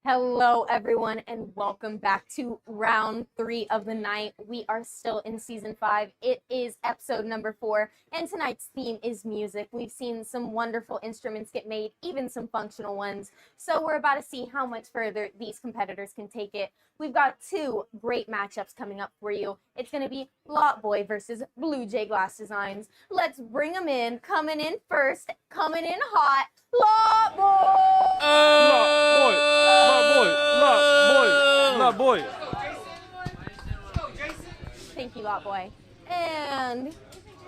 Hello, everyone, and welcome back to round 3 of the night. We are still in season 5. It is episode number 4, and tonight's theme is music. We've seen some wonderful instruments get made, even some functional ones. So we're about to see how much further these competitors can take it. We've got 2 great matchups coming up for you. It's going to be Lot Boy versus Blue Jay Glass Designs. Let's bring them in. Coming in first, coming in hot, Lot Boy! Lot boy. Thank you, Lot Boy. And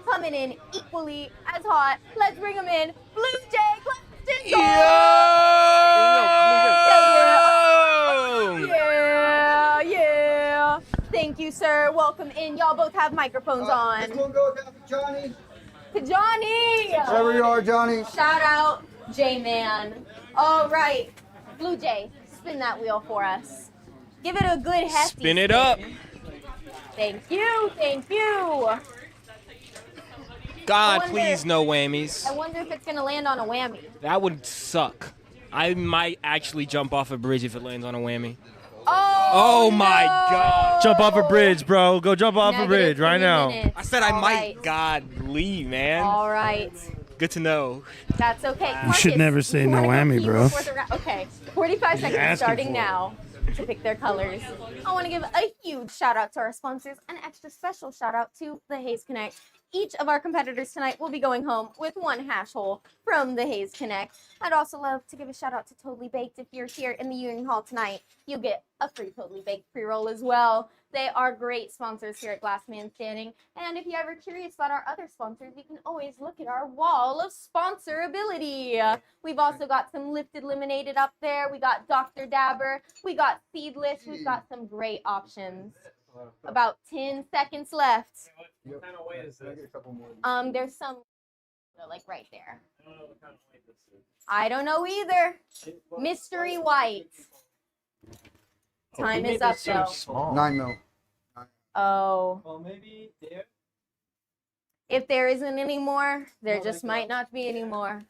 coming in equally as hot, let's bring him in, Blue Jay Glass Designs! Yeah. Thank you, sir. Welcome in. Y'all both have microphones on. Let's go down to Johnny. To Johnny! Wherever you are, Johnny. Shout out, J-Man. All right, Blue Jay, spin that wheel for us. Give it a good hefty Spin it up. Thank you, thank you. God, please, no whammies. I wonder if it's gonna land on a whammy. That would suck. I might actually jump off a bridge if it lands on a whammy. Oh my God. Jump off a bridge, bro. Go jump off a bridge right now. I said I All might. right. God, leave, man. All right. Good to know. That's okay. You should Marcus, never say you no wanna whammy, compete bro. before the okay, 45 seconds asking starting for it. now to pick their colors. I want to give a huge shout out to our sponsors, an extra special shout out to the Haze Connect. Each of our competitors tonight will be going home with 1 hash hole from the Haze Connect. I'd also love to give a shout out to Totally Baked. If you're here in the Union Hall tonight, you'll get a free Totally Baked pre-roll as well. They are great sponsors here at Glassman Standing. And if you're ever curious about our other sponsors, you can always look at our wall of sponsorability. We've also got some Lifted Lemonade up there. We got Dr. Dabber. We got Seedless. We've got some great options. About 10 seconds left. What kind of weight is this? There's some like right there. I don't know either. Mystery white. Time is up, though. 9 mil. Oh. Well, maybe there. If there isn't any more, there just might not be any more.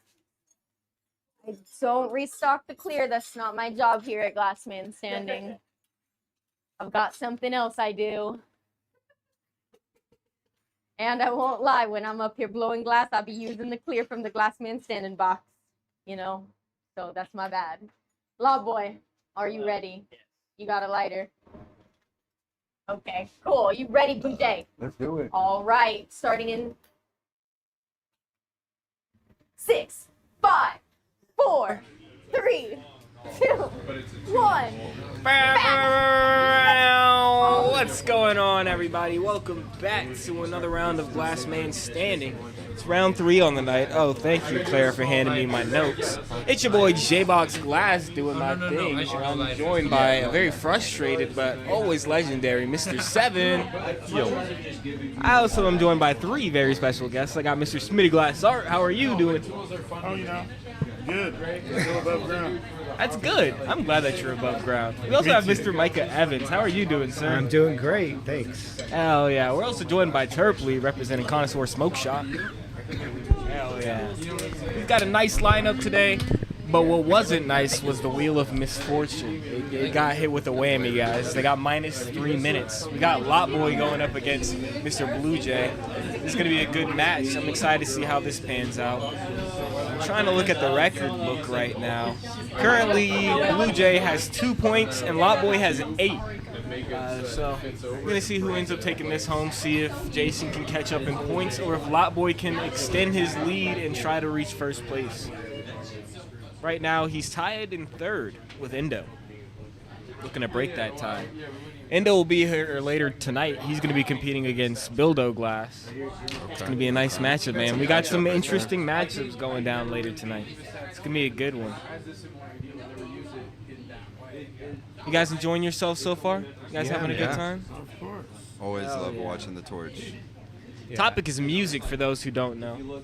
I don't restock the clear. That's not my job here at Glassman Standing. I've got something else I do. And I won't lie, when I'm up here blowing glass, I'll be using the clear from the Glassman Standing box. You know? So that's my bad. Law Boy, are you ready? You got a lighter? Okay, cool. You ready, Blue Jay? Let's do it. All right, starting in 6, 5, 4, 3, 2, 1. What's going on, everybody? Welcome back to another round of Glassman Standing. It's round 3 on the night. Oh, thank you, Claire, for handing me my notes. It's your boy J-Box Glass doing my thing. I'm joined by a very frustrated but always legendary Mr. 7. I also am joined by 3 very special guests. I got Mr. Smitty Glass Art. How are you doing? Oh, good. Still above ground. That's good. I'm glad that you're above ground. We also have Mr. Micah Evans. How are you doing, sir? I'm doing great, thanks. Hell yeah. We're also joined by Terpley, representing Connoisseur Smoke Shop. Hell yeah. We've got a nice lineup today, but what wasn't nice was the Wheel of Misfortune. It got hit with a whammy, guys. They got -3 minutes. We got Lot Boy going up against Mr. Blue Jay. This is going to be a good match. I'm excited to see how this pans out. I'm trying to look at the record book right now. Currently, Blue Jay has 2 points and Lot Boy has 8. So we're going to see who ends up taking this home, see if Jason can catch up in points or if Lot Boy can extend his lead and try to reach first place. Right now, he's tied in 3rd with Endo. Looking to break that tie. Endo will be here later tonight. He's going to be competing against Bildo Glass. It's going to be a nice matchup, man. We got some interesting matchups going down later tonight. It's going to be a good one. You guys enjoying yourself so far? You guys having a good time? Of course. Always love watching the torch. Topic is music for those who don't know.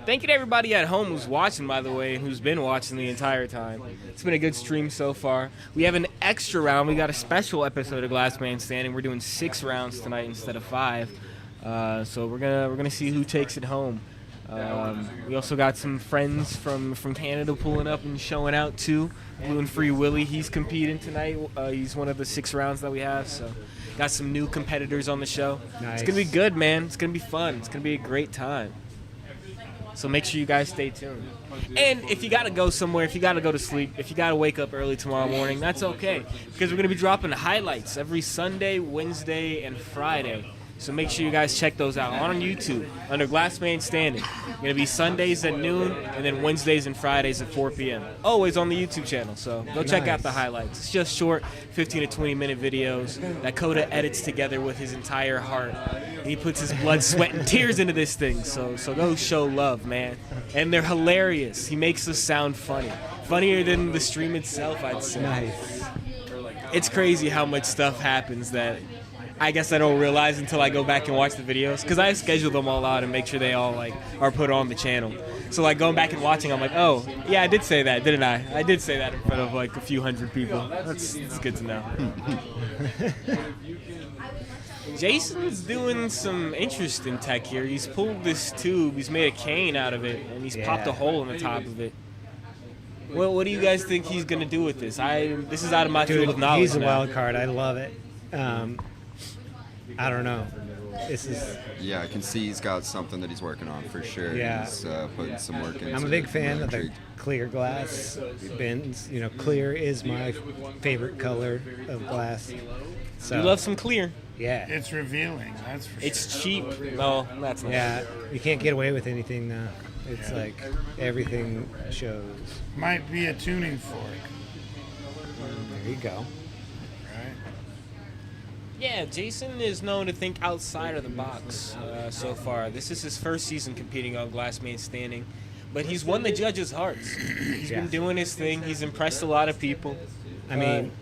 Thank you to everybody at home who's watching, by the way, and who's been watching the entire time. It's been a good stream so far. We have an extra round. We got a special episode of Glassman Standing. We're doing 6 rounds tonight instead of 5. So we're gonna see who takes it home. We also got some friends from Canada pulling up and showing out too. Blue and Free Willie, he's competing tonight. He's one of the 6 rounds that we have. So got some new competitors on the show. Nice. It's gonna be good, man. It's gonna be fun. It's gonna be a great time. So make sure you guys stay tuned. And if you gotta go somewhere, if you gotta go to sleep, if you gotta wake up early tomorrow morning, that's okay. Because we're gonna be dropping highlights every Sunday, Wednesday, and Friday. So make sure you guys check those out on YouTube under Glassman Standing. It's going to be Sundays at noon and then Wednesdays and Fridays at 4 p.m. Always on the YouTube channel. So go check out the highlights. It's just short 15 to 20 minute videos that Coda edits together with his entire heart. He puts his blood, sweat, and tears into this thing. So go show love, man. And they're hilarious. He makes us sound funny. Funnier than the stream itself, I'd say. Nice. It's crazy how much stuff happens that I guess I don't realize until I go back and watch the videos, because I schedule them all out and make sure they all are put on the channel. So going back and watching, I'm like, oh yeah, I did say that, didn't I? I did say that in front of a few hundred people. That's good to know. Jason's doing some interesting tech here. He's pulled this tube, he's made a cane out of it, and he's popped a hole in the top of it. Well, what do you guys think he's gonna do with this? This is out of my field of knowledge. He's a now. wild card. I love it. I don't know. This is. Yeah, I can see he's got something that he's working on for sure. Yeah. He's putting some work into it. I'm a big fan of the clear glass bins. You know, clear is my favorite color of glass. So You love some clear. yeah, It's revealing, that's for sure. It's cheap. No, that's not. yeah. You can't get away with anything now. It's like everything shows. Might be a tuning fork, There you go. right? Yeah, Jason is known to think outside of the box so far. This is his first season competing on Glassman Standing, but he's won the judges' hearts. He's been doing his thing. He's impressed a lot of people. I mean,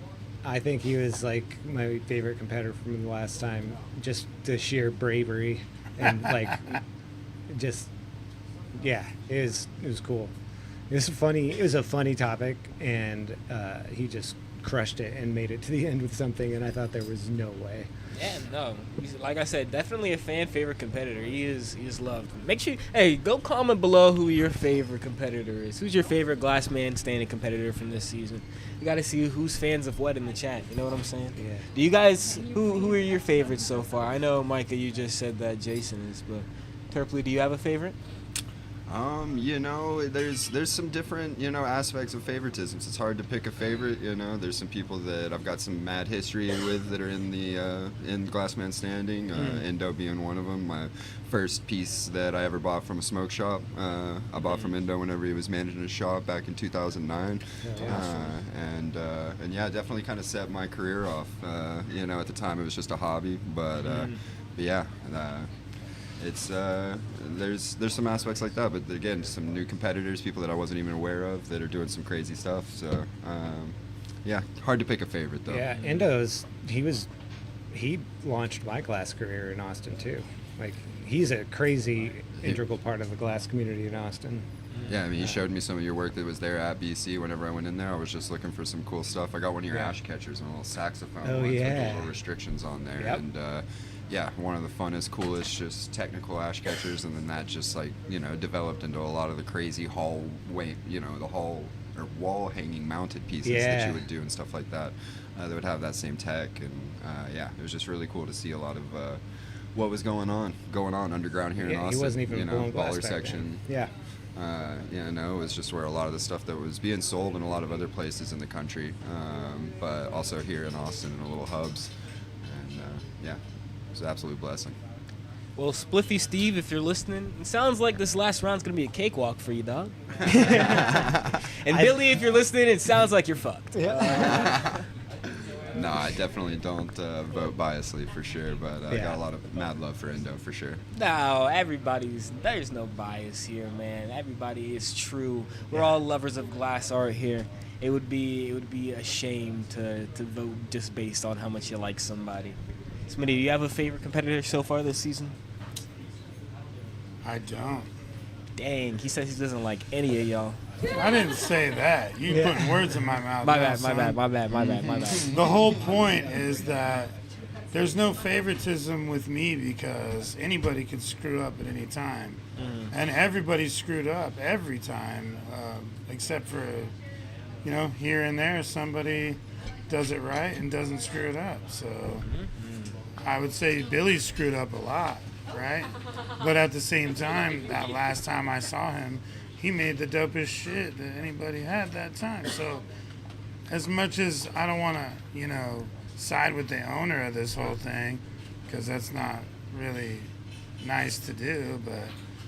I think he was like my favorite competitor from the last time. Just the sheer bravery and just it was cool. It was funny. It was a funny topic, and he just crushed it and made it to the end with something, and I thought there was no way. Yeah, no. Like I said, definitely a fan favorite competitor. He is loved. Make sure, hey, go comment below who your favorite competitor is. Who's your favorite Glass Man standing competitor from this season? You got to see who's fans of what in the chat. You know what I'm saying? Yeah. Do you guys, who are your favorites so far? I know, Micah, you just said that Jason is, but Terpley, do you have a favorite? You know, there's some different, you know, aspects of favoritisms. It's hard to pick a favorite, you know. There's some people that I've got some mad history with that are in the in Glassman Standing, Indo being one of them. My first piece that I ever bought from a smoke shop, I bought from Indo whenever he was managing a shop back in 2009. And yeah, definitely kind of set my career off. You know, at the time it was just a hobby, but yeah. It's there's some aspects like that, but again, some new competitors, people that I wasn't even aware of that are doing some crazy stuff. So yeah, hard to pick a favorite though. Yeah, he launched my glass career in Austin too. Like, he's a crazy integral part of the glass community in Austin. Yeah, I mean, he showed me some of your work that was there at BC. Whenever I went in there, I was just looking for some cool stuff. I got one of your ash catchers and a little saxophone ones with little restrictions on there. Yep. And yeah, one of the funnest, coolest, just technical ash catchers. And then that just, like, you know, developed into a lot of the crazy the wall hanging mounted pieces that you would do and stuff like that. That would have that same tech. And yeah, it was just really cool to see a lot of what was going on underground here in Austin. He wasn't even blowing glass baller back section. then. Yeah, no, it was just where a lot of the stuff that was being sold in a lot of other places in the country, but also here in Austin in the little hubs. And yeah, it was an absolute blessing. Well, Spliffy Steve, if you're listening, it sounds like this last round's going to be a cakewalk for you, dog. And Billy, if you're listening, it sounds like you're fucked. No, I definitely don't vote biasly for sure, but I got a lot of mad love for Indo for sure. No, there's no bias here, man. Everybody is true. We're all lovers of glass art here. It would be a shame to vote just based on how much you like somebody. Smitty, do you have a favorite competitor so far this season? I don't. Dang, he says he doesn't like any of y'all. I didn't say that. You putting words in my mouth. My now, bad. The whole point is that there's no favoritism with me because anybody can screw up at any time. And everybody's screwed up every time, except for, you know, here and there somebody does it right and doesn't screw it up. So I would say Billy screwed up a lot, right? But at the same time, that last time I saw him, he made the dopest shit that anybody had that time. So as much as I don't want to, you know, side with the owner of this whole thing, because that's not really nice to do, but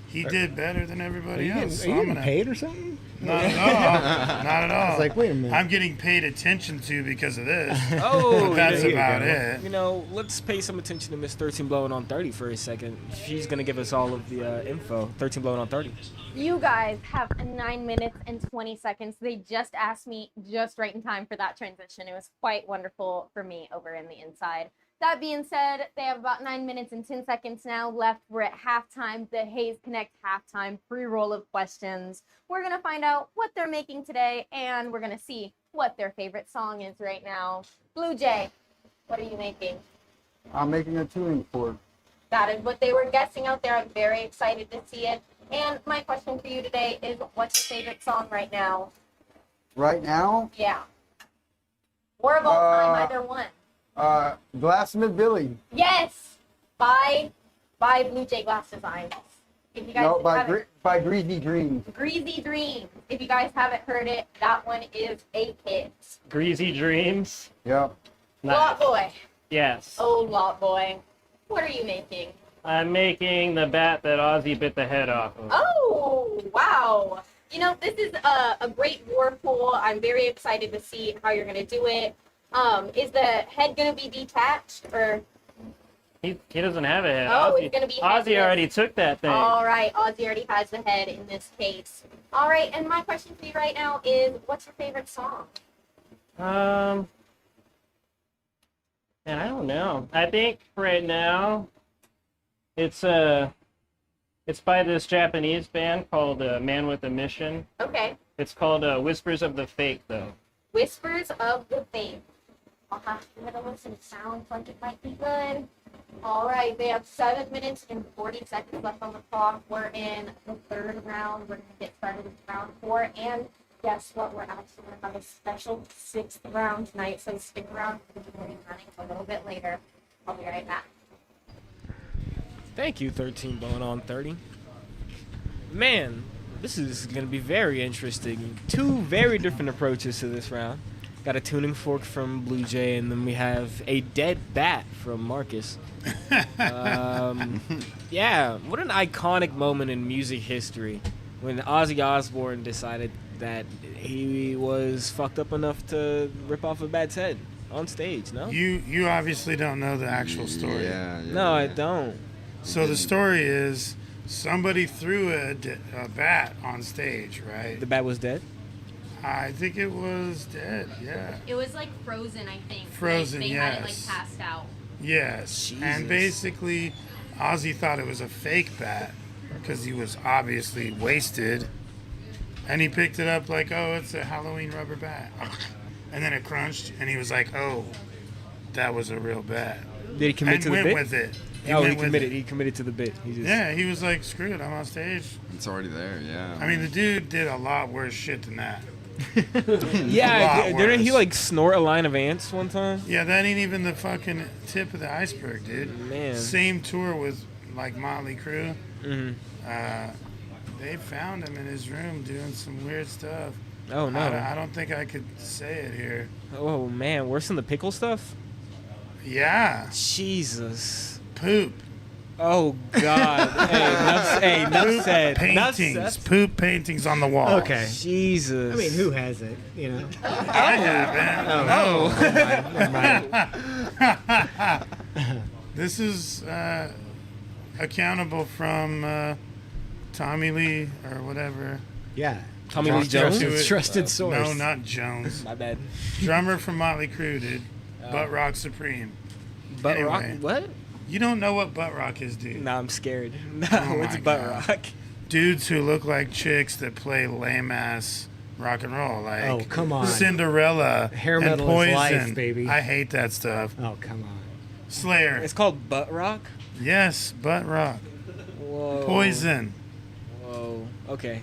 he did better than everybody else. Are you getting paid or something? Not at all. Not at all. I was like, wait a minute. I'm getting paid attention to because of this. Oh, but that's about it. You know, let's pay some attention to Miss 13 Blowing on 30 for a second. She's going to give us all of the info. 13 Blowing on 30. You guys have 9 minutes and 20 seconds. They just asked me just right in time for that transition. It was quite wonderful for me over in the inside. That being said, they have about 9 minutes and 10 seconds now left. We're at halftime, the Haze Connect halftime pre-roll of questions. We're going to find out what they're making today, and we're going to see what their favorite song is right now. Blue Jay, what are you making? I'm making a tuning fork. That is what they were guessing out there. I'm very excited to see it. And my question for you today is, what's your favorite song right now? Right now? Yeah. Or of all time, either one. Glassman Billy. Yes! By Blue Jay Glass Designs. If you guys by Greasy Dreams. Greasy Dreams. If you guys haven't heard it, that one is a hit. Greasy Dreams? Yep. Lot Boy. Yes. Oh, Lot Boy. What are you making? I'm making the bat that Ozzy bit the head off of. Oh, wow. You know, this is a great war pool. I'm very excited to see how you're going to do it. Is the head going to be detached or? He doesn't have a head. Oh, Ozzy, it's going to be Ozzy headless. already took that thing. All right, Ozzy already has the head in this case. All right, and my question for you right now is, what's your favorite song? And I don't know. I think right now it's by this Japanese band called Man with a Mission. Okay. It's called Whispers of the Fake, though. Whispers of the Faith. I'll have to give it a listen. It sounds like it might be good. All right, they have 7 minutes and 40 seconds left on the clock. We're in the third round. We're going to get started with round 4. And guess what? We're actually going to have a special 6th round tonight. So stick around. We're going to be running a little bit later. I'll be right back. Thank you, 13 going on 30. Man, this is going to be very interesting. 2 very different approaches to this round. Got a tuning fork from Blue Jay, and then we have a dead bat from Marcus. Yeah, what an iconic moment in music history when Ozzy Osbourne decided that he was fucked up enough to rip off a bat's head on stage, no? You obviously don't know the actual story. No, I don't. So the story is somebody threw a bat on stage, right? The bat was dead? I think it was dead, yeah. It was like frozen, I think. Frozen, like, they yes. had it like passed out. Yes. Jesus. And basically, Ozzy thought it was a fake bat because he was obviously wasted. And he picked it up like, oh, it's a Halloween rubber bat. And then it crunched, and he was like, oh, that was a real bat. Did he commit and to the went bit? with it. He committed. He committed to the bit. Yeah, he was like, screw it, I'm on stage. It's already there, yeah. I mean, the dude did a lot worse shit than that. Yeah, didn't he like snort a line of ants one time? Yeah, that ain't even the fucking tip of the iceberg, dude. Man. Same tour with like Motley Crue. Mm-hmm. They found him in his room doing some weird stuff. Oh no! I don't think I could say it here. Oh man, worse than the pickle stuff? Yeah. Jesus. Poop. Oh God. Enough said. Paintings. Poop paintings on the wall. Okay. Jesus. I mean, who has it? You know. I haven't. No. This is accountable from Tommy Lee or whatever. Yeah. Tommy Lee Jones? Trusted source. No, not Jones. My bad. Drummer from Motley Crue, dude. Butt Rock Supreme. Butt Anyway. rock? What? You don't know what butt rock is, dude. Nah, I'm scared. No, Oh what's my butt God. rock? Dudes who look like chicks that play lame ass rock and roll, like Oh, come on. Cinderella, Hair and metal Poison. is life, baby. I hate that stuff. Oh, come on. Slayer. It's called butt rock? Yes, butt rock. Whoa. Poison. Whoa. Okay.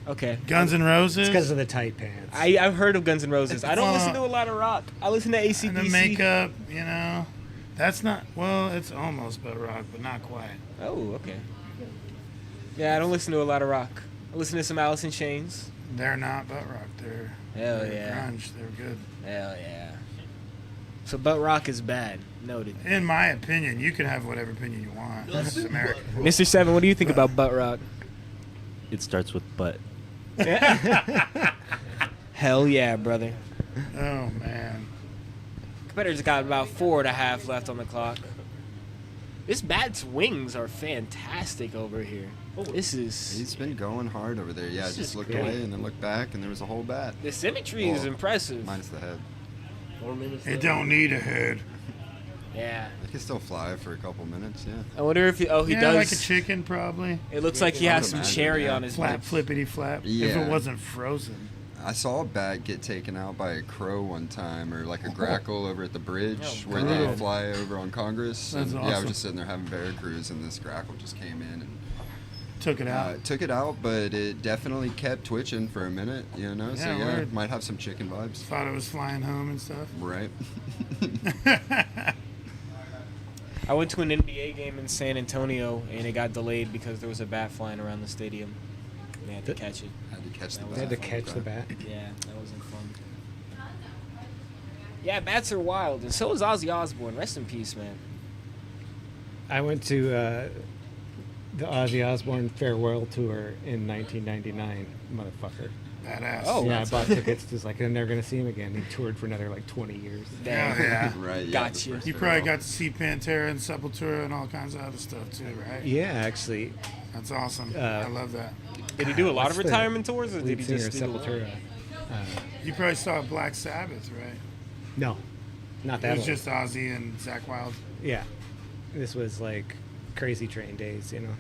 Okay. Guns N' Roses. It's because of the tight pants. I've heard of Guns N' Roses. I don't Well, listen to a lot of rock. I listen to AC/DC. And the makeup, you know, that's not. Well, it's almost butt rock, but not quite. Oh, okay. Yeah, I don't listen to a lot of rock. I listen to some Alice in Chains. They're not butt rock. They're grunge. They're good. Hell yeah. So butt rock is bad. Noted. In my opinion, you can have whatever opinion you want. This is America. Mr. Seven, what do you think about butt rock? It starts with butt. Hell yeah, brother. Oh man. Competitors got about 4.5 left on the clock. This bat's wings are fantastic over here. This is. He's been going hard over there. Yeah, This just is looked great. away and then looked back, and there was a whole bat. The symmetry is Well, impressive. Minus the head. 4 minutes. It don't need a head. Yeah. It can still fly for a couple minutes, yeah. I wonder if he. Oh, he yeah, does. like a chicken, probably. It looks like he I has would some imagine, cherry yeah. on his Flap, lips. flippity flap. If Yeah. it wasn't frozen. I saw a bat get taken out by a crow one time, or like a grackle over at the bridge where they God. fly over on Congress. That's and, Yeah, I awesome. was just sitting there having bear cruise, and this grackle just came in and Took it out. took it out, but it definitely kept twitching for a minute, you know? So Yeah, yeah, word. might have some chicken vibes. Thought it was flying home and stuff. Right. I went to an NBA game in San Antonio, and it got delayed because there was a bat flying around the stadium. They had to catch it. Had to catch the That bat. They had to catch the bat. Yeah, that wasn't fun. Yeah, bats are wild, and so is Ozzy Osbourne. Rest in peace, man. I went to the Ozzy Osbourne farewell tour in 1999, motherfucker. Badass. Oh, yeah, I bought tickets. Just like I'm never gonna see him again. He toured for another like 20 years. Damn. Hell yeah. Right, yeah. Got the you. first You probably farewell. got to see Pantera and Sepultura and all kinds of other stuff too, right? Yeah, actually, That's awesome. Uh, I love that. Did he do a lot of What's the retirement tours, or did lead he singer just of do Sepultura. You probably saw Black Sabbath, right? No, not It that was old. just Ozzy and Zach Wilde. Yeah, this was like Crazy Train days, you know,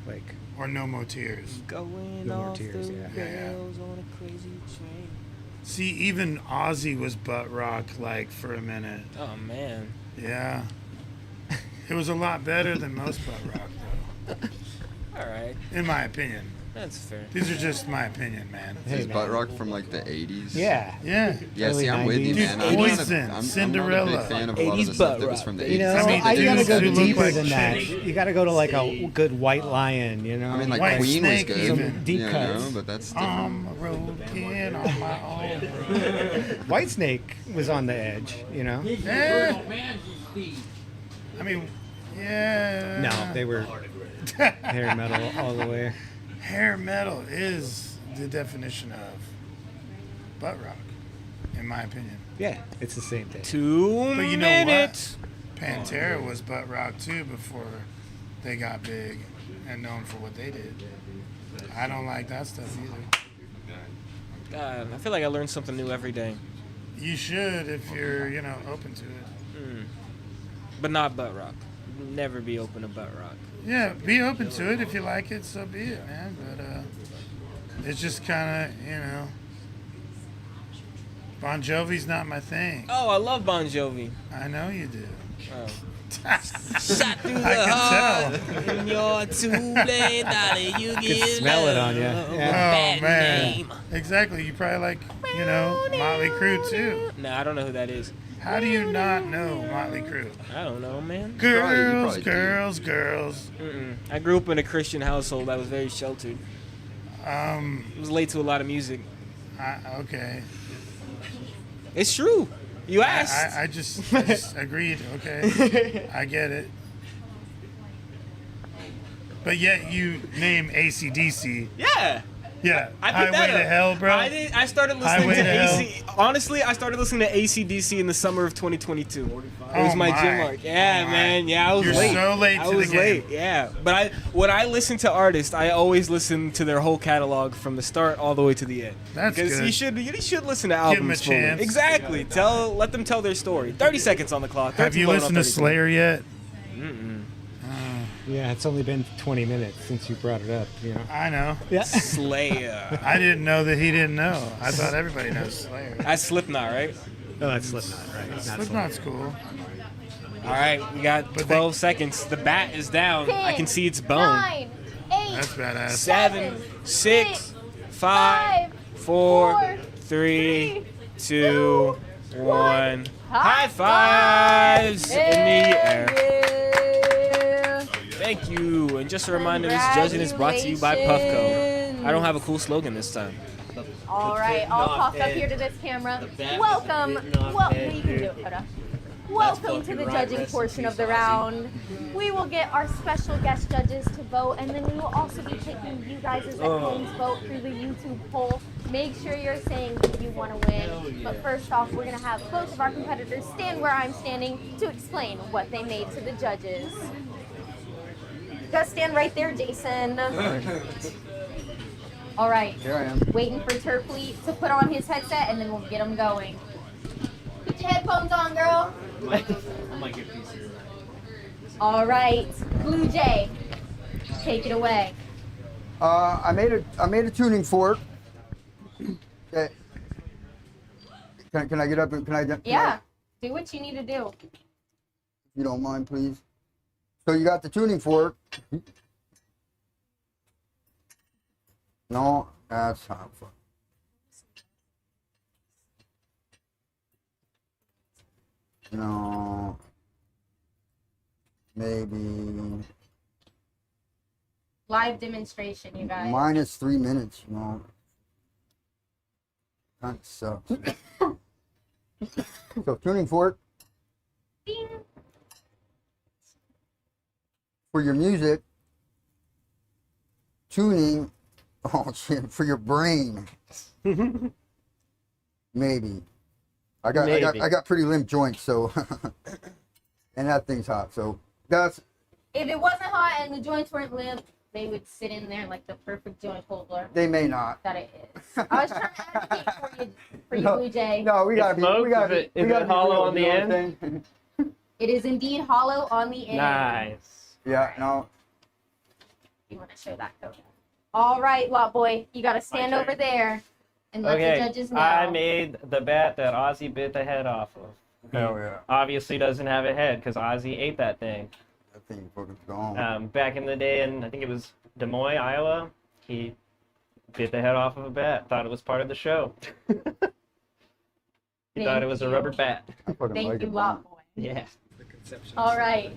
like Or No More Tears. Going No More off Tears, the yeah. Yeah, yeah. rails on a crazy train? See, even Ozzy was butt rock like for a minute. Oh man. Yeah. It was a lot better than most butt rock though. All right. In my opinion. That's fair. These are just my opinion, man. Is butt rock from like the 80s? Yeah. Yeah. Yeah, see, I'm with you, Dude, man. I'm Poison, not a Cinderella. big fan of a lot of 80s the stuff butt that was rock. from the 80s. You know, I mean, you gotta dudes go who look deeper like than that. shit. You gotta go to like a good White Lion, you know? I mean, like White Queen Snake was good, even. Deep you cuts. know, but that's different. I'm a road kid on my own. White Snake was on the edge, you know? Yeah. I mean, yeah. No, they were hair metal all the way. Hair metal is the definition of butt rock, in my opinion. Yeah, it's the same thing. 2 But you know minutes. what? Pantera was butt rock too before they got big and known for what they did. I don't like that stuff either. God, I feel like I learn something new every day. You should if you're, open to it. But not butt rock. Never be open to butt rock. Yeah, be open to it. If you like it, so be it, man. But it's just kind of, Bon Jovi's not my thing. Oh, I love Bon Jovi. I know you do. Oh. Shot through the I can tell. In your two-lane, darling, you get smell it on you. Yeah. Oh, man. Exactly. You probably like, Motley Crue, too. No, I don't know who that is. How do you not know Motley Crue? I don't know, man. Girls, girls, girls. I grew up in a Christian household. I was very sheltered. I was late to a lot of music. Okay. It's true. You asked. I just agreed. Okay. I get it. But yet you name AC/DC. Yeah. Yeah. I picked that Highway up. to Hell, bro. I started listening Highway to to Hell. AC. Honestly, I started listening to AC/DC in the summer of 2022. It was Oh my gym my. mark. Yeah, Oh my. man. Yeah, I was You're late. so late I to the was game. late. Yeah, but when I listen to artists, I always listen to their whole catalog from the start all the way to the end. That's because good. you should listen to Give 'em a albums fully. chance. Exactly. Let them tell their story. 30 seconds on the clock. Have 13 you going on listened to 32. Slayer yet? Yeah, it's only been 20 minutes since you brought it up, I know. Yeah. Slayer. I didn't know that he didn't know. I thought everybody knows Slayer. That's Slipknot, right? Oh, that's Slipknot, right? Not Slipknot's cool. All right, we got 12 seconds. The bat is down. I can see its bone. 9, 8, That's badass. 7, 6, 5, 4, 3, 2, 1. High fives in the air. Thank you. And just a reminder, this judging is brought to you by Puffco. I don't have a cool slogan this time. All right, I'll talk up here to this camera. Welcome. Well, you can do it, Coda. Welcome to the judging portion of the round. We will get our special guest judges to vote, and then we will also be taking you guys' at home's vote through the YouTube poll. Make sure you're saying who you want to win. But first off, we're going to have both of our competitors stand where I'm standing to explain what they made to the judges. Just stand right there, Jason. All right. Here I am. Waiting for Turpley to put on his headset, and then we'll get him going. Put your headphones on, girl. I might get pieces. All right, Blue Jay, take it away. I made a tuning fork. Okay. Can I get up and can I? Yeah, do what you need to do. If you don't mind, please. So you got the tuning fork. No, that's not fun. No. Maybe Live demonstration, you guys. minus 3 minutes, That sucks. So tuning fork. Ding. For your music, tuning, oh shit, for your brain. Maybe. I got pretty limp joints, so and that thing's hot, so that's If it wasn't hot and the joints weren't limp, they would sit in there like the perfect joint holder they may not. that it is. I was trying to advocate for you, Blue Jay. No, we gotta Is be it hollow real, on the you know what end? I'm saying? It is indeed hollow on the end. Nice. Yeah, no. You want to show that code? All right, Lot Boy, you got to stand over there. And let the Okay, judges know. I made the bat that Ozzy bit the head off of. Hell yeah. Obviously doesn't have a head because Ozzy ate that thing. That thing fucking gone. Back in the day, in I think it was Des Moines, Iowa, he bit the head off of a bat. Thought it was part of the show. He thought it was a rubber bat. Thank you, Lot Boy. Yeah. All right.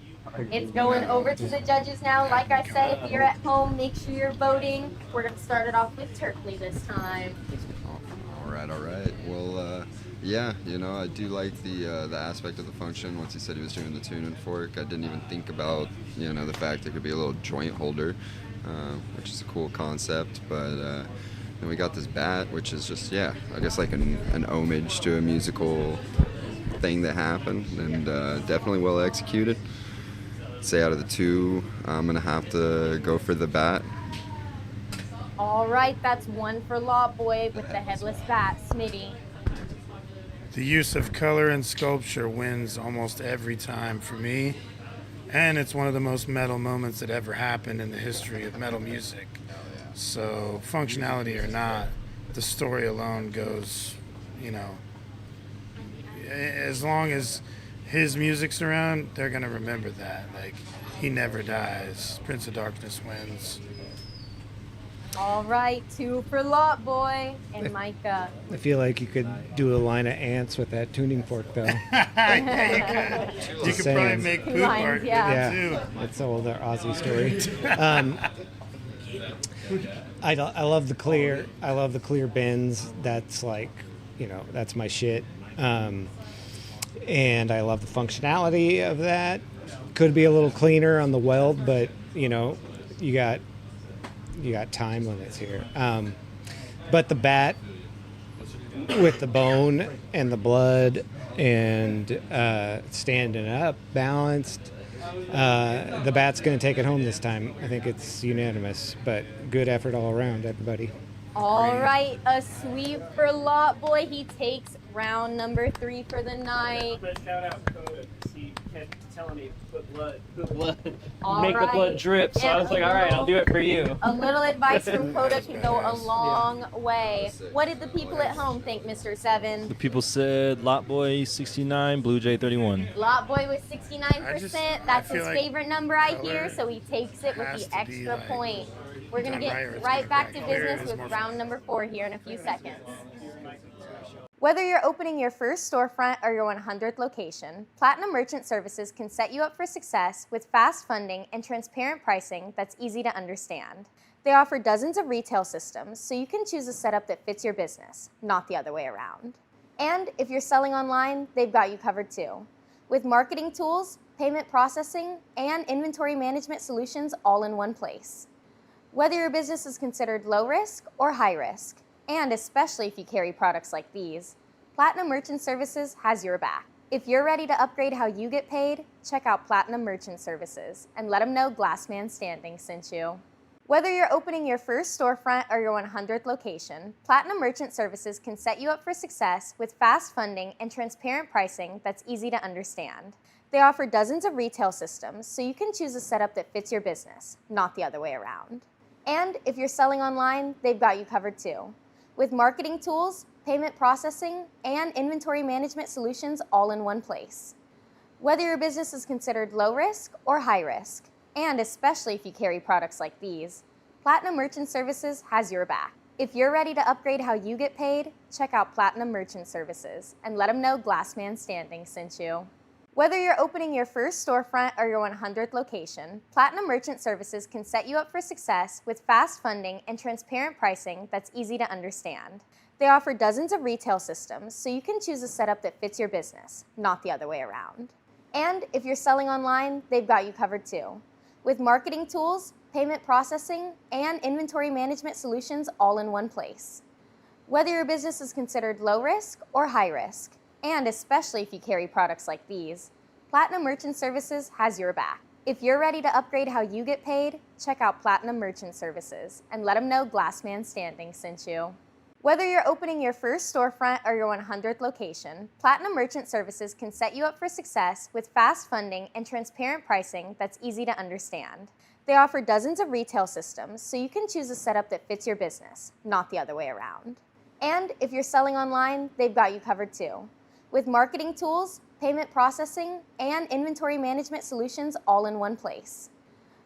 It's going over to the judges now. Like I said, if you're at home, make sure you're voting. We're going to start it off with Turkley this time. All right. Well, yeah, you know, I do like the aspect of the function. Once he said he was doing the tune and fork, I didn't even think about, you know, the fact it could be a little joint holder, which is a cool concept. But then we got this bat, which is just, yeah, I guess like an homage to a musical thing that happened, and definitely well executed. Say out of the two, I'm gonna have to go for the bat. All right, that's one for Lot Boy with the headless bat. Smitty. The use of color and sculpture wins almost every time for me, and it's one of the most metal moments that ever happened in the history of metal music. So, functionality or not, the story alone goes, you know, as long as his music's around, they're gonna remember that. Like, he never dies. Prince of Darkness wins. All right, 2 for Lot Boy and Micah. I feel like you could do a line of ants with that tuning fork, though. Yeah, you could probably make poop Lines, art yeah. with it, too. That's all their Aussie story. I love the clear. I love the clear bins. That's like, you know, that's my shit. And I love the functionality of that. Could be a little cleaner on the weld, but you know, you got time limits here. But the bat with the bone and the blood and standing up, balanced. The bat's going to take it home this time. I think it's unanimous, but good effort all around, everybody. All right, a sweep for Lot Boy. He takes round number 3 for the night. Shout out Coda. He kept telling me put blood. All Make the right. blood drip. So I was like, all right, I'll do it for you. A little advice from Coda can go a long way. What did the people at home think, Mr. Seven? The people said Lot Boy 69, Blue Jay 31. Lot Boy was 69%. That's his like favorite number I color hear, so he takes it with has the to be, extra like, point. We're going to done right or get it's right gonna back to clear. business It's with more round number 4 here in a few seconds. Whether you're opening your first storefront or your 100th location, Platinum Merchant Services can set you up for success with fast funding and transparent pricing that's easy to understand. They offer dozens of retail systems, so you can choose a setup that fits your business, not the other way around. And if you're selling online, they've got you covered too. With marketing tools, payment processing, and inventory management solutions all in one place. Whether your business is considered low risk or high risk, and especially if you carry products like these, Platinum Merchant Services has your back. If you're ready to upgrade how you get paid, check out Platinum Merchant Services and let them know Glassman Standing sent you. Whether you're opening your first storefront or your 100th location, Platinum Merchant Services can set you up for success with fast funding and transparent pricing that's easy to understand. They offer dozens of retail systems, so you can choose a setup that fits your business, not the other way around. And if you're selling online, they've got you covered too. With marketing tools, payment processing, and inventory management solutions all in one place. Whether your business is considered low risk or high risk, and especially if you carry products like these, Platinum Merchant Services has your back. If you're ready to upgrade how you get paid, check out Platinum Merchant Services and let them know Glassman Standing sent you. Whether you're opening your first storefront or your 100th location, Platinum Merchant Services can set you up for success with fast funding and transparent pricing that's easy to understand. They offer dozens of retail systems, so you can choose a setup that fits your business, not the other way around. And if you're selling online, they've got you covered too. With marketing tools, payment processing, and inventory management solutions all in one place. Whether your business is considered low risk or high risk, and especially if you carry products like these, Platinum Merchant Services has your back. If you're ready to upgrade how you get paid, check out Platinum Merchant Services and let them know Glassman Standing sent you. Whether you're opening your first storefront or your 100th location, Platinum Merchant Services can set you up for success with fast funding and transparent pricing that's easy to understand. They offer dozens of retail systems, so you can choose a setup that fits your business, not the other way around. And if you're selling online, they've got you covered too. With marketing tools, payment processing, and inventory management solutions all in one place.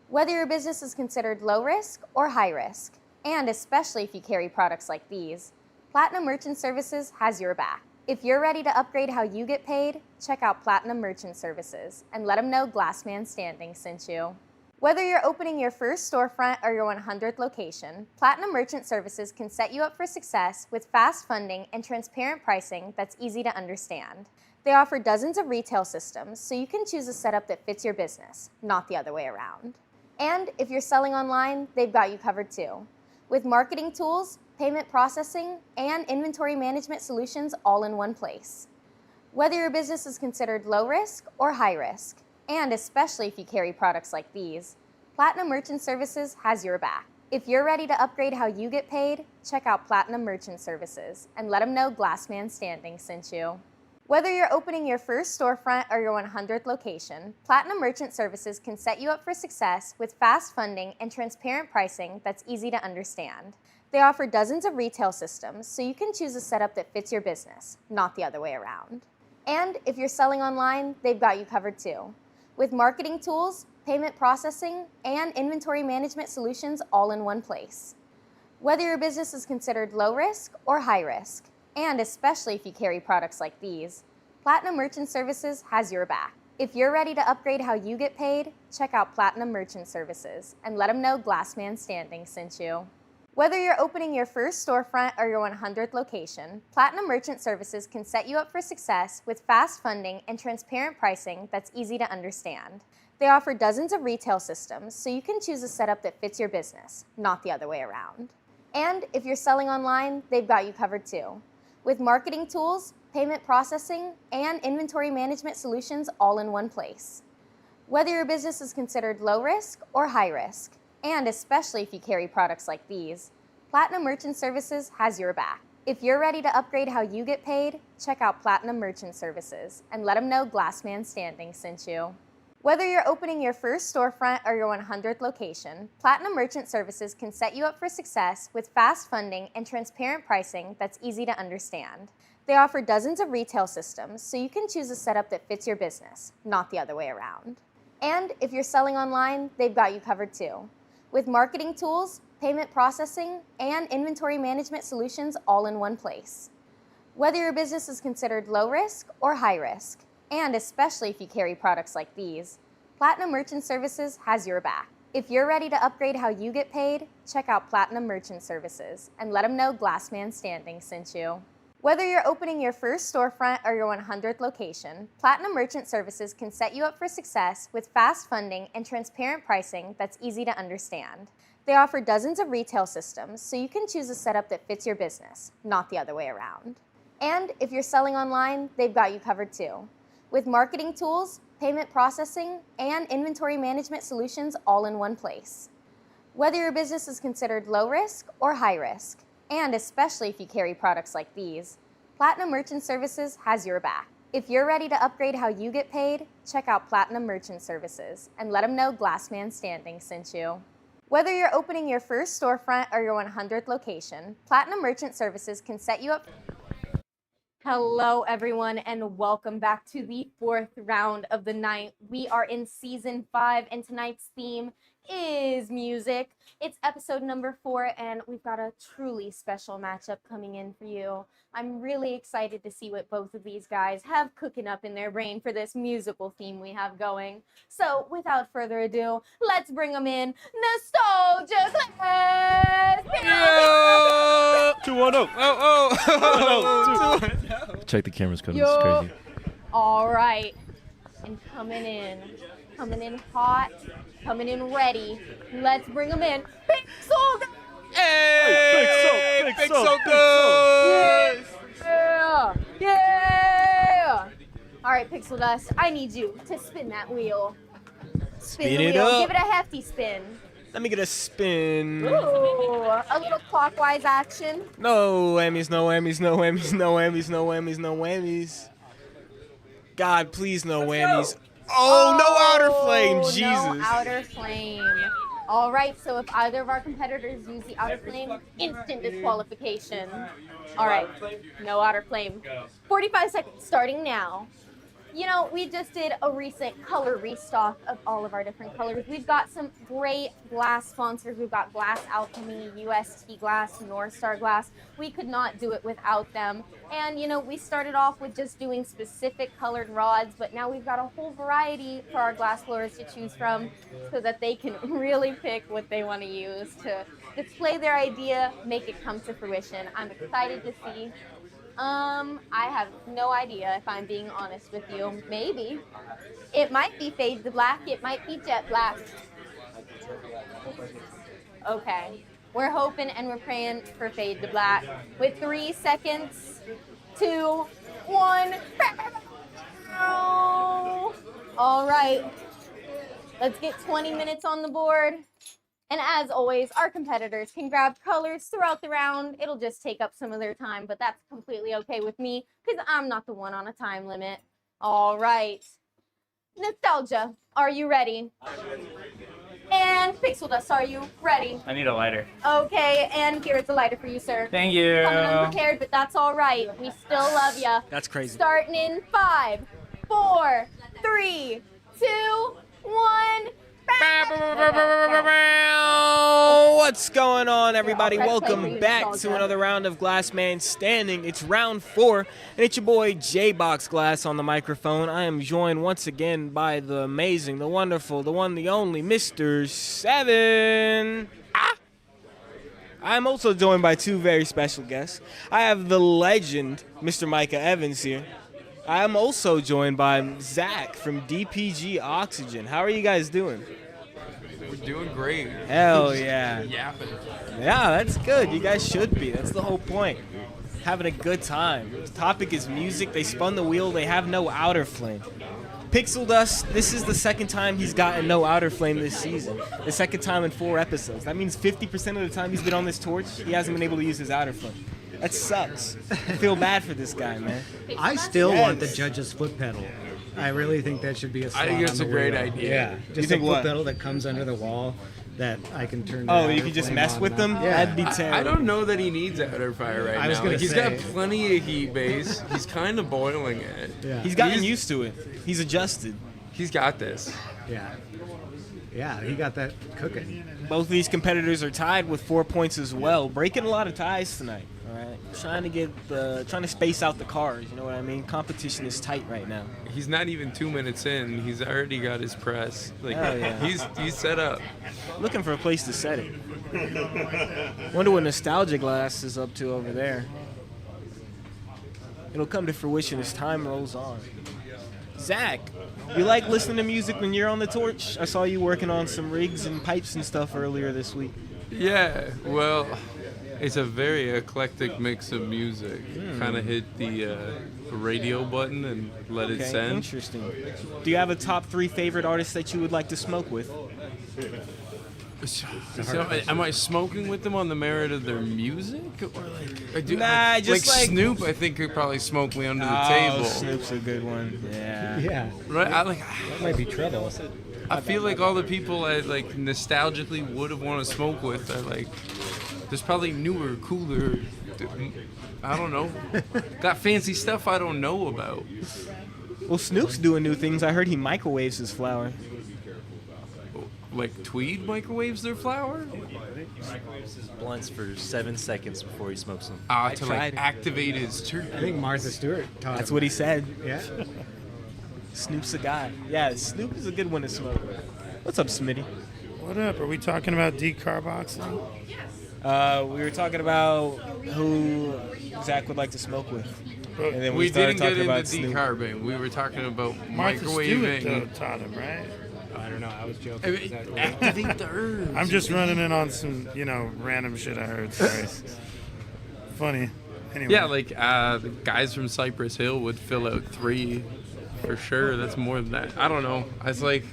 Whether your business is considered low risk or high risk, and especially if you carry products like these, Platinum Merchant Services has your back. If you're ready to upgrade how you get paid, check out Platinum Merchant Services and let them know Glassman Standing sent you. Whether you're opening your first storefront or your 100th location, Platinum Merchant Services can set you up for success with fast funding and transparent pricing that's easy to understand. They offer dozens of retail systems, so you can choose a setup that fits your business, not the other way around. And if you're selling online, they've got you covered too. With marketing tools, payment processing, and inventory management solutions all in one place. Whether your business is considered low risk or high risk, and especially if you carry products like these, Platinum Merchant Services has your back. If you're ready to upgrade how you get paid, check out Platinum Merchant Services and let them know Glassman Standing sent you. Whether you're opening your first storefront or your 100th location, Platinum Merchant Services can set you up for success with fast funding and transparent pricing that's easy to understand. They offer dozens of retail systems, so you can choose a setup that fits your business, not the other way around. And if you're selling online, they've got you covered too. With marketing tools, payment processing, and inventory management solutions all in one place. Whether your business is considered low risk or high risk, and especially if you carry products like these, Platinum Merchant Services has your back. If you're ready to upgrade how you get paid, check out Platinum Merchant Services and let them know Glassman Standing sent you. Whether you're opening your first storefront or your 100th location, Platinum Merchant Services can set you up for success with fast funding and transparent pricing that's easy to understand. They offer dozens of retail systems, so you can choose a setup that fits your business, not the other way around. And if you're selling online, they've got you covered too. With marketing tools, payment processing, and inventory management solutions all in one place. Whether your business is considered low risk or high risk, and especially if you carry products like these, Platinum Merchant Services has your back. If you're ready to upgrade how you get paid, check out Platinum Merchant Services and let them know Glassman Standing sent you. Whether you're opening your first storefront or your 100th location, Platinum Merchant Services can set you up for success with fast funding and transparent pricing that's easy to understand. They offer dozens of retail systems, so you can choose a setup that fits your business, not the other way around. And if you're selling online, they've got you covered too. With marketing tools, payment processing, and inventory management solutions all in one place. Whether your business is considered low risk or high risk, and especially if you carry products like these, Platinum Merchant Services has your back. If you're ready to upgrade how you get paid, check out Platinum Merchant Services and let them know Glassman Standing sent you. Whether you're opening your first storefront or your 100th location, Platinum Merchant Services can set you up for success with fast funding and transparent pricing that's easy to understand. They offer dozens of retail systems, so you can choose a setup that fits your business, not the other way around. And if you're selling online, they've got you covered too. With marketing tools, payment processing, and inventory management solutions all in one place. Whether your business is considered low risk or high risk, and especially if you carry products like these, Platinum Merchant Services has your back. If you're ready to upgrade how you get paid, check out Platinum Merchant Services and let them know Glassman Standing sent you. Whether you're opening your first storefront or your 100th location, Platinum Merchant Services can set you up. Hello, everyone, and welcome back to the 4th round of the night. We are in Season 5, and tonight's theme is music. It's episode number 4, and we've got a truly special matchup coming in for you. I'm really excited to see what both of these guys have cooking up in their brain for this musical theme we have going. So, without further ado, let's bring them in. Nostalgia Class! Yeah! 2-1-0. Oh. Check the cameras, cause it's crazy. All right, and coming in hot, coming in ready. Let's bring them in. Pixel! Hey! Pixel good! Yeah! All right, Pixel Dust, I need you to spin that wheel. Spin the it wheel. up. Give it a hefty spin. Let me get a spin. Ooh, a little clockwise action. No whammies, no whammies, no whammies, no whammies, no whammies, no whammies. God, please no whammies. Oh, no outer flame, Jesus. No outer flame. All right, so if either of our competitors use the outer flame, instant disqualification. All right, no outer flame. 45 seconds starting now. You know, we just did a recent color restock of all of our different colors. We've got some great glass sponsors. We've got Glass Alchemy, UST Glass, North Star Glass. We could not do it without them. And, you know, we started off with just doing specific colored rods, but now we've got a whole variety for our glass blowers to choose from so that they can really pick what they want to use to display their idea, make it come to fruition. I'm excited to see. I have no idea if I'm being honest with you. Maybe. It might be Fade to Black. It might be Jet Black. Okay. We're hoping and we're praying for Fade to Black. With 3 seconds, 2, 1. All right. Let's get 20 minutes on the board. And as always, our competitors can grab colors throughout the round. It'll just take up some of their time, but that's completely okay with me because I'm not the one on a time limit. All right. Nostalgia, are you ready? And Pixel Dust, are you ready? I need a lighter. Okay, and here's a lighter for you, sir. Thank you. Coming unprepared, but that's all right. We still love ya. That's crazy. Starting in 5, 4, 3, 2, 1. What's going on, everybody? Welcome back to another round of Glass Man Standing. It's round 4, and it's your boy J-Box Glass on the microphone. I am joined once again by the amazing, the wonderful, the one, the only, Mr. 7. I'm also joined by 2 very special guests. I have the legend, Mr. Micah Evans here. I'm also joined by Zach from DPG Oxygen. How are you guys doing? We're doing great. Hell yeah. Yapping. Yeah, that's good. You guys should be. That's the whole point. Having a good time. The topic is music. They spun the wheel. They have no outer flame. Pixel Dust, this is the second time he's gotten no outer flame this season. The second time in 4 episodes. That means 50% of the time he's been on this torch, he hasn't been able to use his outer flame. That sucks. I feel bad for this guy, man. I still want the judge's foot pedal. I really think that should be a slot. I think it's on a the great wheel. idea. Yeah, You just a think foot what? pedal that comes under the wall that I can turn. the Oh, you outer can just flame mess on with and them? off. Yeah. That'd be terrible. I don't know that he needs outer fire right I was now. gonna Like, he's say. got plenty of heat base. He's kind of boiling it. Yeah. He's gotten used to it. He's adjusted. He's got this. Yeah. Yeah, he got that cooking. Both of these competitors are tied with 4 points as well. Breaking a lot of ties tonight. All right, trying to space out the cars. You know what I mean? Competition is tight right now. He's not even 2 minutes in. He's already got his press. Like Oh, yeah. he's set up. Looking for a place to set it. Wonder what Nostalgia Glass is up to over there. It'll come to fruition as time rolls on. Zach, you like listening to music when you're on the torch? I saw you working on some rigs and pipes and stuff earlier this week. Yeah, well, it's a very eclectic mix of music. Kind of hit the radio button and let it Okay, send. interesting. Do you have a top 3 favorite artists that you would like to smoke with? So, am I smoking with them on the merit of their music, or Nah, just like Snoop? I think could probably smoke me under the Oh, table. Snoop's a good one. Yeah. Yeah. Right? That might be trouble. I feel like all the people I like nostalgically would have want to smoke with are like, there's probably newer, cooler. I don't know. Got fancy stuff I don't know about. Well, Snoop's doing new things. I heard he microwaves his flower. Like Tweed microwaves their flower? Microwaves his blunts for 7 seconds before he smokes them. To like activate his turkey. I think Martha Stewart taught That's him what he that. said. Yeah. Snoop's a guy. Yeah, Snoop is a good one to smoke. What's up, Smitty? What up? Are we talking about decarboxing? We were talking about who Zach would like to smoke with. And then We started didn't get talking into about Snoop. decarbing. We were talking about Martha Stewart microwaving. taught him, right? I don't know. I was joking. I mean, activate the herbs. I'm just running in on some, random shit I heard. Sorry. Funny. Anyway. Yeah, like the guys from Cypress Hill would fill out 3 for sure. That's more than that. I don't know. I was like,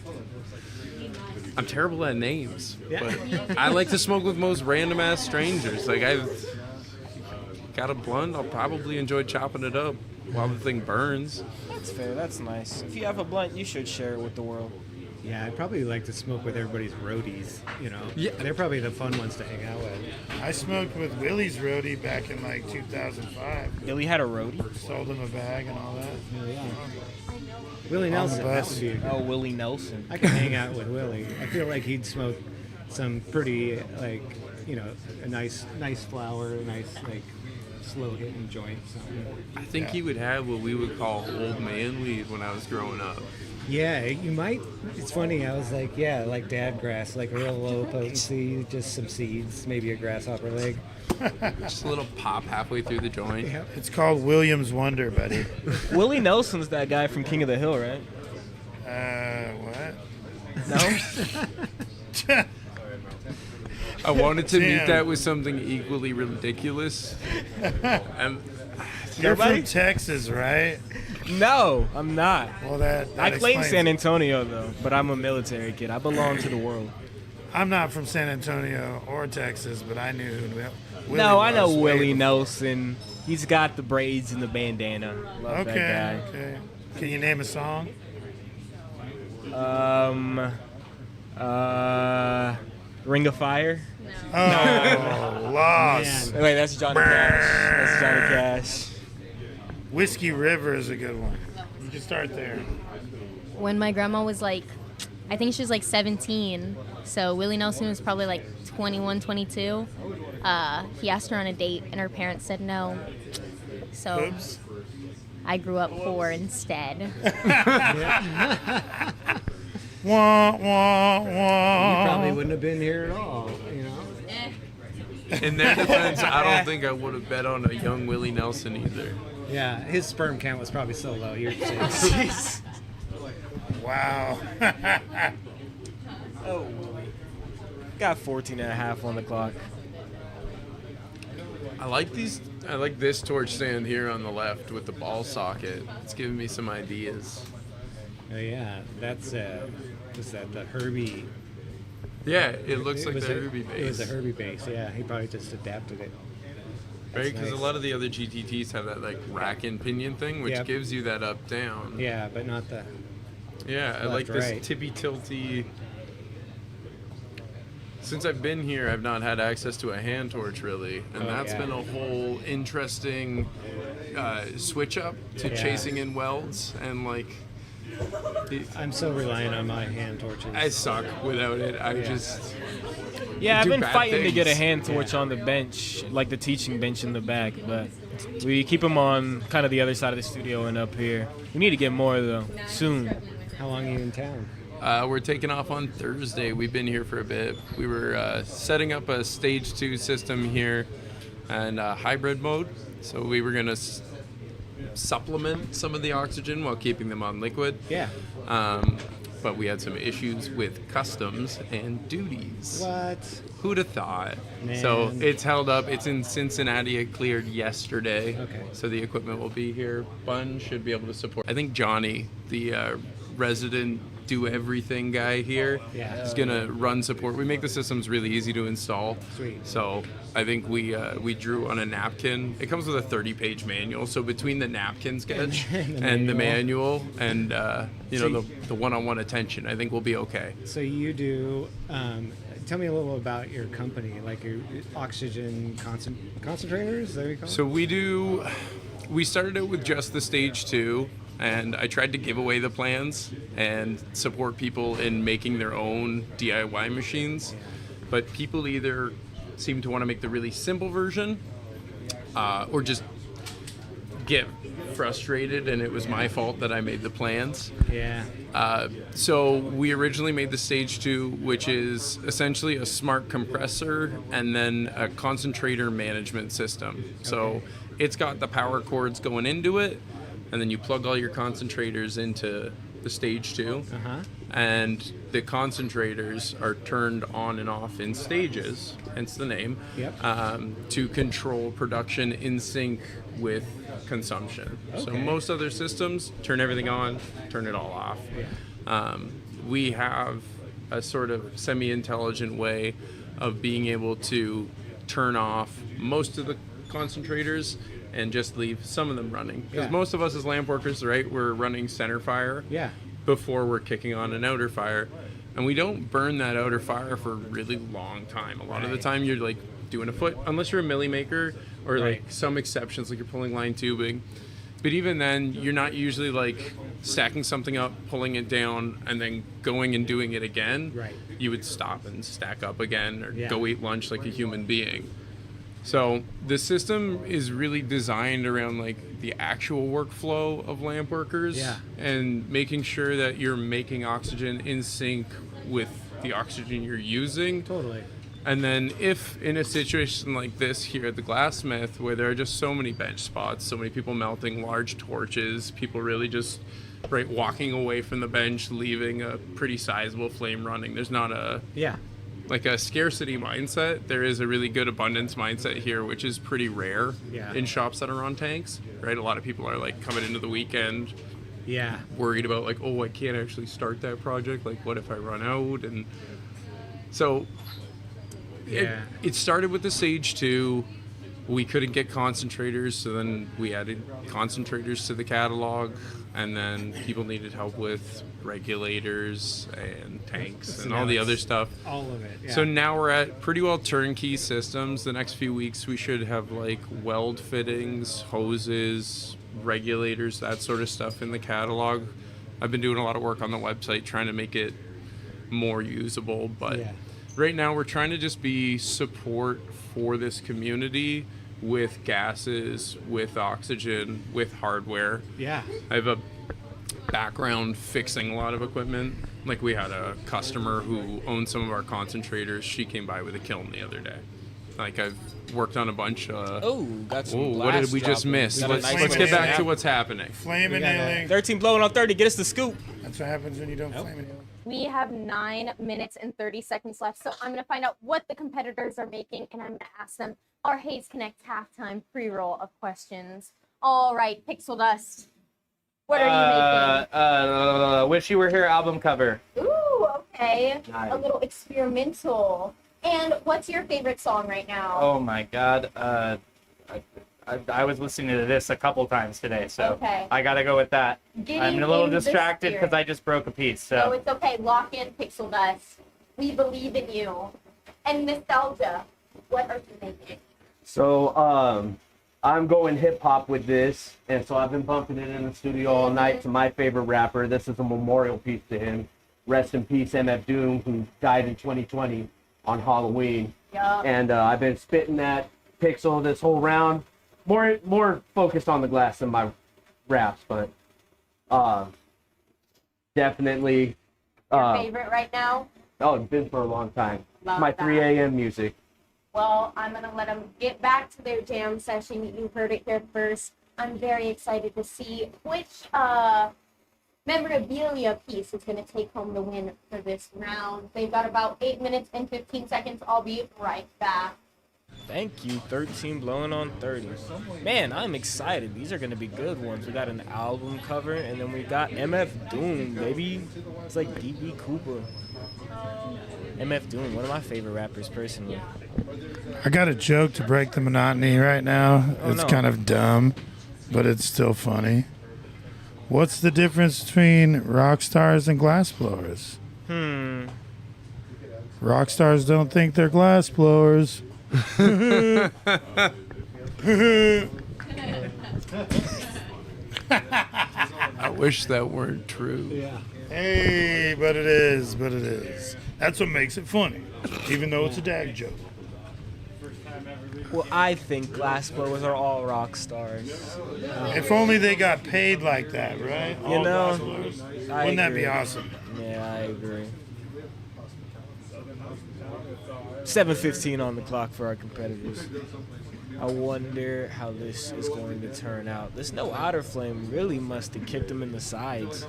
I'm terrible at names, but I like to smoke with most random ass strangers. Like I've got a blunt, I'll probably enjoy chopping it up while the thing burns. That's fair. That's nice. If you have a blunt, you should share it with the world. Yeah, I'd probably like to smoke with everybody's roadies, you know? Yeah. They're probably the fun ones to hang out with. I smoked with Willie's roadie back in like 2005. Billy had a roadie. Sold him a bag and all that. Yeah. Willie On the Nelson, that bus. would be a good. Oh, Willie Nelson. I could hang out with Willie. I feel like he'd smoke some pretty, like, you know, a nice flower, a nice, like, slow hitting joint. Something. I think he would have what we would call old man weed when I was growing up. Yeah, you might. It's funny. I was like, yeah, like dad grass, like real low potency, just some seeds, maybe a grasshopper leg. Just a little pop halfway through the joint. Yeah. It's called Williams Wonder, buddy. Willie Nelson's that guy from King of the Hill, right? What? No. I wanted to meet Damn. that with something equally ridiculous. And You're from Texas, right? No, I'm not. Well, that I claim explains San it. Antonio though, but I'm a military kid. I belong to the world. I'm not from San Antonio or Texas, but I knew who Willie No, I know was way Willie before. Nelson. He's got the braids and the bandana. Love Okay, that okay. Can you name a song? guy. Ring of Fire. Oh, Lost. Wait, that's Johnny Cash. That's Johnny Cash. Whiskey River is a good one. You can start there. When my grandma was like, I think she was like 17, so Willie Nelson was probably like 21, 22. He asked her on a date, and her parents said no. So Oops. I grew up poor instead. Wah, wah, wah. You probably wouldn't have been here at all, you know? in their defense, I don't think I would have bet on a young Willie Nelson either. Yeah, his sperm count was probably so low. You're safe. Wow. Oh, got 14 and a half on the clock. I like these. I like this torch stand here on the left with the ball socket. It's giving me some ideas. Oh yeah, that's was that the Herbie? Yeah, it looks like was the a- Herbie base. It was a Herbie base. Yeah, he probably just adapted it. Right, That's because nice. a lot of the other GTTs have that like rack and pinion thing, which Yep. gives you that up down. Yeah, but not the. Yeah, I Left, like this right. tippy tilty. Since I've been here, I've not had access to a hand torch really, and Oh, that's yeah. been a whole interesting switch up to Yeah. chasing in welds and like. I'm so reliant on my hand torches. I suck without it. I Yeah. just. Yeah, I've do been bad fighting to get a things. hand torch on the bench, like the teaching bench in the back, but we keep them on kind of the other side of the studio and up here. We need to get more though, soon. How long are you in town? We're taking off on Thursday. We've been here for a bit. We were setting up a stage 2 system here and hybrid mode. So we were going to supplement some of the oxygen while keeping them on liquid. Yeah. But we had some issues with customs and duties. What? Who'd have thought? So Man. it's held up. It's in Cincinnati. It cleared yesterday. Okay. So the equipment will be here. Bun should be able to support. I think Johnny, the resident do everything guy here, Yeah. is gonna run support. We make the systems really easy to install. Sweet. So I think we drew on a napkin. It comes with a 30-page manual. So between the napkin sketch And and the the manual and So the one-on-one attention, I think we'll be okay. So you do. Tell me a little about your company, like your oxygen concentrators. Is that what you call So we started out with just the stage 2, and I tried to give away the plans and support people in making their own DIY machines. But people either seem to want to make the really simple version or just get frustrated, and it was my fault that I made the plans. it? Yeah. So we originally made the stage 2, which is essentially a smart compressor and then a concentrator management system. So it's got the power cords going into it, and then you plug all your concentrators into the stage 2. Uh-huh. And the concentrators are turned on and off in stages, hence the name, Yep. to control production in sync with consumption. So Okay. most other systems turn everything on, turn it all off. We have a sort of semi-intelligent way of being able to turn off most of the concentrators and just leave some of them running. Because Yeah. most of us as lamp workers, right, we're running center fire. Yeah. before we're kicking on an outer fire. And we don't burn that outer fire for a really long time. A lot of the time you're like doing a foot, unless you're a milli maker or like some exceptions, like you're pulling line tubing. But even then, you're not usually like stacking something up, pulling it down, and then going and doing it again. Right. You would stop and stack up again or go eat lunch like a human being. So the system is really designed around like the actual workflow of lamp workers and making sure that you're making oxygen in sync with the oxygen you're using. Totally. And then if in a situation like this here at the Glassmith, where there are just so many bench spots, so many people melting large torches, people really just walking away from the bench, leaving a pretty sizable flame running. There's not a like a scarcity mindset. There is a really good abundance mindset here, which is pretty rare in shops that are on tanks, right? A lot of people are like coming into the weekend worried about like, oh, I can't actually start that project. Like, what if I run out? And so it started with the Sage 2. We couldn't get concentrators, so then we added concentrators to the catalog, and then people needed help with regulators and tanks and all the other stuff. All of it. Yeah. So now we're at pretty well turnkey systems. The next few weeks we should have like weld fittings, hoses, regulators, that sort of stuff in the catalog. I've been doing a lot of work on the website trying to make it more usable, but right now we're trying to just be support for this community with gases, with oxygen, with hardware. Yeah. I have a background fixing a lot of equipment. Like we had a customer who owned some of our concentrators. She came by with a kiln the other day. Like I've worked on a bunch. Got some what did we just miss? Let's get back to what's happening. Flame and nailing. 13 blowing on 30. Get us the scoop. That's what happens when you don't flame and nail. We have 9 minutes and 30 seconds left, so I'm going to find out what the competitors are making, and I'm going to ask them our Haze Connect halftime pre-roll of questions. All right, Pixel Dust, what are you making? Wish You Were Here album cover. Ooh, okay. Nice. A little experimental. And what's your favorite song right now? Oh my God. I was listening to this a couple times today, so I gotta go with that. I'm a little distracted because I just broke a piece. So No, it's okay. Lock in, Pixel Dust. We believe in you. And Nostalgia, what are you making? So I'm going hip hop with this, and so I've been bumping it in the studio all night to my favorite rapper. This is a memorial piece to him. Rest in peace, MF Doom, who died in 2020 on Halloween. Yup. And I've been spitting that Pixel this whole round. More focused on the glass than my raps, but definitely. Your favorite right now? Oh, it's been for a long time. Love My that. 3 a.m. music. Well, I'm going to let them get back to their jam session. You heard it here first. I'm very excited to see which memorabilia piece is going to take home the win for this round. They've got about 8 minutes and 15 seconds. I'll be right back. Thank you, 13 blowing on 30. Man, I'm excited. These are going to be good ones. We got an album cover, and then we got MF Doom, baby. It's like DB Cooper. MF Doom, one of my favorite rappers, personally. I got a joke to break the monotony right now. It's kind of dumb, but it's still funny. What's the difference between rock stars and glass blowers? Rock stars don't think they're glass blowers. I wish that weren't true. Yeah. Hey, but it is, That's what makes it funny, even though it's a dad joke. Well, I think glass blowers are all rock stars. If only they got paid like that, right? You All know, glass blowers. Wouldn't that be awesome? Yeah, I agree. 7:15 on the clock for our competitors. I wonder how this is going to turn out. This no outer flame really must have kicked him in the sides.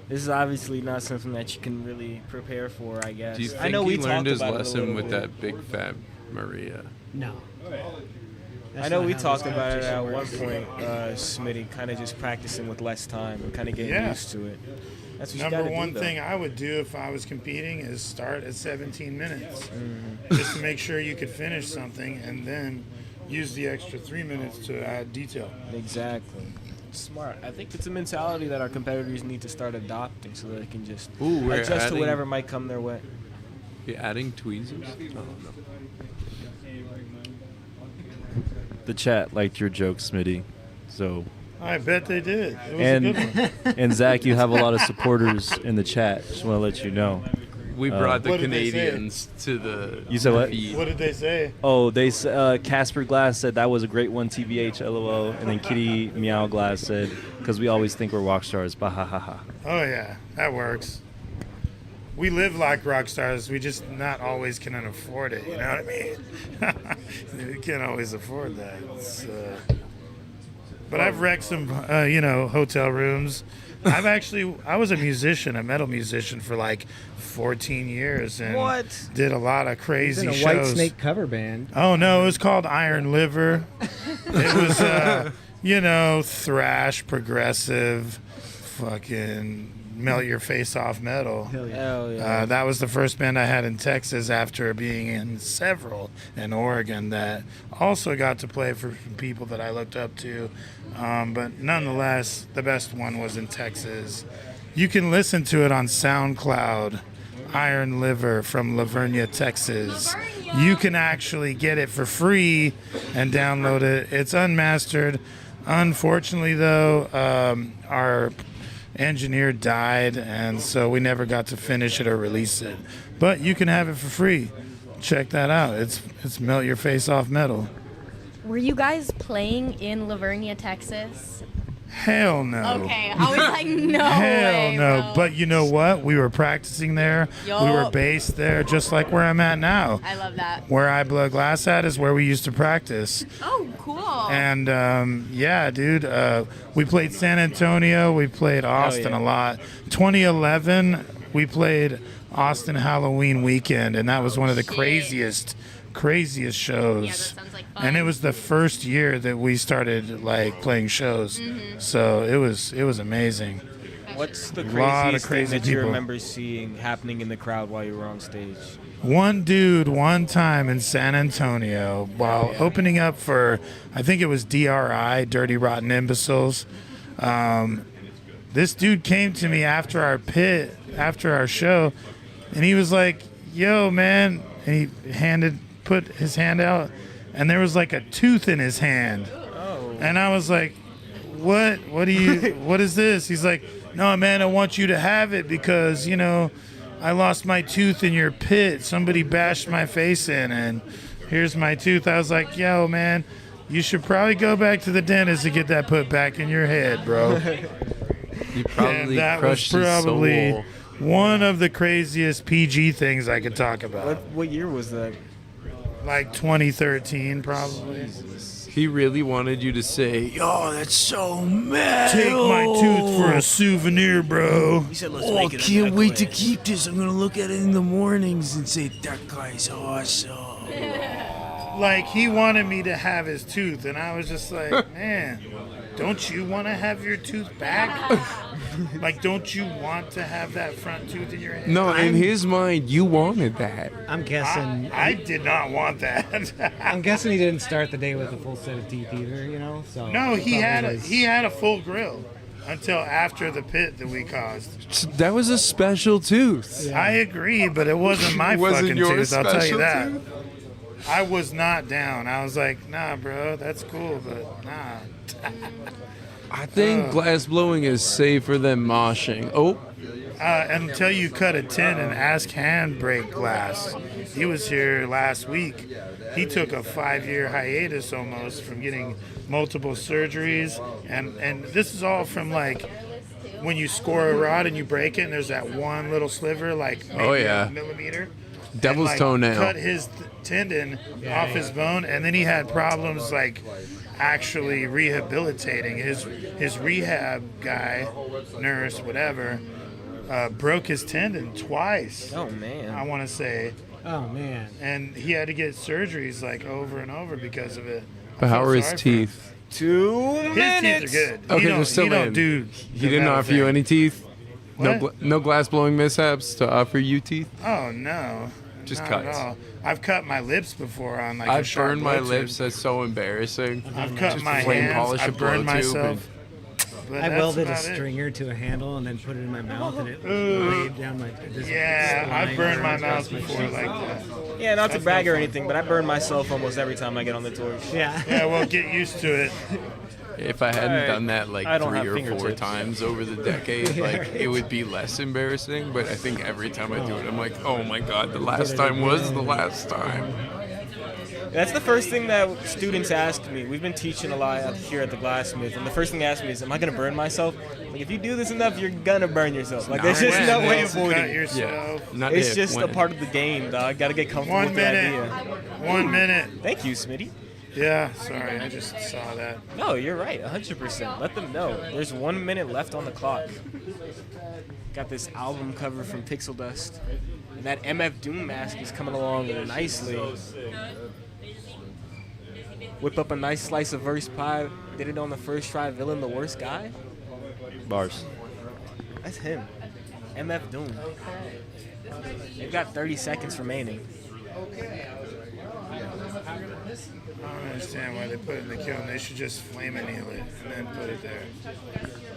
This is obviously not something that you can really prepare for, I guess. Do you think I know he we learned talked his about lesson it with that big fat Maria? No. I know we talked about it at one point, Smitty, kind of just practicing with less time and kind of getting used to it. That's what Number you one do, thing I would do if I was competing is start at 17 minutes, just to make sure you could finish something, and then use the extra 3 minutes to add detail. Exactly. Smart. I think it's a mentality that our competitors need to start adopting so that they can just Ooh, we're adjust to adding- whatever might come their way. You adding tweezers? Oh, no. The chat liked your joke, Smitty. So. I bet they did. It was a good one. And Zach, you have a lot of supporters in the chat. Just want to let you know. We brought the What did they say? Canadians to the. You said what? feed. What did they say? Oh, Casper Glass said that was a great one, TBH, LOL. And then Kitty Meow Glass said, because we always think we're rock stars, bah ha ha ha. Oh yeah, that works. We live like rock stars. We just not always can afford it. You know what I mean? We can't always afford that. But I've wrecked some, hotel rooms. I was a musician, a metal musician for like 14 years, and did a lot of crazy He's in a shows. White Snake cover band. Oh no, it was called Iron Liver. It was, thrash, progressive, fucking melt your face off metal. Hell yeah. Hell yeah. That was the first band I had in Texas after being in several in Oregon that also got to play for people that I looked up to. But nonetheless, the best one was in Texas. You can listen to it on SoundCloud, Iron Liver from Lavernia, Texas. You can actually get it for free and download it. It's unmastered. Unfortunately, though, our engineer died, and so we never got to finish it or release it. But you can have it for free. Check that out. It's Melt Your Face Off Metal. Were you guys playing in Lavernia, Texas? Hell no. Okay, I was like, no Hell way, no. bro. But you know what? We were practicing there. Yup. We were based there, just like where I'm at now. I love that. Where I Blow Glass at is where we used to practice. Oh, cool. And yeah, dude, we played San Antonio. We played Austin a lot. 2011, we played Austin Halloween weekend, and that was one of the craziest shows. Yeah, that sounds like fun. And it was the first year that we started like playing shows. Mm-hmm. So it was amazing. What's the Lot of craziest crazy thing that you people. remember seeing happening in the crowd while you were on stage? One dude, one time in San Antonio, while opening up for, I think it was DRI, Dirty Rotten Imbeciles, this dude came to me after our show, and he was like, yo, man, and he put his hand out, and there was like a tooth in his hand. Oh. And I was like, what is this? He's like, no, man, I want you to have it because, I lost my tooth in your pit. Somebody bashed my face in, and here's my tooth. I was like, yo, man, you should probably go back to the dentist to get that put back in your head, bro. You probably And that was crushed his probably soul. one of the craziest PG things I could talk about. What year was that? Like 2013, probably. He really wanted you to say, "Yo, that's so metal." Take my tooth for a souvenir, bro. He said, let's Oh, make it a can't wait to necklace. keep this. I'm gonna look at it in the mornings and say, that guy's awesome. Like, he wanted me to have his tooth, and I was just like, man, don't you want to have your tooth back? Like, don't you want to have that front tooth in your head? No, in his mind, you wanted that. I'm guessing. I did not want that. I'm guessing he didn't start the day with a full set of teeth either. So No, he probably was- had a full grill until after the pit that we caused. That was a special tooth. I agree, but it wasn't my It wasn't fucking your tooth. I'll tell you special that. tooth? I was not down. I was like, nah, bro, that's cool, but nah. I think glass blowing is safer than moshing. Oh, Until you cut a tin and ask Handbrake Glass. He was here last week. He took a 5-year hiatus almost from getting multiple surgeries. And this is all from like when you score a rod and you break it and there's that one little sliver, like maybe Oh, yeah. a millimeter. Devil's and, toenail. Cut his tendon off his bone, and then he had problems like actually rehabilitating. His rehab guy, nurse, whatever, broke his tendon twice. Oh man. I want to say. Oh man. And he had to get surgeries like over and over because of it. but how Feel are his sorry for him. teeth? 2 His minutes. teeth are good. Okay, he they're don't, still he don't in. do. He the didn't metal offer you thing. any teeth? What? No glass blowing mishaps to offer you teeth? Oh no. Just Not at cuts. all. I've cut my lips before on like a I've sharp burned my blowtube. lips. That's so embarrassing. I've cut Just my flame hands. polish a I've burned blowtube myself. but I that's welded a about it. stringer to a handle and then put it in my mouth, and it laid down my. Yeah, I've burned my mouth before like that. Yeah, not to That's brag no or fun. anything, but I burn myself almost every time I get on the torch. Yeah. Yeah, well, get used to it. If I hadn't done that like I don't 3 have or 4 fingertips. times over the decade, like it would be less embarrassing. But I think every time I do it, I'm like, oh my god, the last time was the last time. That's the first thing that students ask me. We've been teaching a lot out here at the Glassmith, and the first thing they ask me is, am I going to burn myself? Like, if you do this enough, you're going to burn yourself. Like, there's just no way avoiding Cut it. yourself. Not It's if, just a when. part of the game, dog. Got to get comfortable 1 with the minute. idea. 1 minute. Thank you, Smitty. Yeah, sorry, I just saw that. No, you're right, 100%. Let them know. There's 1 minute left on the clock. Got this album cover from Pixel Dust. And that MF Doom mask is coming along nicely. Whip up a nice slice of verse pie. Did it on the first try. Villain, the worst guy. Bars. That's him. MF Doom. They've got 30 seconds remaining. I don't understand why they put it in the kiln. They should just flame anneal it and then put it there.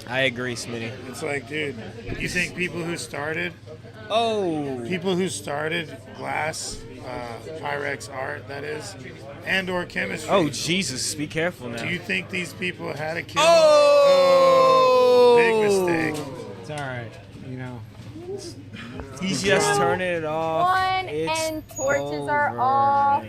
I agree, Smitty. It's like, dude, you think people who started glass, Pyrex art, that is, and or chemistry. Oh, Jesus. Be careful now. Do you think these people had a kiln? Oh! Big mistake. It's all right, you know. He's just turning it off. One It's and torches are over. off.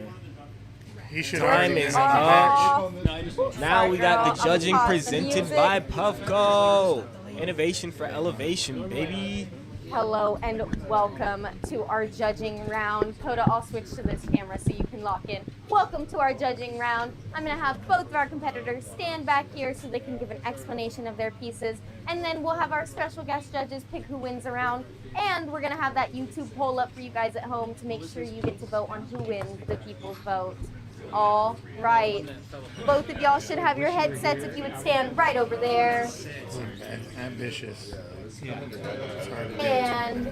He should Time already is been on up. the bench. Now we got the Sorry, girl. judging I'm pausing presented music. by Puffco. Innovation for elevation, baby. Hello and welcome to our judging round. Coda, I'll switch to this camera so you can lock in. Welcome to our judging round. I'm going to have both of our competitors stand back here so they can give an explanation of their pieces. And then we'll have our special guest judges pick who wins a round. And we're going to have that YouTube poll up for you guys at home to make sure you get to vote on who wins the people's vote. All right. Both of y'all should have your headsets if you would stand right over there. Ambitious. It's hard to do. And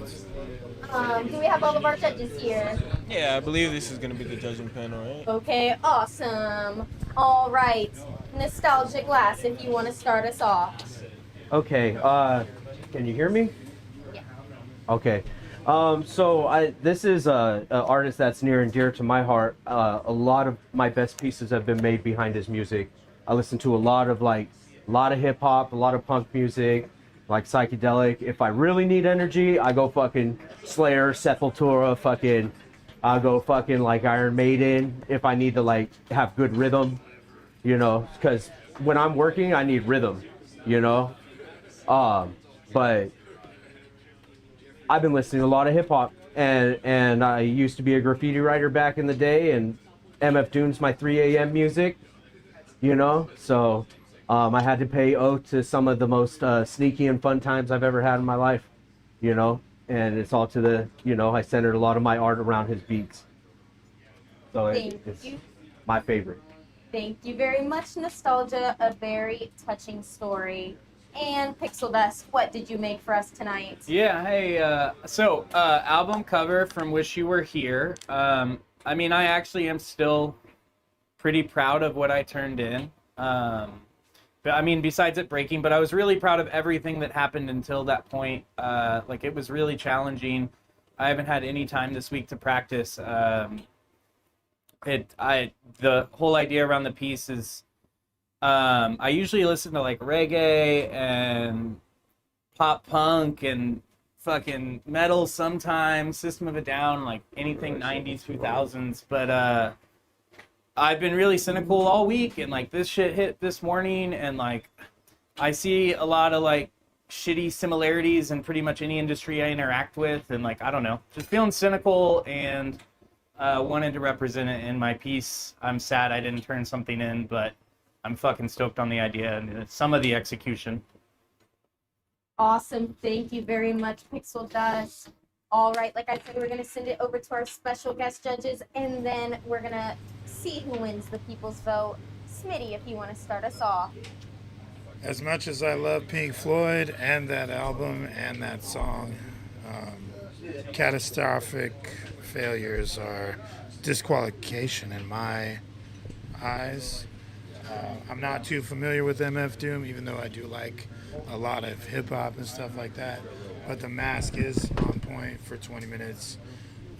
do we have all of our judges here? Yeah, I believe this is going to be the judging panel, right? Okay, awesome. All right. Nostalgia Glass, if you want to start us off. Okay, can you hear me? Yeah. Okay. So this is a artist that's near and dear to my heart. A lot of my best pieces have been made behind his music. I listen to a lot of hip hop, a lot of punk music, like psychedelic. If I really need energy, I go fucking Slayer, Sepultura, I'll go fucking like Iron Maiden. If I need to like have good rhythm, you know, because when I'm working, I need rhythm, you know. But I've been listening to a lot of hip hop, and I used to be a graffiti writer back in the day, and MF Doom's my 3 a.m. music, you know. So I had to pay oath to some of the most sneaky and fun times I've ever had in my life, you know. And it's all to the, you know, I centered a lot of my art around his beats. So it's my favorite. Thank you very much, Nostalgia. A very touching story. And Pixel Dust, what did you make for us tonight? Yeah, hey, album cover from Wish You Were Here. I mean, I actually am still pretty proud of what I turned in. But I mean, besides it breaking, but I was really proud of everything that happened until that point. Like, it was really challenging. I haven't had any time this week to practice. The whole idea around the piece is, I usually listen to like reggae and pop punk and fucking metal sometimes, System of a Down, like anything 90s, 2000s. But I've been really cynical all week, and like this shit hit this morning, and like I see a lot of like shitty similarities in pretty much any industry I interact with, and like I don't know, just feeling cynical and wanted to represent it in my piece. I'm sad I didn't turn something in, but I'm fucking stoked on the idea and some of the execution. Awesome. Thank you very much, Pixel Dust. All right, like I said, we're going to send it over to our special guest judges, and then we're going to see who wins the people's vote. Smitty, if you want to start us off. As much as I love Pink Floyd and that album and that song, catastrophic failures are disqualification in my eyes. I'm not too familiar with MF Doom, even though I do like a lot of hip hop and stuff like that. But the mask is on point for 20 minutes.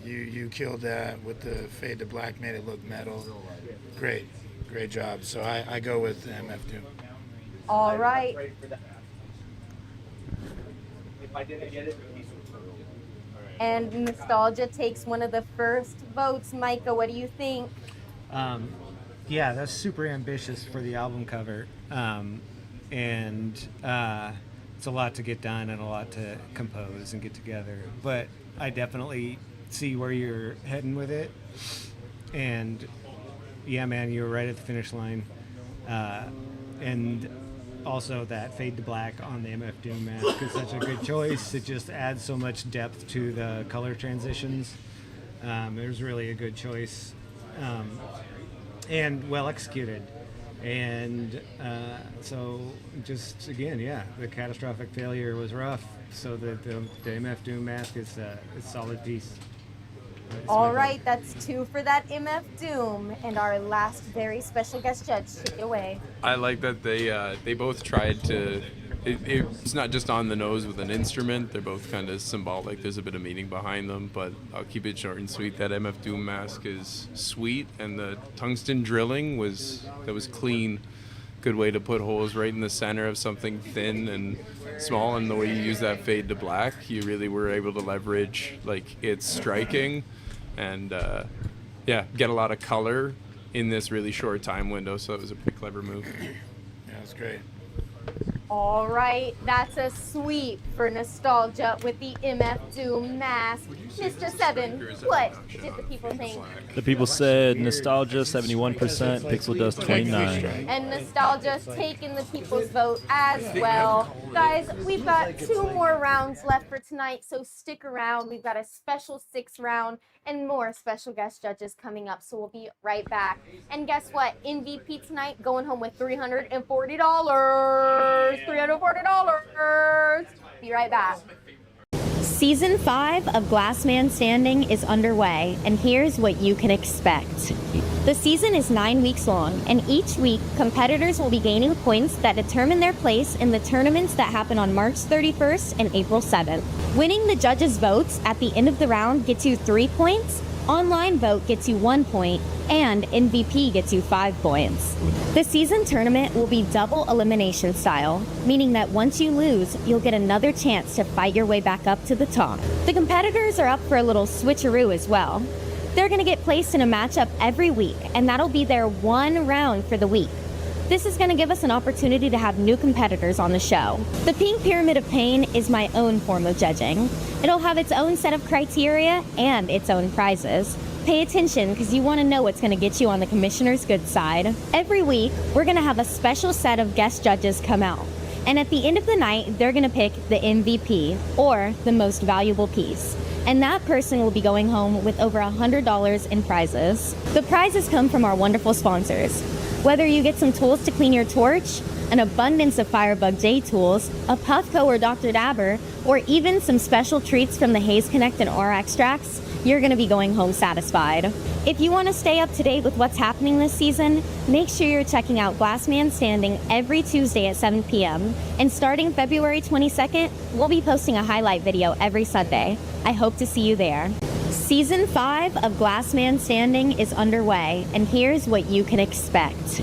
You killed that with the fade to black, made it look metal. Great job. So I go with MF Doom. All right. And nostalgia takes one of the first votes. Micah, what do you think? Yeah, that's super ambitious for the album cover. And it's a lot to get done and a lot to compose and get together. But I definitely see where you're heading with it. And yeah, man, you were right at the finish line. And also that fade to black on the MF Doom mask is such a good choice. It just adds so much depth to the color transitions. It was really a good choice. And well executed. And so just again, yeah, the catastrophic failure was rough. So the MF Doom mask is a solid piece. All right, that's 2 for that MF Doom. And our last very special guest judge, take it away. I like that they both tried to. It's not just on the nose with an instrument. They're both kind of symbolic. There's a bit of meaning behind them, but I'll keep it short and sweet. That MF Doom mask is sweet, and the tungsten drilling was clean. Good way to put holes right in the center of something thin and small, and the way you use that fade to black, you really were able to leverage it's striking, and get a lot of color in this really short time window. So it was a pretty clever move. Yeah, it's great. All right, that's a sweep for nostalgia with the MF Doom mask. Mr. Seven, what did the people think? The people said nostalgia 71%, pixel dust 29. And nostalgia's taking the people's vote as well. Guys, we've got 2 more rounds left for tonight, so stick around. We've got a special 6th round and more special guest judges coming up, so we'll be right back. And guess what? MVP tonight going home with $340. $340. Be right back. Season 5 of Glassman Standing is underway, and here's what you can expect. The season is 9 weeks long, and each week, competitors will be gaining points that determine their place in the tournaments that happen on March 31st and April 7th. Winning the judges' votes at the end of the round gets you 3 points, online vote gets you 1 point, and MVP gets you 5 points. The season tournament will be double elimination style, meaning that once you lose, you'll get another chance to fight your way back up to the top. The competitors are up for a little switcheroo as well. They're going to get placed in a matchup every week, and that'll be their 1 round for the week. This is going to give us an opportunity to have new competitors on the show. The Pink Pyramid of Pain is my own form of judging. It'll have its own set of criteria and its own prizes. Pay attention because you want to know what's going to get you on the commissioner's good side. Every week, we're going to have a special set of guest judges come out. And at the end of the night, they're going to pick the MVP, or the most valuable piece. And that person will be going home with over $100 in prizes. The prizes come from our wonderful sponsors. Whether you get some tools to clean your torch, an abundance of Firebug J tools, a Puffco or Dr. Dabber, or even some special treats from the Haze Connect and R extracts, you're going to be going home satisfied. If you want to stay up to date with what's happening this season, make sure you're checking out Glassman Standing every Tuesday at 7 p.m. And starting February 22nd, we'll be posting a highlight video every Sunday. I hope to see you there. Season 5 of Glassman Standing is underway, and here's what you can expect.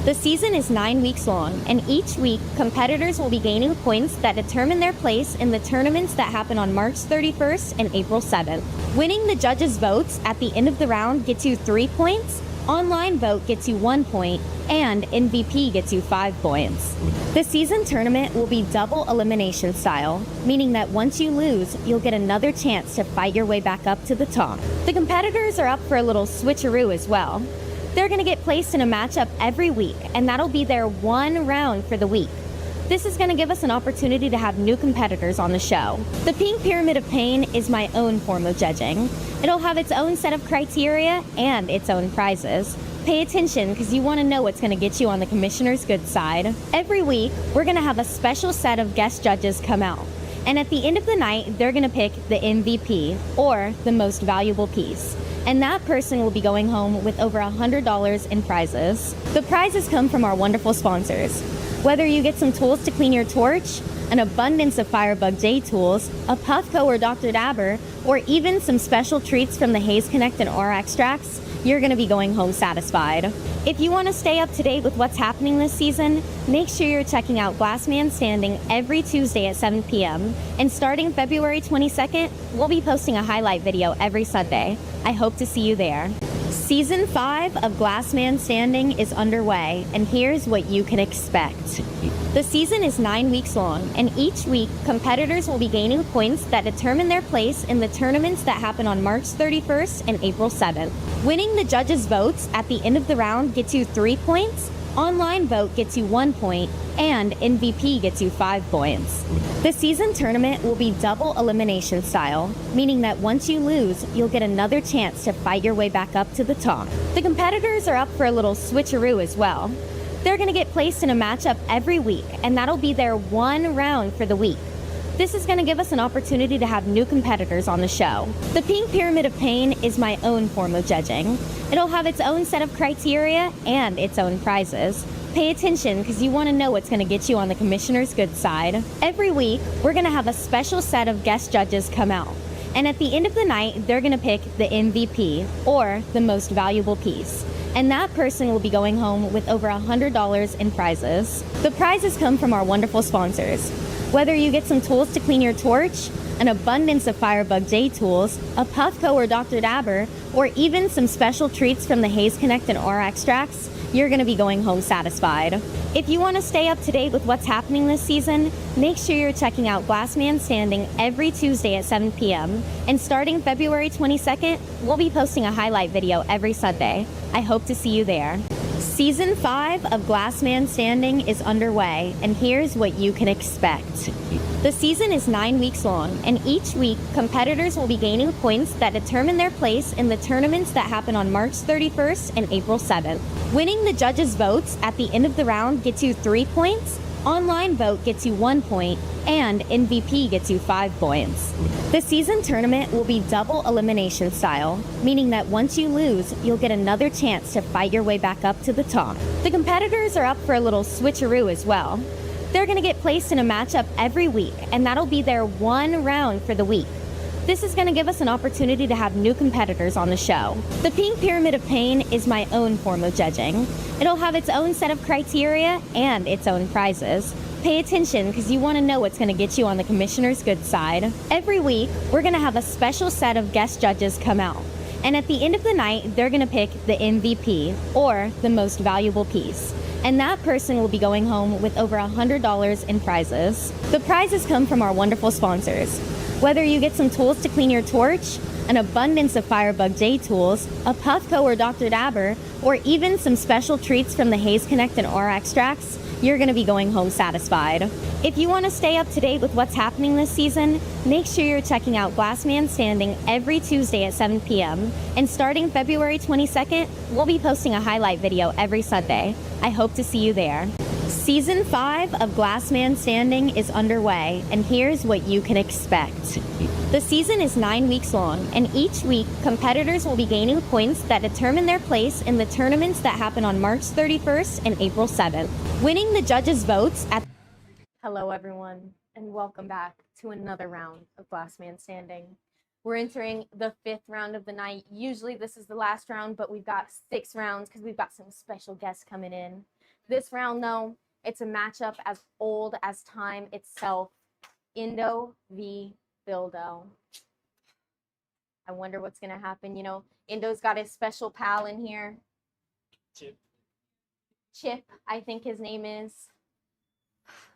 The season is 9 weeks long, and each week, competitors will be gaining points that determine their place in the tournaments that happen on March 31st and April 7th. Winning the judges' votes at the end of the round gets you 3 points, online vote gets you 1 point, and MVP gets you 5 points. The season tournament will be double elimination style, meaning that once you lose, you'll get another chance to fight your way back up to the top. The competitors are up for a little switcheroo as well. They're going to get placed in a matchup every week, and that'll be their 1 round for the week. This is going to give us an opportunity to have new competitors on the show. The Pink Pyramid of Pain is my own form of judging. It'll have its own set of criteria and its own prizes. Pay attention because you want to know what's going to get you on the commissioner's good side. Every week, we're going to have a special set of guest judges come out. And at the end of the night, they're going to pick the MVP, or the most valuable piece. And that person will be going home with over $100 in prizes. The prizes come from our wonderful sponsors. Whether you get some tools to clean your torch, an abundance of Firebug J tools, a Puffco or Dr. Dabber, or even some special treats from the Haze Connect and R extracts, you're going to be going home satisfied. If you want to stay up to date with what's happening this season, make sure you're checking out Glassman Standing every Tuesday at 7 p.m. And starting February 22nd, we'll be posting a highlight video every Sunday. I hope to see you there. Season 5 of Glassman Standing is underway, and here's what you can expect. The season is 9 weeks long, and each week, competitors will be gaining points that determine their place in the tournaments that happen on March 31st and April 7th. Winning the judges' votes at the end of the round gets you 3 points, online vote gets you 1 point, and MVP gets you 5 points. The season tournament will be double elimination style, meaning that once you lose, you'll get another chance to fight your way back up to the top. The competitors are up for a little switcheroo as well. They're going to get placed in a matchup every week, and that'll be their one round for the week. This is going to give us an opportunity to have new competitors on the show. The Pink Pyramid of Pain is my own form of judging. It'll have its own set of criteria and its own prizes. Pay attention because you want to know what's going to get you on the commissioner's good side. Every week, we're going to have a special set of guest judges come out. And at the end of the night, they're going to pick the MVP, or the most valuable piece. And that person will be going home with over $100 in prizes. The prizes come from our wonderful sponsors. Whether you get some tools to clean your torch, an abundance of Firebug J tools, a Puffco or Dr. Dabber, or even some special treats from the Haze Connect and R extracts, you're going to be going home satisfied. If you want to stay up to date with what's happening this season, make sure you're checking out Glassman Standing every Tuesday at 7 p.m. And starting February 22nd, we'll be posting a highlight video every Sunday. I hope to see you there. Season 5 of Glassman Standing is underway, and here's what you can expect. The season is 9 weeks long, and each week, competitors will be gaining points that determine their place in the tournaments that happen on March 31st and April 7th. Winning the judges' votes at the end of the round gets you 3 points, online vote gets you 1 point, and MVP gets you 5 points. The season tournament will be double elimination style, meaning that once you lose, you'll get another chance to fight your way back up to the top. The competitors are up for a little switcheroo as well. They're going to get placed in a matchup every week, and that'll be their one round for the week. This is going to give us an opportunity to have new competitors on the show. The Pink Pyramid of Pain is my own form of judging. It'll have its own set of criteria and its own prizes. Pay attention because you want to know what's going to get you on the commissioner's good side. Every week, we're going to have a special set of guest judges come out. And at the end of the night, they're going to pick the MVP, or the most valuable piece. And that person will be going home with over $100 in prizes. The prizes come from our wonderful sponsors. Whether you get some tools to clean your torch, an abundance of Firebug J tools, a Puffco or Dr. Dabber, or even some special treats from the Haze Connect and R extracts, you're going to be going home satisfied. If you want to stay up to date with what's happening this season, make sure you're checking out Glassman Standing every Tuesday at 7 p.m. And starting February 22nd, we'll be posting a highlight video every Sunday. I hope to see you there. Season 5 of Glassman Standing is underway, and here's what you can expect. The season is 9 weeks long, and each week, competitors will be gaining points that determine their place in the tournaments that happen on March 31st and April 7th. Winning the judges' votes at... Hello, everyone, and welcome back to another round of Glassman Standing. We're entering the 5th round of the night. Usually this is the last round, but we've got 6 rounds because we've got some special guests coming in. This round, though, it's a matchup as old as time itself. Indo v. Bildo. I wonder what's going to happen. You know, Indo's got his special pal in here. Chip, I think his name is.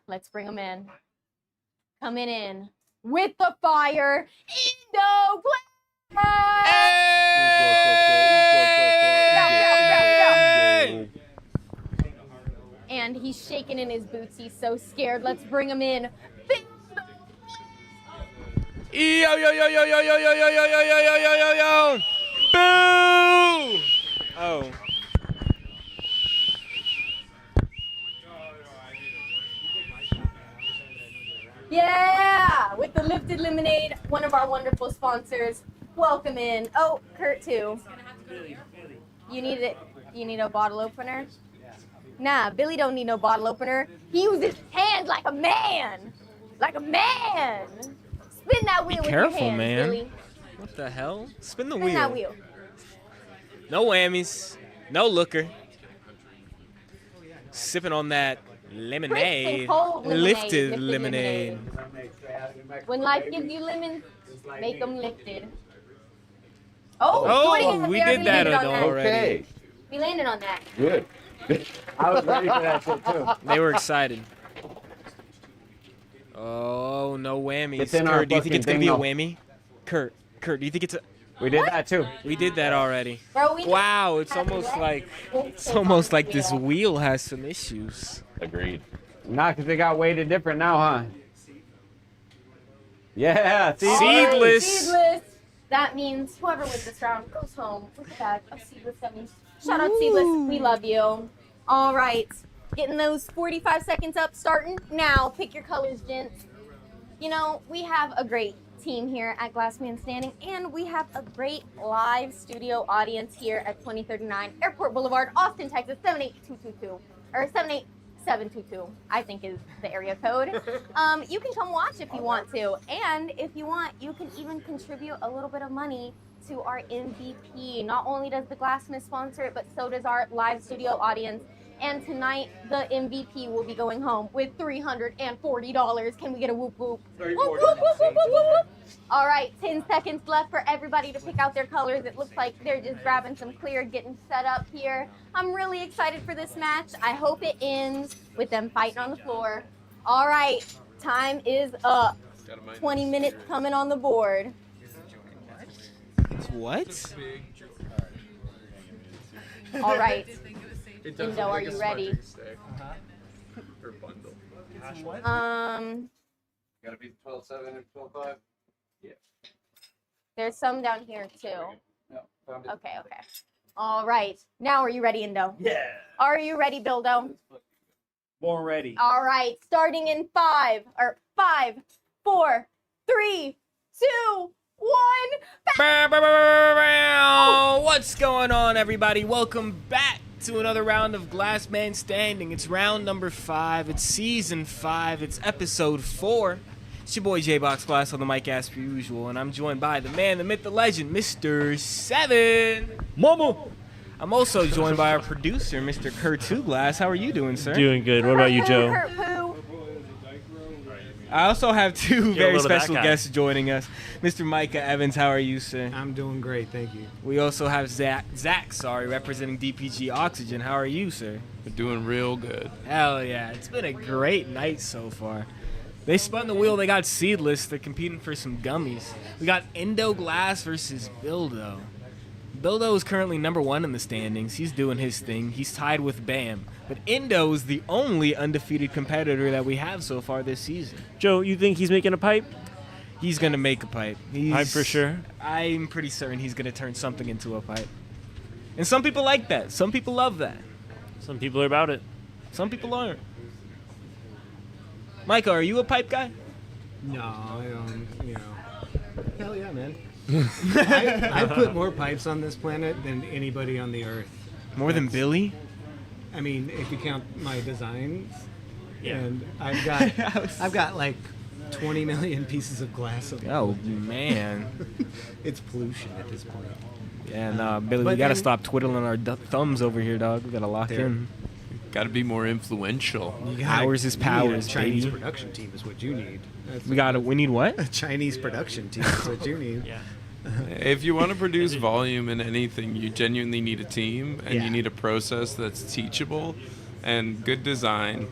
Let's bring him in. Coming in with the fire, Indo Glamour! And he's shaking in his boots. He's so scared. Let's bring him in. Yo, yo, yo, yo, yo, yo, yo, yo, yo, yo, yo, yo, yo, yo, yo. Boo! Oh. Yeah! With the Lifted Lemonade, one of our wonderful sponsors. Welcome in. Oh, Kurt too. You need it. You need a bottle opener? Nah, Billy don't need no bottle opener. He uses his hands like a man. Like a man. Spin that wheel with your Careful, hands, man. Billy. What the hell? Spin the Spin wheel. that wheel. No whammies. No looker. Sipping on that lemonade. cold lemonade. Lifted Lifted lemonade. When life gives you lemons, make them lifted. Oh, Jordan, we already did that landed on already. Okay. We landed on that. Good. I was ready for that shit too. They were excited. Oh, no whammies. It's in our Kurt, do you think fucking it's going to be a thing, whammy? Kurt, do you think it's a... We did that too. We did that already. Bro, we Wow, it's had almost to like let- this wheel has some issues. Agreed. Not because they got weighted different now, huh? Yeah, Seedless. Seedless. That means whoever wins this round goes home with a bag of seedless gummies. Shout out Seedless. We love you. All right. Getting those 45 seconds up, starting now. Pick your colors, gents. You know, we have a great team here at Glassman Standing, and we have a great live studio audience here at 2039 Airport Boulevard, Austin, Texas, 78222, or 78722, I think is the area code. You can come watch if you want to, and if you want, you can even contribute a little bit of money to our MVP. Not only does the Glassmith sponsor it, but so does our live studio audience. And tonight, the MVP will be going home with $340. Can we get a whoop whoop? Whoop, whoop, whoop, whoop, whoop, whoop, whoop. All right, 10 seconds left for everybody to pick out their colors. It looks like they're just grabbing some clear, getting set up here. I'm really excited for this match. I hope it ends with them fighting on the floor. All right, time is up. 20 minutes coming on the board. What? All right. Indo, are you ready? Gotta be 12-7 and 12-5. Yeah. There's some down here too. No, found it. Okay. All right. Now are you ready, Indo? Yeah. Are you ready, Bildo? Born ready. All right. Starting in 5, 4, 3, 2, 1. What's going on, everybody? Welcome back to another round of Glassman Standing. It's round number 5. It's season 5. It's episode 4. It's your boy J-Box Glass on the mic as per usual, and I'm joined by the man, the myth, the legend, Mr. 7. Momo. I'm also joined by our producer, Mr. Kurt Two Glass. How are you doing, sir? Doing good. What about you, Joe? I also have two Get a very load of that special guy. guests joining us. Mr. Micah Evans, how are you, sir? I'm doing great, thank you. We also have Zach, representing DPG Oxygen. How are you, sir? We're doing real good. Hell yeah. It's been a great night so far. They spun the wheel. They got Seedless. They're competing for some gummies. We got Indo Glass versus Bildo. Bildo is currently number 1 in the standings. He's doing his thing. He's tied with Bam. But Indo is the only undefeated competitor that we have so far this season. Joe, you think he's making a pipe? He's going to make a pipe. Pipe for sure? I'm pretty certain he's going to turn something into a pipe. And some people like that. Some people love that. Some people are about it. Some people aren't. Micah, are you a pipe guy? No, I don't, Hell yeah, man. I put more pipes on this planet than anybody on the earth. More than Billy? I mean, if you count my designs. Yeah. And I've got like 20 million pieces of glass. Oh, man. It's pollution at this point. Yeah, nah, Billy, we But got to then- stop twiddling our thumbs over here, dog. We got to lock in. Got to be more influential. Ours is powers, a Chinese baby. production team is what you need. We need what? A Chinese production team is what you need. Yeah. If you want to produce volume in anything, you genuinely need a team, and Yeah. you need a process that's teachable and good design.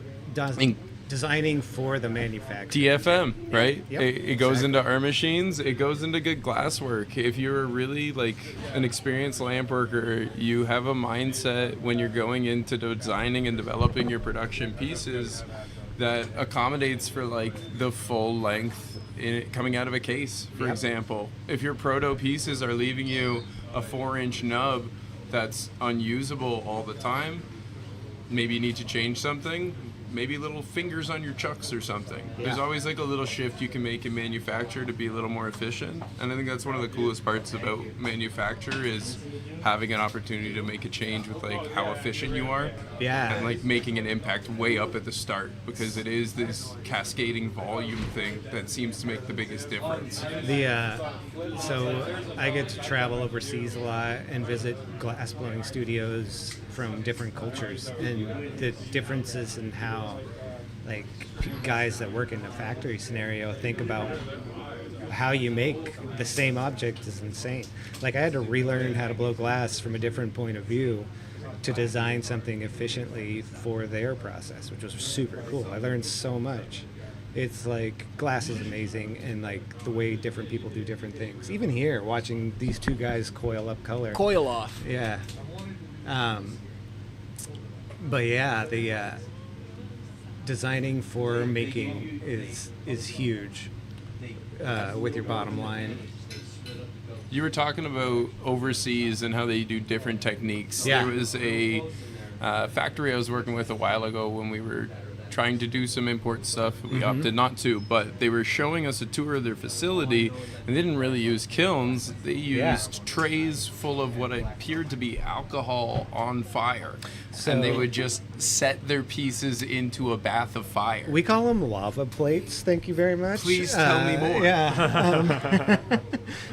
Designing for the manufacturer. TFM, right? Yep, It goes into our machines. It goes into good glass work. If you're really like an experienced lamp worker, you have a mindset when you're going into designing and developing your production pieces that accommodates for like the full length coming out of a case, for example. If your proto pieces are leaving you a 4-inch nub that's unusable all the time, maybe you need to change something. maybe little fingers on your chucks or something. Yeah. There's always like a little shift you can make in manufacture to be a little more efficient. And I think that's one of the coolest parts about manufacture is having an opportunity to make a change with like how efficient you are. Yeah. And like making an impact way up at the start, because it is this cascading volume thing that seems to make the biggest difference. So I get to travel overseas a lot and visit glass-blowing studios from different cultures, and the differences in how like guys that work in a factory scenario think about how you make the same object is insane. Like I had to relearn how to blow glass from a different point of view to design something efficiently for their process, which was super cool. I learned so much. It's like glass is amazing, and like the way different people do different things. Even here, watching these two guys coil up color. Coil off. Yeah. But yeah, the designing for making is huge with your bottom line. You were talking about overseas and how they do different techniques. Yeah. There was a factory I was working with a while ago when we were trying to do some import stuff. We opted not to, but they were showing us a tour of their facility, and they didn't really use kilns. They used trays full of what appeared to be alcohol on fire. And they would just set their pieces into a bath of fire. We call them lava plates. Thank you very much. Please tell me more. Yeah.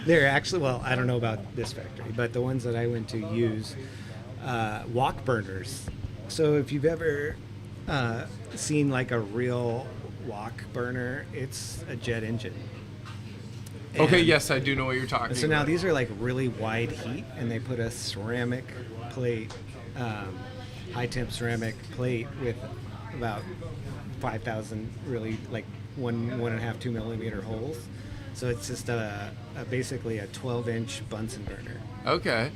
They're actually, well, I don't know about this factory, but the ones that I went to use wok burners. So if you've ever seen like a real wok burner, it's a jet engine. Okay, yes, I do know what you're talking about. So now these are like really wide heat, and they put a ceramic plate, high temp ceramic plate with about 5,000 really like 1.5, 2 millimeter holes. So it's just basically a 12-inch Bunsen burner. Okay.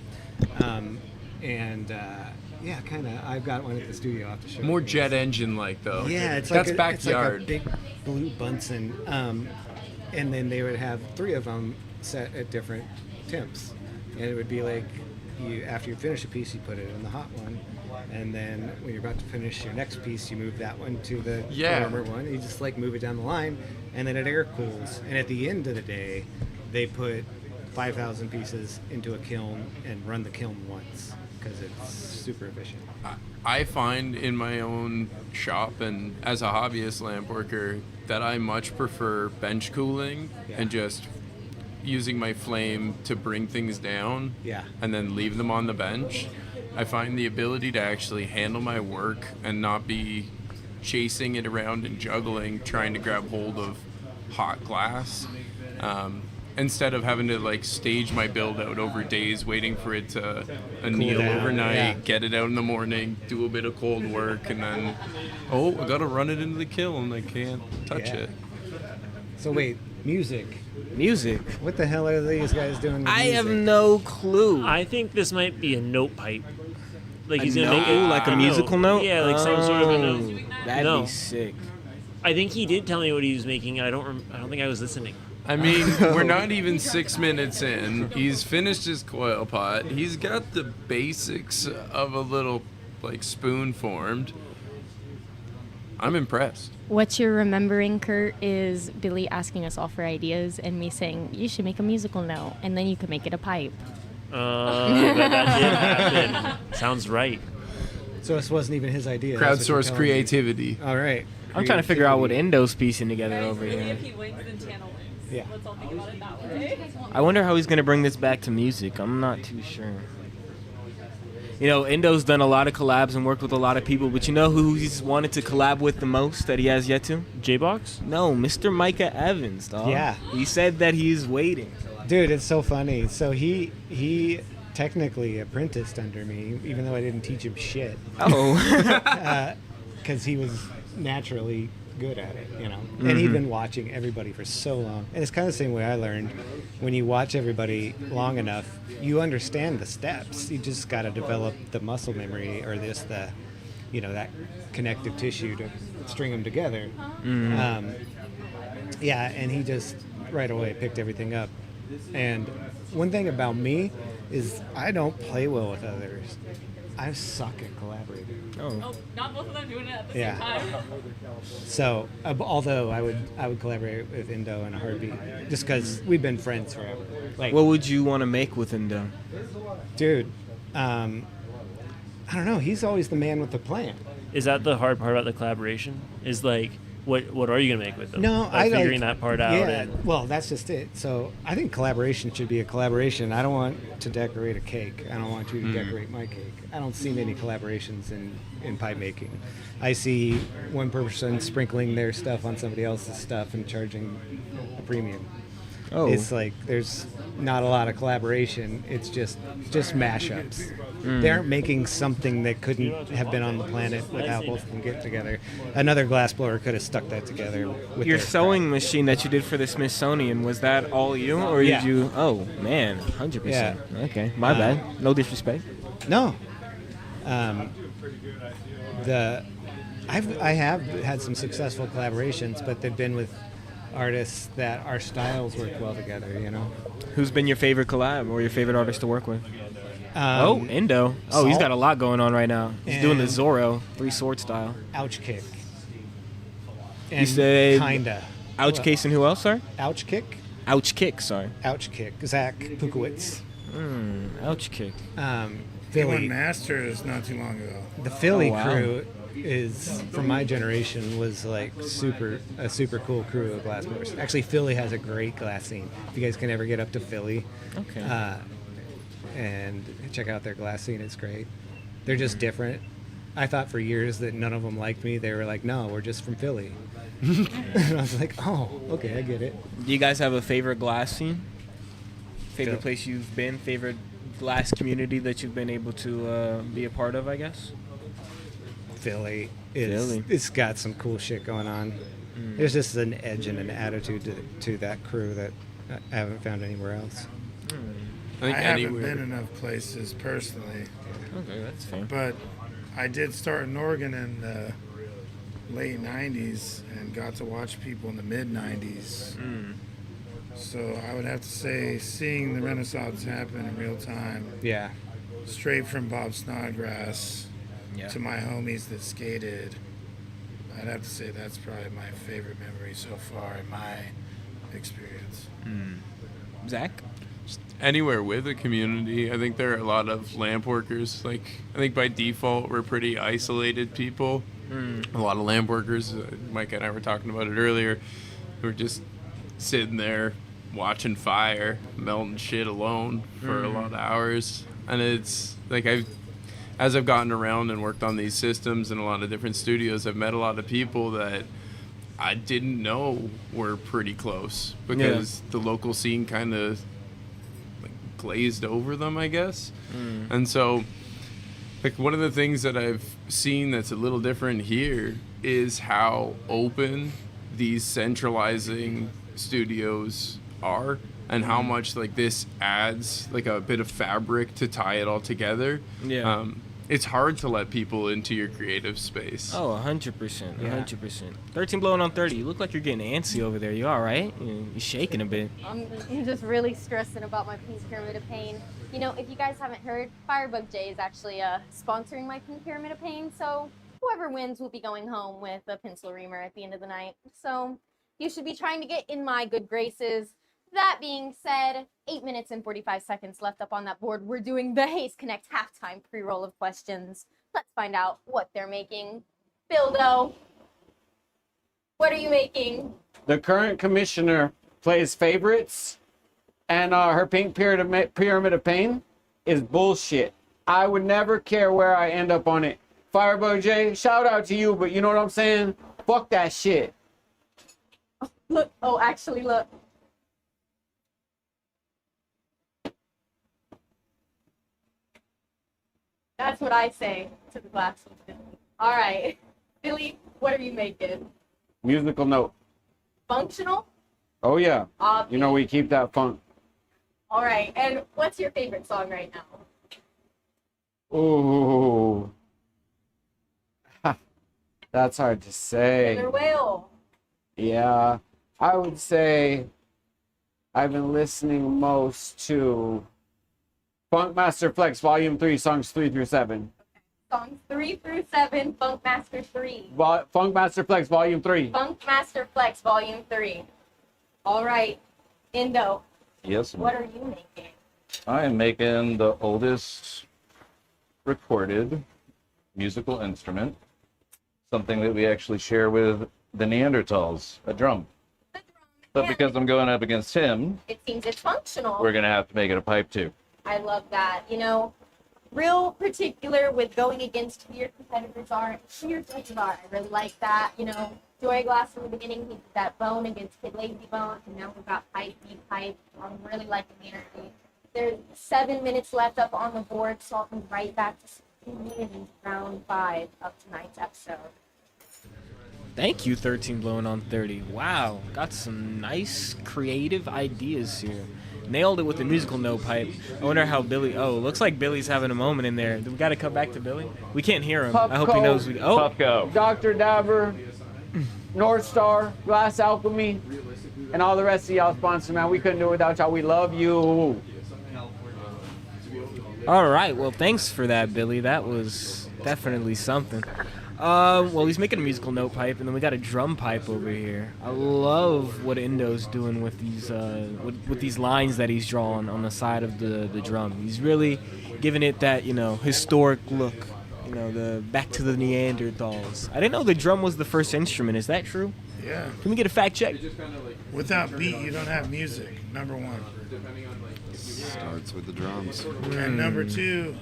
Yeah, kind of. I've got one at the studio. I'll have to show More you. jet engine like though. Yeah, it's that's like backyard. It's like a big blue Bunsen, and then they would have 3 of them set at different temps, and it would be like after you finish a piece, you put it in the hot one, and then when you're about to finish your next piece, you move that one to the warmer one. You just like move it down the line, and then it air cools. And at the end of the day, they put 5,000 pieces into a kiln and run the kiln once, because it's super efficient. I find in my own shop and as a hobbyist lamp worker that I much prefer bench cooling and just using my flame to bring things down and then leave them on the bench. I find the ability to actually handle my work and not be chasing it around and juggling, trying to grab hold of hot glass. Instead of having to like stage my build out over days, waiting for it to anneal overnight, get it out in the morning, do a bit of cold work, and then, I gotta run it into the kiln. I can't touch it. So wait, music. What the hell are these guys doing with I music? have no clue. I think this might be a note pipe. Like A he's gonna note? make it Like a musical note? Yeah, like some sort of a note. That'd be sick. I think he did tell me what he was making. I don't think I was listening. I mean, we're not even 6 minutes in. He's finished his coil pot. He's got the basics of a little, like, spoon formed. I'm impressed. What you're remembering, Kurt, is Billy asking us all for ideas and me saying, you should make a musical note, and then you could make it a pipe. That did happen. Sounds right. So this wasn't even his idea. That's what you're Crowdsource telling me. creativity. All right. I'm trying to figure out what Endo's piecing together over Maybe here. if he wins, then Channel wins. Yeah. Let's all think about it that way. I wonder how he's going to bring this back to music. I'm not too sure. You know, Endo's done a lot of collabs and worked with a lot of people, but you know who he's wanted to collab with the most that he has yet to? J-Box? No, Mr. Micah Evans, dog. Yeah. He said that he's waiting. Dude, it's so funny. So he technically apprenticed under me, even though I didn't teach him shit. Oh. Because he was naturally good at it, you know. And he'd been watching everybody for so long. And it's kind of the same way I learned. When you watch everybody long enough, you understand the steps. You just got to develop the muscle memory or that connective tissue to string them together. Yeah, and he just right away picked everything up. And one thing about me is I don't play well with others. I suck at collaborating. Oh, not both of them doing it at the Yeah. same time. So, although I would collaborate with Indo in a heartbeat, just because we've been friends forever. Like, What would you want to make with Indo? dude, I don't know. He's always the man with the plan. Is that the hard part about the collaboration? Is like, what are you gonna make with them? No, Like figuring that part out. Yeah, And, well, that's just it. So I think collaboration should be a collaboration. I don't want to decorate a cake. I don't want you to decorate my cake. I don't see many collaborations in pie making. I see one person sprinkling their stuff on somebody else's stuff and charging a premium. Oh. It's like there's not a lot of collaboration. It's just mashups. Mm. They aren't making something that couldn't have been on the planet without both of them get together. Another glassblower could have stuck that together with Your their sewing machine that you did for the Smithsonian, was that all you, or Yeah. did you? Oh man, 100%. Yeah. Okay, my bad. No disrespect. No. I have had some successful collaborations, but they've been with artists that our styles work well together, you know. Who's been your favorite collab or your favorite artist to work with? Indo. Oh, he's Salt. got a lot going on right now. He's doing the And- Zorro 3-sword style. Ouch Kick. You And said kinda. Ouch Well, Case and who else, sorry? Ouch Kick. Ouch Kick, sorry. Ouch Kick. Zach Pukowitz. Ouch Kick. He Philly. won Masters not too long ago. The Philly Oh, wow. crew is, from my generation, was like a super cool crew of glassblowers. Actually, Philly has a great glass scene. If you guys can ever get up to Philly, Okay. and check out their glass scene, it's great. They're just different. I thought for years that none of them liked me. They were like, "No, we're just from Philly." And I was like, "Oh, okay, I get it." Do you guys have a favorite glass scene? Favorite Phil- place you've been? Favorite glass community that you've been able to be a part of, I guess? Philly Philly. it's got some cool shit going on. There's just an edge and an attitude to that crew that I haven't found anywhere else. I haven't been enough places personally. Okay, that's fair. But I did start in Oregon in the late 90s and got to watch people in the mid 90s. So I would have to say seeing the Renaissance happen in real time. Yeah. Straight from Bob Snodgrass Yeah. to my homies that skated. I'd have to say that's probably my favorite memory so far in my experience. Zach? Anywhere with a community, I think there are a lot of lamp workers. Like, I think by default, we're pretty isolated people. A lot of lamp workers, Mike and I were talking about it earlier, who are just sitting there watching fire, melting shit alone for a lot of hours. And it's like as I've gotten around and worked on these systems in a lot of different studios, I've met a lot of people that I didn't know were pretty close because the local scene kind of glazed over them, I guess. And so, like, one of the things that I've seen that's a little different here is how open these centralizing studios are and how much, like, this adds, like, a bit of fabric to tie it all together. Yeah. It's hard to let people into your creative space. Oh, 100%. Yeah. 100%. 13 blowing on 30. You look like you're getting antsy over there. You all right? You're shaking a bit. I'm just really stressing about my Pink Pyramid of Pain. You know, if you guys haven't heard, Firebug J is actually sponsoring my Pink Pyramid of Pain, so whoever wins will be going home with a pencil reamer at the end of the night. So you should be trying to get in my good graces. That being said, 8 minutes and 45 seconds left up on that board. We're doing the Haze Connect halftime pre-roll of questions. Let's find out what they're making. Bildo, what are you making? The current commissioner plays favorites, and her Pink Pyramid of Pain is bullshit. I would never care where I end up on it. Firebug J, shout out to you, but you know what I'm saying? Fuck that shit. Look, oh, actually, look. That's what I say to the glass. All right. Billy, what are you making? Musical note. Functional? Oh yeah. Obvious. You know we keep that funk. All right. And what's your favorite song right now? Ooh. That's hard to say. Killer Whale. Yeah. I would say I've been listening most to Funkmaster Flex Volume 3, songs 3 through 7. Songs 3 through 7, Funk Master 3. Funk Master Flex Volume 3. Funk Master Flex Volume 3. All right, Indo, Yes, what are you making? I am making the oldest recorded musical instrument, something that we actually share with the Neanderthals, a drum. But because I'm going up against him, It seems it's functional. we're going to have to make it a pipe too. I love that. You know, real particular with going against who your competitors are, who your judges are. I really like that. You know, Joy Glass from the beginning, he did that bone against Kid Lazy Bone, and now we've got pipe, beat pipe. I'm really liking the energy. There's 7 minutes left up on the board, so I'll be right back to community round 5 of tonight's episode. Thank you, 13 Blowing on 30. Wow, got some nice creative ideas here. Nailed it with the musical no pipe. I wonder how Billy. Oh, looks like Billy's having a moment in there. Do we got to come back to Billy? We can't hear him. I hope he knows we. Oh, Puffco. Dr. Dabber, North Star, Glass Alchemy, and all the rest of y'all sponsors, man. We couldn't do it without y'all. We love you. all right. Well, thanks for that, Billy. That was definitely something. Well, he's making a musical note pipe, and then we got a drum pipe over here. I love what Indo's doing with these with these lines that he's drawing on the side of the drum. He's really giving it that, you know, historic look. You know, the back to the Neanderthals. I didn't know the drum was the first instrument. Is that true? Yeah. Can we get a fact check? Without beat, you don't have music. Number one. Starts with the drums. And number two,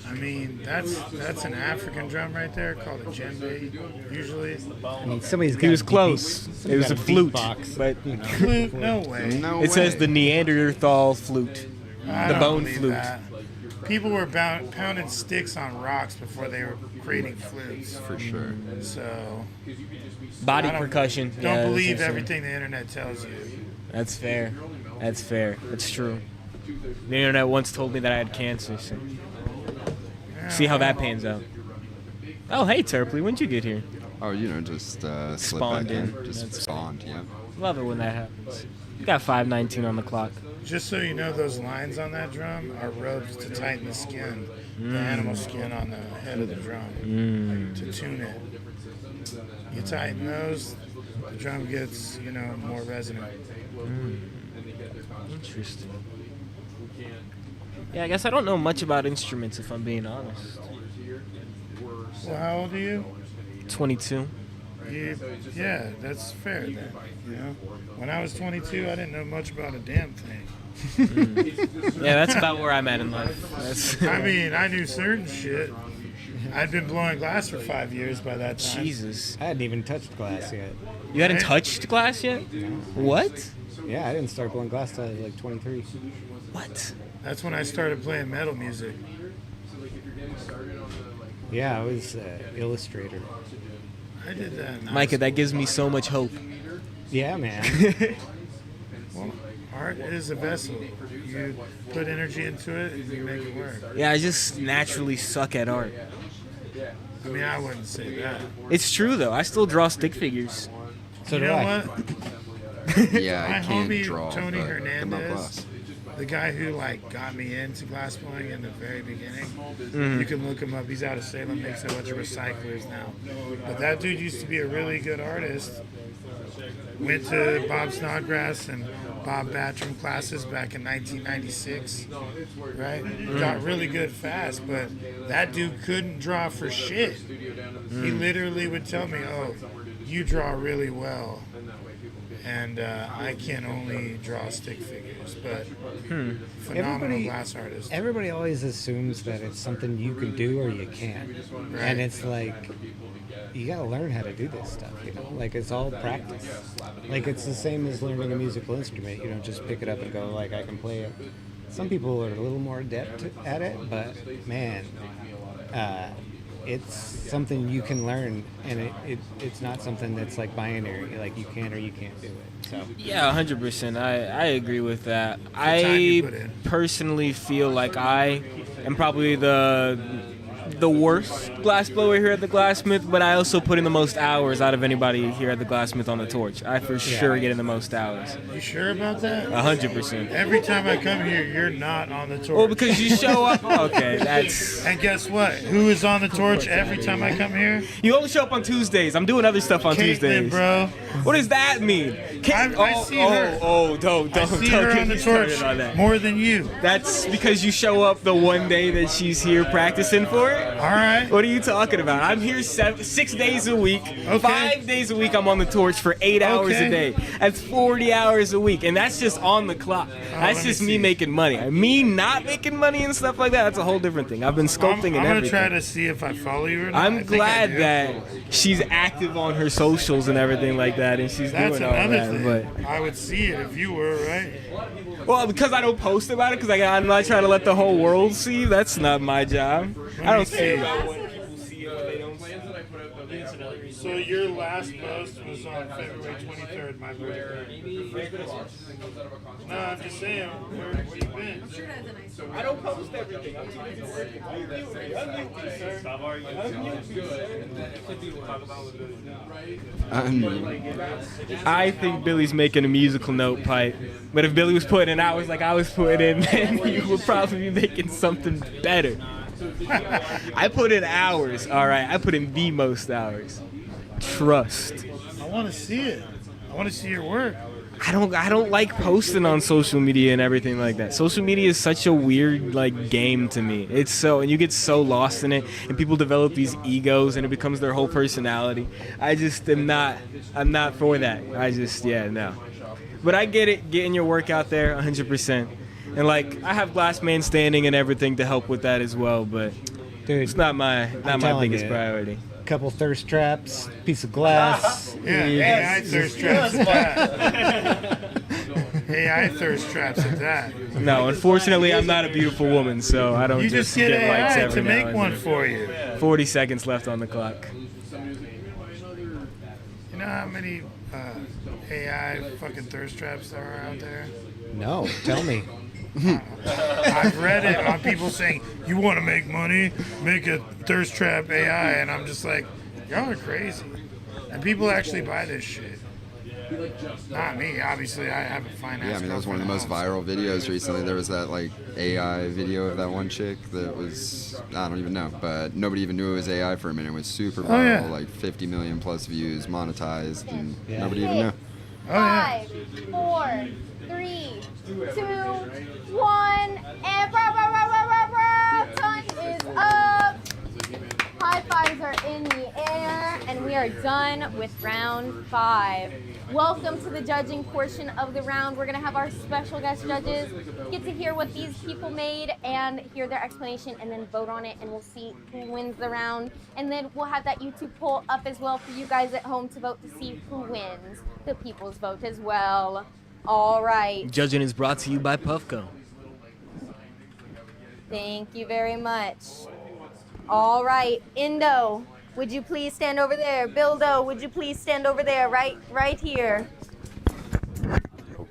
I mean, that's an African drum right there called a djembe, usually. I mean, somebody's got He was a close. It was a flute, beatbox, but you know. Flute? No way. it says the Neanderthal flute, I the don't bone believe flute. that. People were pounding sticks on rocks before they were creating flutes. For sure. So. Body I don't- percussion. Don't Yeah, that's believe what I'm saying. everything the internet tells you. That's fair. That's fair. That's true. The internet once told me that I had cancer. So. See how that pans out. Oh, hey, Terpley, when'd you get here? Oh, you know, just slip Spawned back in. in. Just That's spawned, yeah. Love it when that happens. You got 5:19 on the clock. Just so you know, those lines on that drum are ropes to tighten the skin, the animal skin on the head of the drum, to tune it. You tighten those, the drum gets, you know, more resonant. Interesting. Yeah, I guess I don't know much about instruments, if I'm being honest. Well, how old are you? 22. Yeah, that's fair then. You know, when I was 22, I didn't know much about a damn thing. Yeah, that's about where I'm at in life. That's I mean, I knew certain shit. I'd been blowing glass for 5 years by that time. Jesus. I hadn't even touched glass yet. You hadn't touched glass yet? What? Yeah, I didn't start blowing glass till I was like 23. What? That's when I started playing metal music. Yeah, I was illustrator. I did that. and I Micah, was- that gives me so much hope. Yeah, man. Well, art is a vessel. You put energy into it and you make it work. Yeah, I just naturally suck at art. I mean, I wouldn't say that. It's true, though. I still draw stick figures. So you do know I. what? Yeah, My I can't homie draw, Tony but I'm up Hernandez, glass. the guy who like got me into glass blowing in the very beginning. You can look him up. He's out of Salem, makes a bunch of recyclers now. But that dude used to be a really good artist. Went to Bob Snodgrass and Bob Batram classes back in 1996, right? Got really good fast, but that dude couldn't draw for shit. He literally would tell me, "Oh, you draw really well." And I can only draw stick figures, but phenomenal glass artist. Everybody always assumes that it's something you can do or you can't. Right. And it's like, you gotta learn how to do this stuff, you know? Like, it's all practice. Like, it's the same as learning a musical instrument. You don't just pick it up and go, like, I can play it. Some people are a little more adept at it, but man, it's something you can learn, and it's not something that's like binary, like you can or you can't do it. So Yeah, 100%. I agree with that. time you I put in. personally feel like I am probably the the worst glass blower here at the Glassmith, but I also put in the most hours out of anybody here at the Glassmith on the torch. I for sure get in the most hours. You sure about that? 100%. Every time I come here, you're not on the torch. Well, because you show up. Okay, that's. And guess what? Who is on the torch every time I come here? You only show up on Tuesdays. I'm doing other stuff on Caitlin, Tuesdays, bro. What does that mean? I see her. Don't I see don't her get on the me started torch on that. more than you. That's because you show up the one day that she's here practicing for it. All right. What are you talking about? I'm here 6 days a week. Okay. 5 days a week I'm on the torch for 8 hours a day. That's 40 hours a week, and that's just on the clock. That's just me making money. Me not making money and stuff like that, that's a whole different thing. I've been sculpting and I'm everything. gonna try to see if I follow you or not. I'm glad that she's active on her socials and everything like that, and she's That's doing all another that. thing. I would see it if you were, right? Well, because I don't post about it, because I'm not trying to let the whole world see. That's not my job. I don't see about what people see and what they don't see. So your last post was on February 23rd, my birthday. No, I'm just saying, where you been? I don't post everything. I'm too busy working. Unmute, sir. Stop arguing. I think Billy's making a musical note, Pipe. But if Billy was putting in hours like I was putting in, then he would probably be making something better. I put in hours, all right? I put in the most hours. Trust. I want to see it. I want to see your work. I don't like posting on social media and everything like that. Social media is such a weird game to me. It's so, and you get so lost in it, and people develop these egos, and it becomes their whole personality. I just I'm not for that. No. But I get it, getting your work out there 100%. And I have Glass Man Standing and everything to help with that as well, but dude, it's not my biggest priority. Couple thirst traps, piece of glass. Yeah, AI thirst traps at that. AI thirst traps at that. No, unfortunately, I'm not a beautiful woman, so I don't You just get likes AI every to now make and one then. for you. 40 seconds left on the clock. You know how many AI fucking thirst traps there are out there? No, tell me. I've read it on people saying, you want to make money, make a thirst trap AI, and I'm just like, y'all are crazy. And people actually buy this shit. Not me, obviously. I have a finance. Yeah, I mean that was one of the most viral videos recently. There was that AI video of that one chick that was, I don't even know, but nobody even knew it was AI for a minute. It was super viral, yeah. 50 million plus views, monetized, and nobody even knew. 5, 4, 3, 2, 1, and time is up. High fives are in the air, and we are done with round 5. Welcome to the judging portion of the round. We're gonna have our special guest judges get to hear what these people made and hear their explanation, and then vote on it, and we'll see who wins the round. And then we'll have that YouTube poll up as well for you guys at home to vote to see who wins the people's vote as well. All right. Judging is brought to you by Puffco. Thank you very much. All right, Indo, would you please stand over there? Bildo, would you please stand over there, right here?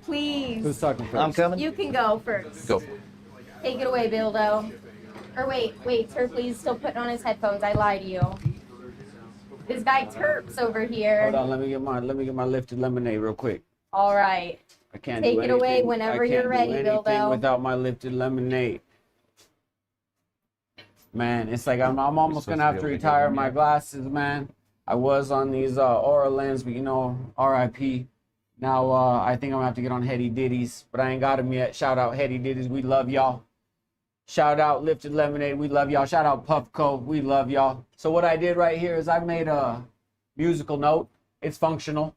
Please. Who's talking first? I'm coming. You can go first. Go. Take it away, Bildo. Or wait, Terply's still putting on his headphones. I lied to you. This guy Terps over here. Hold on, let me get my lifted lemonade real quick. All right. I can't Take do it away anything- whenever I can't you're do ready, anything Bildo. without my lifted lemonade. Man, it's like I'm almost gonna have to retire my glasses, man. I was on these Aura lens, but RIP. Now I think I'm gonna have to get on Heady Ditties, but I ain't got them yet. Shout out Heady Ditties, we love y'all. Shout out Lifted Lemonade, we love y'all. Shout out Puffco, we love y'all. So what I did right here is I made a musical note. It's functional.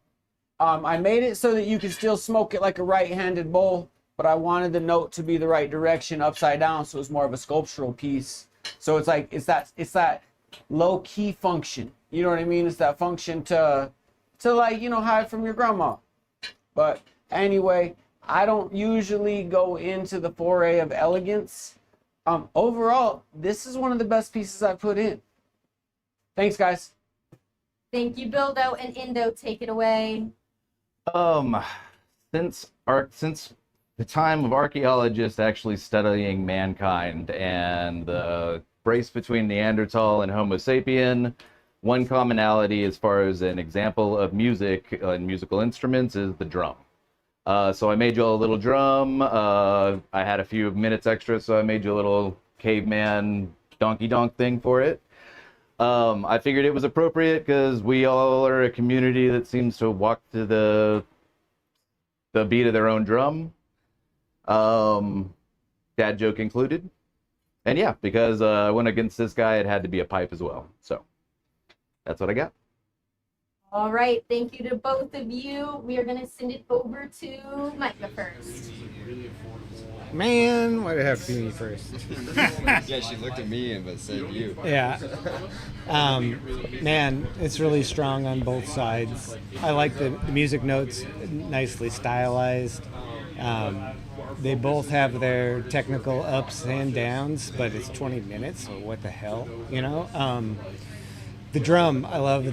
I made it so that you can still smoke it like a right-handed bowl, but I wanted the note to be the right direction, upside down, so it's more of a sculptural piece. So it's that low key function. You know what I mean? It's that function to hide from your grandma. But anyway, I don't usually go into the foray of elegance. Overall, this is one of the best pieces I've put in. Thanks, guys. Thank you, Bildo, and Indo, take it away. Since the time of archaeologists actually studying mankind and the brace between Neanderthal and Homo sapien. One commonality as far as an example of music and musical instruments is the drum. So I made you all a little drum. I had a few minutes extra, so I made you a little caveman donkey donk thing for it. I figured it was appropriate because we all are a community that seems to walk to the beat of their own drum. Dad joke included. And yeah, because I went against this guy, it had to be a pipe as well. So that's what I got. All right, thank you to both of you. We are going to send it over to Micah first. Man, why'd it have to be me first? Yeah, she looked at me but said you. Yeah. Man, it's really strong on both sides. I like the music notes, nicely stylized. They both have their technical ups and downs, but it's 20 minutes, so what the hell, you know? The drum, I love we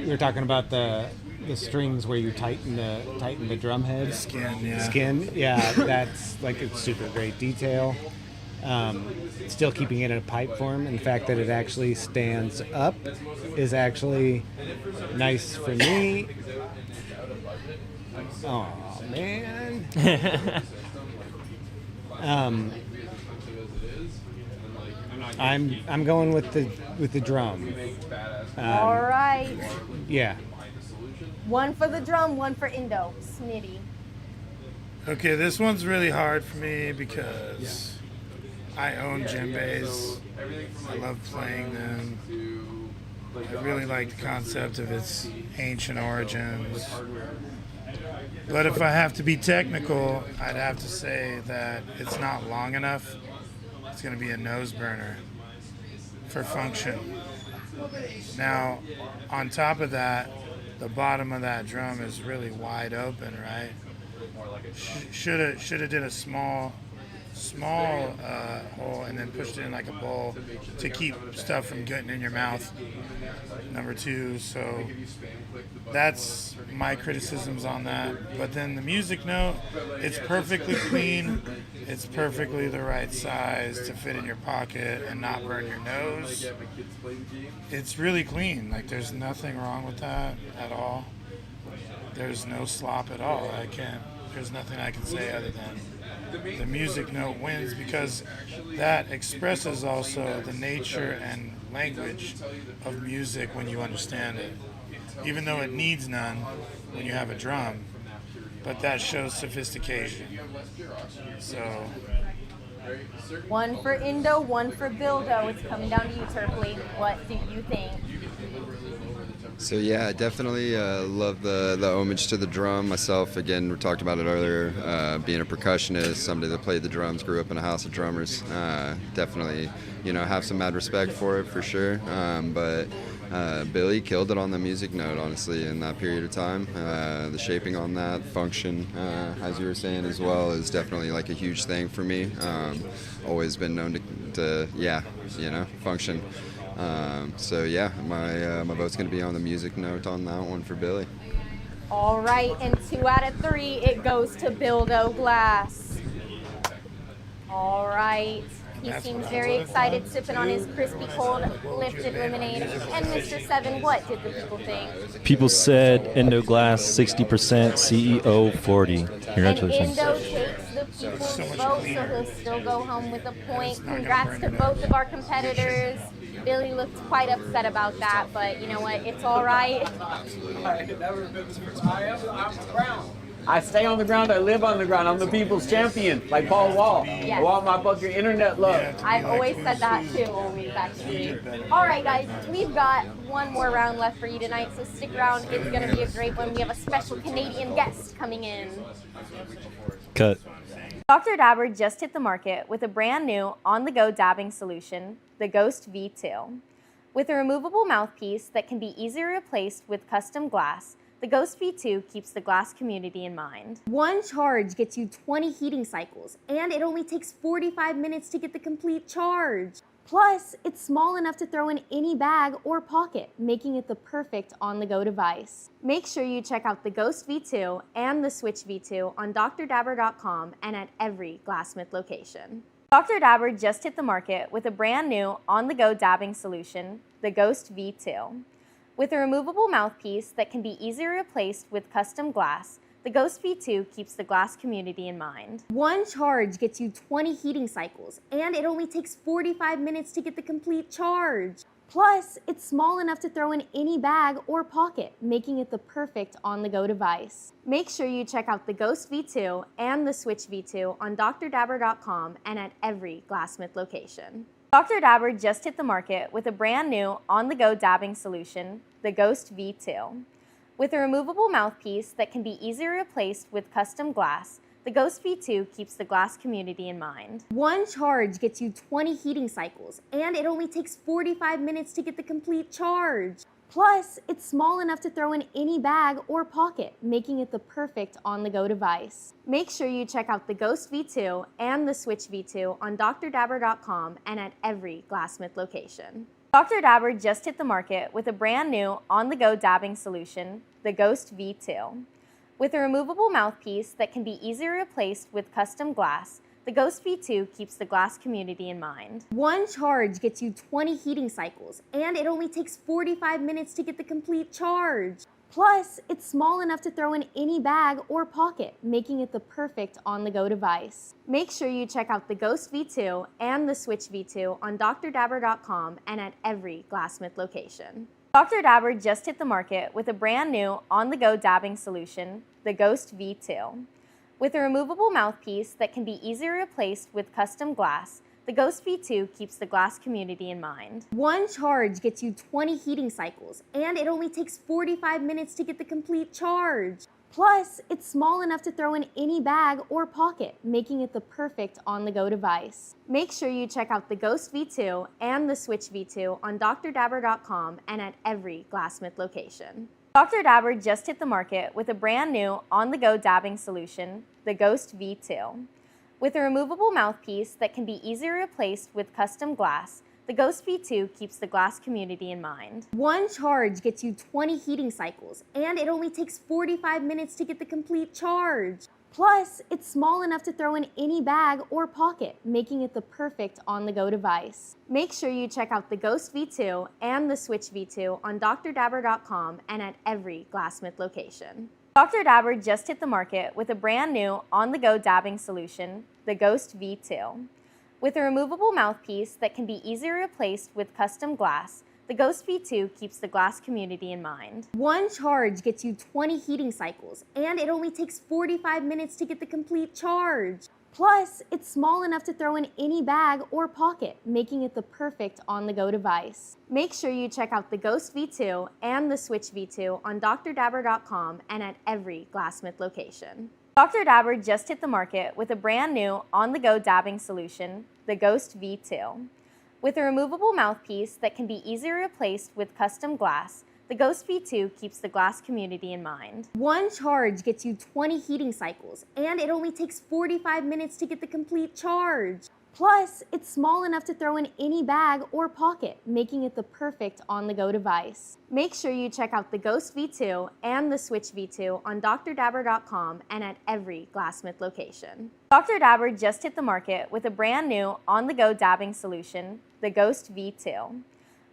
were talking about the strings where you tighten the drum head. Skin, yeah, that's like a super great detail. Still keeping it in a pipe form, and the fact that it actually stands up is actually nice for me. Oh man. I'm going with the drum. All right. Yeah. One for the drum, one for Indo. Smitty. Okay, this one's really hard for me because I own djembes. I love playing them. I really like the concept of its ancient origins. But if I have to be technical, I'd have to say that it's not long enough. It's going to be a nose burner for function. Now, on top of that, the bottom of that drum is really wide open, right? Should have did a small hole and then pushed it in like a bowl to keep stuff from getting in your mouth. Number two, so that's my criticisms on that. But then the music note, it's perfectly clean. It's perfectly the right size to fit in your pocket and not burn your nose. It's really clean. Like there's nothing wrong with that at all. There's no slop at all. There's nothing I can say other than the music note wins because that expresses also the nature and language of music when you understand it. Even though it needs none when you have a drum, but that shows sophistication. So One for Indo, one for Bildo. It's coming down to you, Turpley. What do you think? So yeah, I definitely love the homage to the drum. Myself, again, we talked about it earlier, being a percussionist, somebody that played the drums, grew up in a house of drummers. Definitely, have some mad respect for it for sure. But Billy killed it on the music note, honestly, in that period of time. The shaping on that function, as you were saying as well, is definitely like a huge thing for me. Always been known to function. So yeah, my vote's gonna be on the music note on that one for Billy. All right, and 2 out of 3, it goes to Bildo Glass. All right. He seems very excited, sipping on his crispy cold lifted lemonade. And Mr. Seven, what did the people think? People said Indo Glass 60%, CEO 40. Congratulations. And Indo takes the people's vote, so he'll still go home with a point. Congrats to both of our competitors. Billy looked quite upset about that, but you know what? It's all right. I stay on the ground, I live on the ground. I'm the people's champion, like Paul Wall. Yes. I want my bucket internet love. I've always said that too, always actually. All right, guys, we've got one more round left for you tonight, so stick around. It's going to be a great one. We have a special Canadian guest coming in. Cut. Dr. Dabber just hit the market with a brand new on-the-go dabbing solution, the Ghost V2. With a removable mouthpiece that can be easily replaced with custom glass, the Ghost V2 keeps the glass community in mind. One charge gets you 20 heating cycles, and it only takes 45 minutes to get the complete charge. Plus, it's small enough to throw in any bag or pocket, making it the perfect on-the-go device. Make sure you check out the Ghost V2 and the Switch V2 on drdabber.com and at every Glassmith location. Dr. Dabber just hit the market with a brand new on-the-go dabbing solution, the Ghost V2. With a removable mouthpiece that can be easily replaced with custom glass, the Ghost V2 keeps the glass community in mind. One charge gets you 20 heating cycles, and it only takes 45 minutes to get the complete charge. Plus, it's small enough to throw in any bag or pocket, making it the perfect on-the-go device. Make sure you check out the Ghost V2 and the Switch V2 on drdabber.com and at every Glassmith location. Dr. Dabber just hit the market with a brand new on-the-go dabbing solution, the Ghost V2. With a removable mouthpiece that can be easily replaced with custom glass, the Ghost V2 keeps the glass community in mind. One charge gets you 20 heating cycles, and it only takes 45 minutes to get the complete charge. Plus, it's small enough to throw in any bag or pocket, making it the perfect on-the-go device. Make sure you check out the Ghost V2 and the Switch V2 on drdabber.com and at every Glassmith location. Dr. Dabber just hit the market with a brand new on-the-go dabbing solution, the Ghost V2. With a removable mouthpiece that can be easily replaced with custom glass, the Ghost V2 keeps the glass community in mind. One charge gets you 20 heating cycles, and it only takes 45 minutes to get the complete charge. Plus, it's small enough to throw in any bag or pocket, making it the perfect on-the-go device. Make sure you check out the Ghost V2 and the Switch V2 on drdabber.com and at every Glassmith location. Dr. Dabber just hit the market with a brand new on-the-go dabbing solution, the Ghost V2. With a removable mouthpiece that can be easily replaced with custom glass, the Ghost V2 keeps the glass community in mind. One charge gets you 20 heating cycles, and it only takes 45 minutes to get the complete charge. Plus, it's small enough to throw in any bag or pocket, making it the perfect on-the-go device. Make sure you check out the Ghost V2 and the Switch V2 on drdabber.com and at every Glassmith location. Dr. Dabber just hit the market with a brand new on-the-go dabbing solution, the Ghost V2. With a removable mouthpiece that can be easily replaced with custom glass, the Ghost V2 keeps the glass community in mind. One charge gets you 20 heating cycles, and it only takes 45 minutes to get the complete charge. Plus, it's small enough to throw in any bag or pocket, making it the perfect on-the-go device. Make sure you check out the Ghost V2 and the Switch V2 on drdabber.com and at every Glassmith location. Dr. Dabber just hit the market with a brand new on-the-go dabbing solution, the Ghost V2. With a removable mouthpiece that can be easily replaced with custom glass, the Ghost V2 keeps the glass community in mind. One charge gets you 20 heating cycles, and it only takes 45 minutes to get the complete charge. Plus, it's small enough to throw in any bag or pocket, making it the perfect on-the-go device. Make sure you check out the Ghost V2 and the Switch V2 on drdabber.com and at every Glassmith location. Dr. Dabber just hit the market with a brand new on-the-go dabbing solution, the Ghost V2. With a removable mouthpiece that can be easily replaced with custom glass, the Ghost V2 keeps the glass community in mind. One charge gets you 20 heating cycles, and it only takes 45 minutes to get the complete charge. Plus, it's small enough to throw in any bag or pocket, making it the perfect on-the-go device. Make sure you check out the Ghost V2 and the Switch V2 on drdabber.com and at every Glassmith location. Dr. Dabber just hit the market with a brand new on-the-go dabbing solution, the Ghost V2.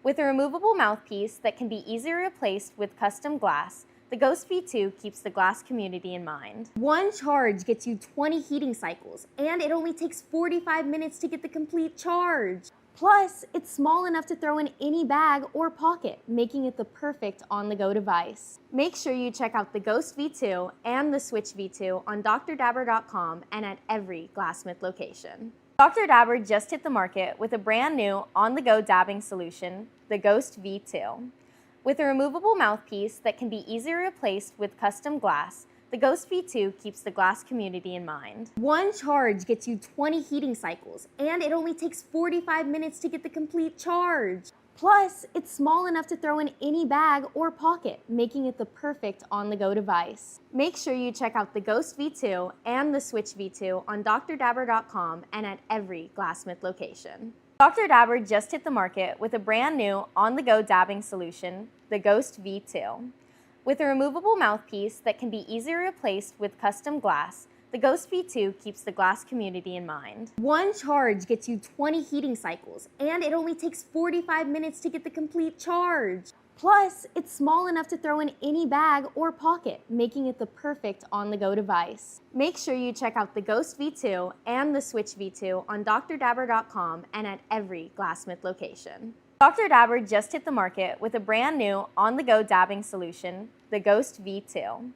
With a removable mouthpiece that can be easily replaced with custom glass, the Ghost V2 keeps the glass community in mind. One charge gets you 20 heating cycles, and it only takes 45 minutes to get the complete charge. Plus, it's small enough to throw in any bag or pocket, making it the perfect on-the-go device. Make sure you check out the Ghost V2 and the Switch V2 on drdabber.com and at every Glassmith location. Dr. Dabber just hit the market with a brand new on-the-go dabbing solution, the Ghost V2. With a removable mouthpiece that can be easily replaced with custom glass, the Ghost V2 keeps the glass community in mind. One charge gets you 20 heating cycles, and it only takes 45 minutes to get the complete charge. Plus, it's small enough to throw in any bag or pocket, making it the perfect on-the-go device. Make sure you check out the Ghost V2 and the Switch V2 on drdabber.com and at every Glassmith location. Dr. Dabber just hit the market with a brand new on-the-go dabbing solution, the Ghost V2. With a removable mouthpiece that can be easily replaced with custom glass, The Ghost V2 keeps the glass community in mind. One charge gets you 20 heating cycles, and it only takes 45 minutes to get the complete charge. Plus, it's small enough to throw in any bag or pocket, making it the perfect on-the-go device. Make sure you check out the Ghost V2 and the Switch V2 on drdabber.com and at every Glassmith location. Dr. Dabber just hit the market with a brand new on-the-go dabbing solution, the Ghost V2.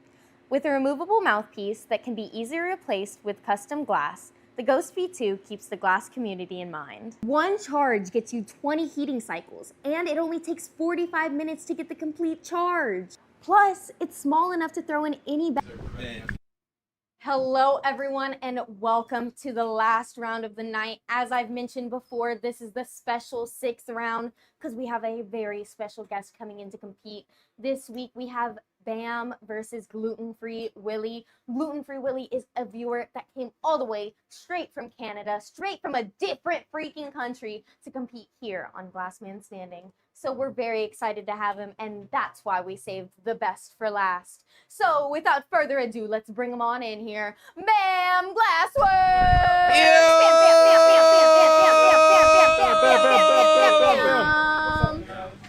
With a removable mouthpiece that can be easily replaced with custom glass, the Ghost V2 keeps the glass community in mind. One charge gets you 20 heating cycles, and it only takes 45 minutes to get the complete charge. Plus, it's small enough to throw in any bag. Hello everyone, and welcome to the last round of the night. As I've mentioned before, this is the special 6th round because we have a very special guest coming in to compete. This week we have Bam versus Gluten-Free Willie. Gluten-Free Willie is a viewer that came all the way straight from Canada, straight from a different freaking country to compete here on Glassman Standing. So we're very excited to have him, and that's why we saved the best for last. So without further ado, let's bring him on in here. Bam Glassworks! Bam!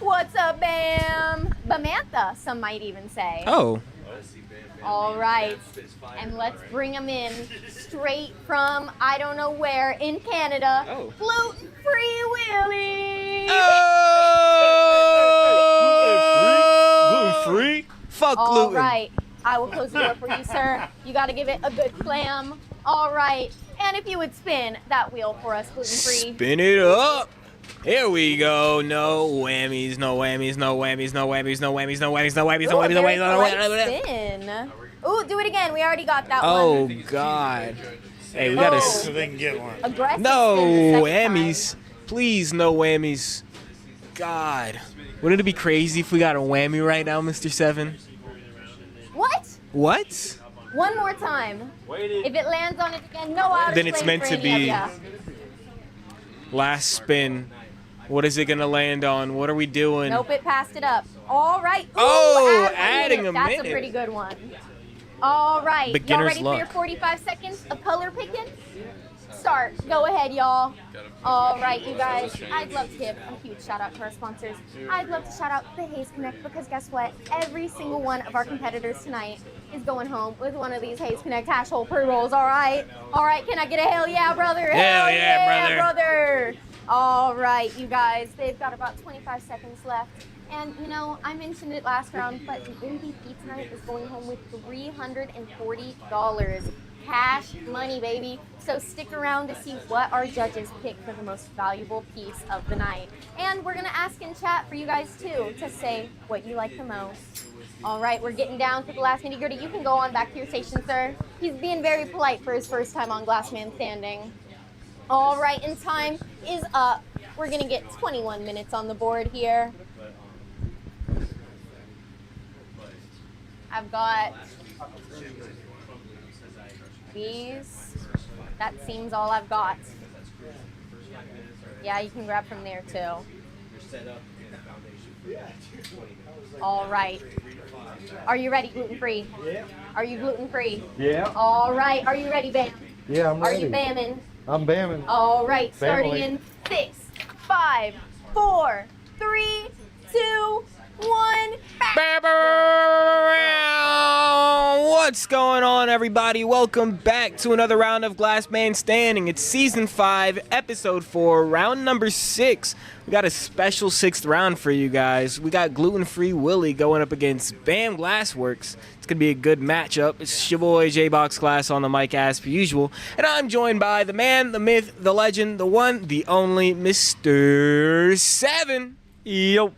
What's up, Bam? Bamantha, some might even say. Oh. All right, and let's bring him in straight from I don't know where in Canada. Oh. Gluten-Free Willie. Gluten-free? Fuck gluten. All right, I will close the door for you, sir. You got to give it a good slam. All right, and if you would spin that wheel for us, gluten-free. Spin it up. Here we go. No whammies, no whammies, no whammies, no whammies, no whammies, no whammies, no whammies, no whammies, no whammies, no whammies. Spin. Ooh, do it again. We already got that Oh, one. God. Hey, we gotta. So they can get one. Aggressive No spin the second whammies. Please, no whammies. God. Wouldn't it be crazy if we got a whammy right now, Mr. Seven? time. What? What? One more time. If it lands on it again, no Irish Then it's flame meant for to any be. of ya. Last spin. What is it gonna land on? What are we doing? Nope, it passed it up. All right. Ooh, Oh, add 1 adding minute. a That's minute. a pretty good one. All right. Y'all Beginner's ready for your luck. 45 seconds of color picking? Start. Go ahead, y'all. All right, you guys. I'd love to give a huge shout out to our sponsors. I'd love to shout out the Haze Connect because guess what? Every single one of our competitors tonight is going home with one of these Haze Connect hash hole pre-rolls. All right. All right. Can I get a hell yeah, brother? Hell yeah, brother. All right, you guys. They've got about 25 seconds left. And, you know, I mentioned it last round, but the MVP tonight is going home with $340. Cash money, baby. So stick around to see what our judges pick for the most valuable piece of the night. And we're going to ask in chat for you guys, too, to say what you like the most. All right, we're getting down to the last nitty-gritty. You can go on back to your station, sir. He's being very polite for his first time on Glassman Standing. All right, and time is up. We're going to get 21 minutes on the board here. I've got these. That seems all I've got. Yeah, you can grab from there too. All right. Are you ready, gluten-free? Yeah. Are you gluten-free? Yeah. All right. Are you ready, Bam? Yeah, I'm Are ready. you bamming? I'm bamming. All right. Starting Family. in 6, 5, 4, 3, 2, 1. What's going on, everybody? Welcome back to another round of Glassman Standing. It's Season 5, Episode 4, Round number 6. We got a special 6th round for you guys. We got Gluten-Free Willie going up against Bam Glassworks. It's going to be a good matchup. It's your boy, J-Box Glass on the mic as per usual. And I'm joined by the man, the myth, the legend, the one, the only, Mr. Seven. Yo.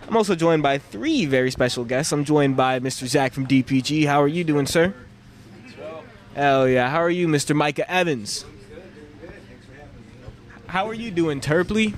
I'm also joined by 3 very special guests. I'm joined by Mr. Zach from DPG. How are you doing, sir? Hell yeah. How are you, Mr. Micah Evans? How are you doing, Terpley?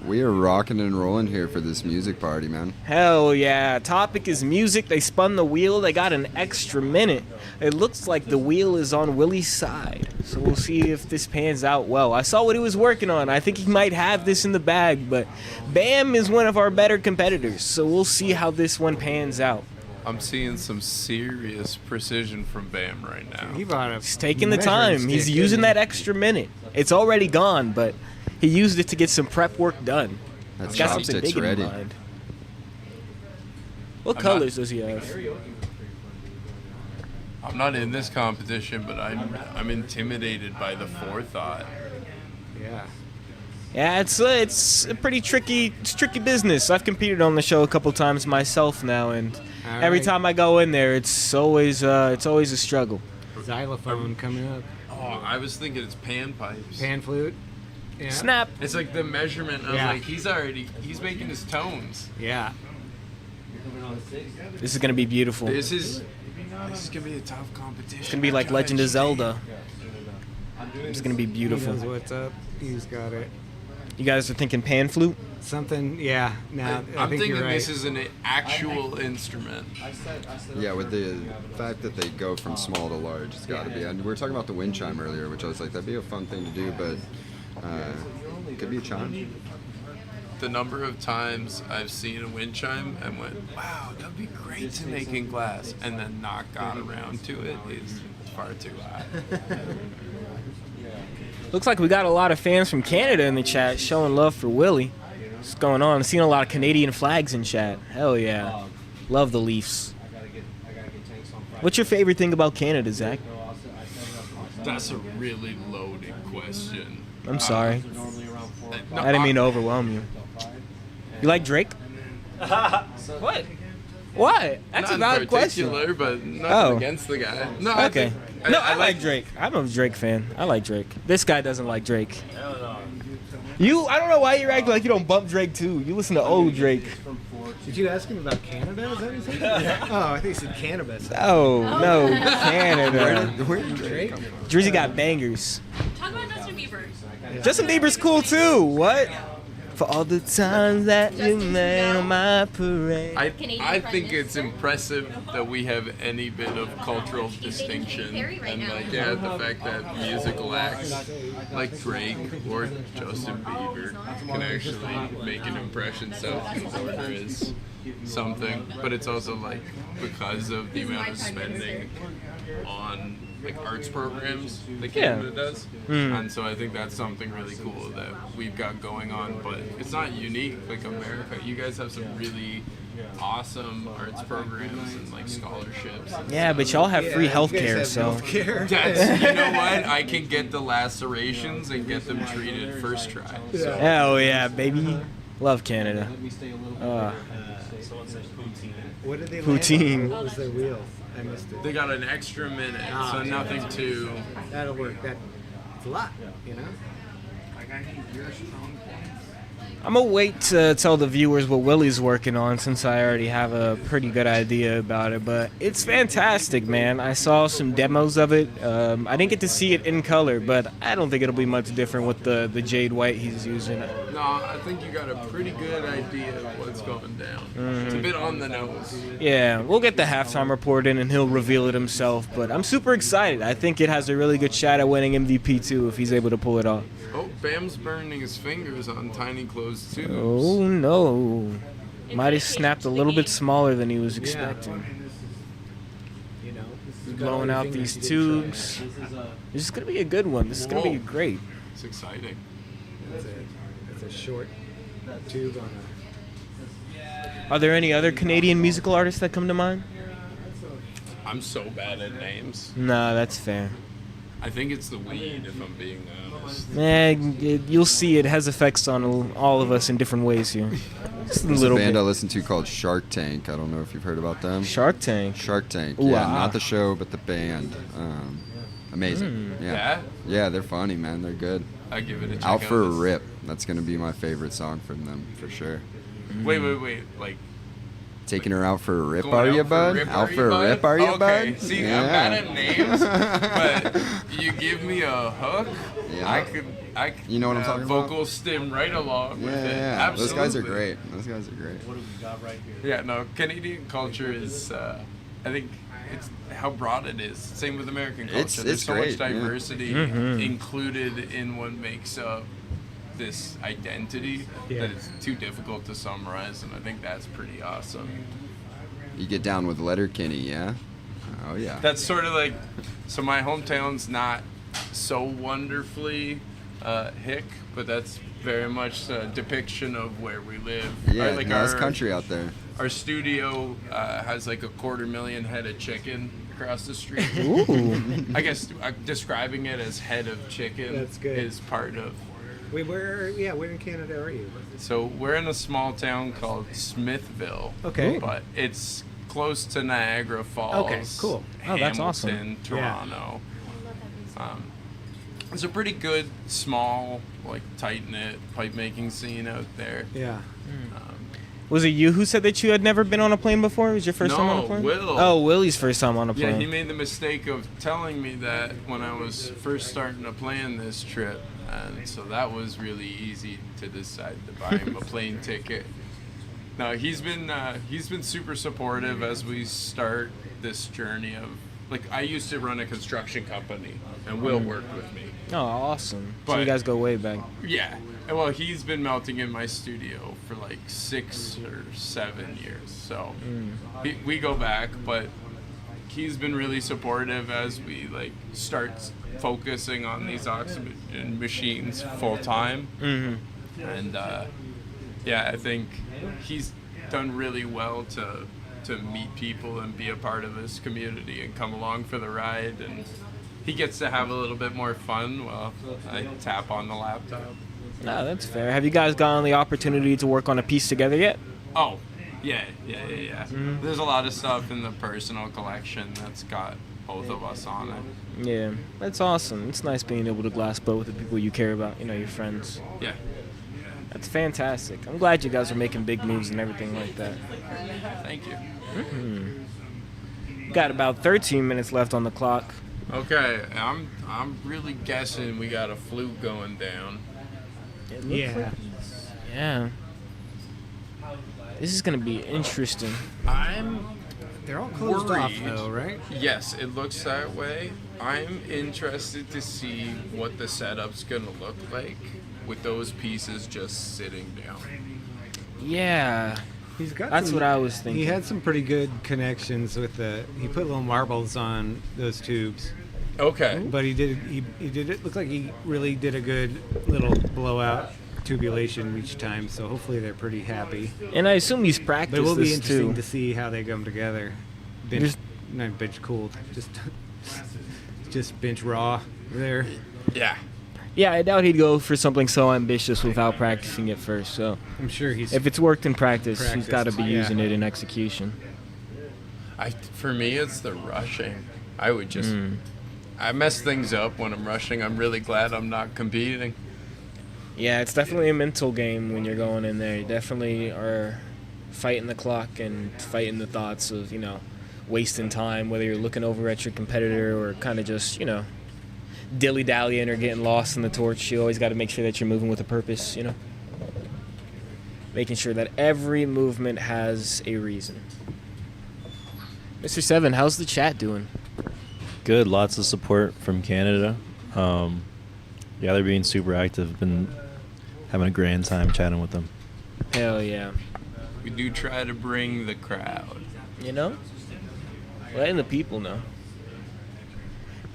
We are rocking and rolling here for this music party, man. Hell yeah. Topic is music. They spun the wheel. They got an extra minute. It looks like the wheel is on Willie's side. So we'll see if this pans out well. I saw what he was working on. I think he might have this in the bag, but Bam is one of our better competitors. So we'll see how this one pans out. I'm seeing some serious precision from Bam right now. He's taking the time. He's using that extra minute. It's already gone, but he used it to get some prep work done. That He's got something chopstick's big ready. in mind. What I'm colors not- does he have? I'm not in this competition, but I'm intimidated by the forethought. Yeah. Yeah, it's a pretty tricky business. I've competed on the show a couple times myself now, and every right. time I go in there, it's always a struggle. Xylophone coming up. Oh, I was thinking it's pan pipes. Pan flute. Yeah. Snap. It's like the measurement. I was Yeah. like, he's making his tones. Yeah. This is gonna be beautiful. This is gonna be a tough competition. It's gonna be like Legend of Zelda. It's gonna be He beautiful. knows what's up. He's got it. You guys are thinking pan flute? Something, yeah. Now I I'm think thinking you're right. this is an actual instrument. Yeah, with the fact that they go from small to large, it's got to be. And we were talking about the wind chime earlier, which I was like, that'd be a fun thing to do, but it could be a chime. The number of times I've seen a wind chime and went, wow, that'd be great to make in glass, and then not got around to it is far too high. Looks like we got a lot of fans from Canada in the chat showing love for Willie. What's going on? I'm seeing a lot of Canadian flags in chat. Hell yeah. Love the Leafs. What's your favorite thing about Canada, Zach? That's a really loaded question. I'm sorry. No, I didn't mean to overwhelm you. You like Drake? What? What? That's a Not valid in question. particular, but nothing Oh. against the guy. No, I Okay. think- No, I like Drake. I'm a Drake fan. I like Drake. This guy doesn't like Drake. I don't know why you're acting like you don't bump Drake too. You listen to old Drake. Did you ask him about Canada? Is that what you said? Oh, I think he said cannabis. Oh, no, Canada. Where did Drake come from? Drizzy got bangers. Talk about Justin Bieber. Justin Bieber's cool too. What? For all the times that you made on my parade. I think it's impressive that we have any bit of cultural distinction, and like the fact that musical acts like Drake or Justin Bieber can actually make an impression south of the border is something. But it's also like because of the amount of spending on like arts programs that Canada does, and so I think that's something really cool that we've got going on. But it's not unique like America. You guys have some really awesome arts programs and like scholarships. And Yeah, but y'all have free healthcare, so. That's, you know what? I can get the lacerations and get them treated first try. So. Hell yeah, baby. Love Canada. What did they Poutine. land on? What was their wheel? I missed it. They got an extra minute, so nothing too. That'll work. That's a lot, you know? I'm gonna wait to tell the viewers what Willie's working on since I already have a pretty good idea about it. But it's fantastic, man. I saw some demos of it. I didn't get to see it in color, but I don't think it'll be much different with the jade white he's using. No, I think you got a pretty good idea of what's going down. It's a bit on the nose. Yeah, we'll get the halftime report in and he'll reveal it himself. But I'm super excited. I think it has a really good shot at winning MVP too if he's able to pull it off. Oh, Bam's burning his fingers on tiny closed tubes. Oh no. Might have snapped a little bit smaller than he was expecting. You know, He's blowing out these tubes. This is going to be a good one. This is going to be great. It's exciting. It's a short tube on a. Are there any other Canadian musical artists that come to mind? I'm so bad at names. No, that's fair. I think it's the weed, if I'm being honest. You'll see it has effects on all of us in different ways here. Just a There's little a band bit. I listen to called Shark Tank. I don't know if you've heard about them. Shark Tank? Shark Tank. Ooh, Yeah, ah. not the show, but the band. Amazing. Yeah. Yeah? Yeah, they're funny, man. They're good. I give it a check Out for a this. Rip. That's going to be my favorite song from them, for sure. Wait. Like, Taking her out for a rip, going are out you, for a bud? rip, Out are for you, a rip, are you, Okay, bud? see, Yeah. I'm bad at names, but you give me a hook, Yeah. I could You know what I'm talking about? vocal stim right along with it. Yeah, those guys are Absolutely. great. Those guys are great. What do we got right here? Yeah, no, Canadian culture is, I think it's how broad it is. Same with American culture. It's There's so great, much yeah. diversity Mhm. included in what makes up this identity Yeah. that it's too difficult to summarize, and I think that's pretty awesome. You get down with Letterkenny, yeah? Oh yeah. That's sort of like, so my hometown's not so wonderfully hick, but that's very much a depiction of where we live. Yeah, like nice country out there. Our studio has like 250,000 head of chicken across the street. Ooh. I guess describing it as head of chicken That's good. is part of. Where in Canada are you? So we're in a small town called Smithville. Okay. But it's close to Niagara Falls. Okay, cool. Oh, that's awesome. Hamilton, Toronto. It's a pretty good, small, like tight-knit pipe making scene out there. Yeah. Was it you who said that you had never been on a plane before? It was your first time on a plane? Will. Oh, Willie's first time on a plane. Yeah, he made the mistake of telling me that when I was first starting to plan this trip, and so that was really easy to decide to buy him a plane ticket. No, he's been super supportive as we start this journey of, like, I used to run a construction company, and Will worked with me. Oh, awesome. So But- you guys go way back. Yeah. Well, he's been melting in my studio for like 6 or 7 years. So we go back, but he's been really supportive as we like start focusing on these oxygen machines full time. Mm-hmm. And yeah, I think he's done really well to meet people and be a part of this community and come along for the ride. And he gets to have a little bit more fun while I tap on the laptop. No, that's fair. Have you guys gotten the opportunity to work on a piece together yet? Oh, yeah. There's a lot of stuff in the personal collection that's got both of us on it. Yeah, that's awesome. It's nice being able to glass blow with the people you care about, your friends. Yeah. That's fantastic. I'm glad you guys are making big moves and everything like that. Thank you. Got about 13 minutes left on the clock. Okay, I'm really guessing we got a fluke going down. Yeah. Yeah. This is gonna be interesting. They're all closed off worried. though, right? Yes, it looks that way. I'm interested to see what the setup's gonna look like with those pieces just sitting down. Yeah. He's got. That's what I was thinking. He had some pretty good connections with he put little marbles on those tubes. Okay. But he did it looked like he really did a good little blowout tubulation each time, so hopefully they're pretty happy. And I assume he's practiced But it will be this interesting too. to see how they come together. Not bench cooled, just bench raw there. Yeah. Yeah, I doubt he'd go for something so ambitious without practicing it first. So I'm sure if it's worked in practice, he's got to be yeah. using it in execution. For me, it's the rushing. I would just, I mess things up when I'm rushing. I'm really glad I'm not competing. Yeah, it's definitely a mental game when you're going in there. You definitely are fighting the clock and fighting the thoughts of, wasting time, whether you're looking over at your competitor or kind of just, dilly-dallying or getting lost in the torch. You always got to make sure that you're moving with a purpose, Making sure that every movement has a reason. Mr. Seven, how's the chat doing? Good, lots of support from Canada. Yeah, they're being super active. Been having a grand time chatting with them. Hell yeah. We do try to bring the crowd. Letting the people know.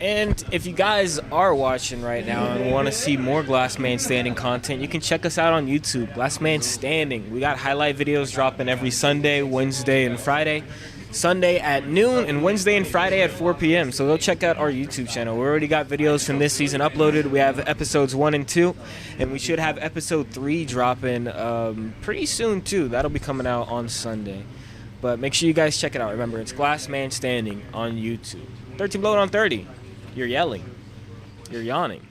And if you guys are watching right now and want to see more Glass Man Standing content, you can check us out on YouTube, Glass Man Standing. We got highlight videos dropping every Sunday, Wednesday, and Friday. Sunday at noon and Wednesday and Friday at 4 p.m. So go check out our YouTube channel. We already got videos from this season uploaded. We have episodes 1 and 2, and we should have episode 3 dropping pretty soon too. That'll be coming out on Sunday. But make sure you guys check it out. Remember, it's Glass Man Standing on YouTube. 13 Blowed on 30. You're yelling. You're yawning.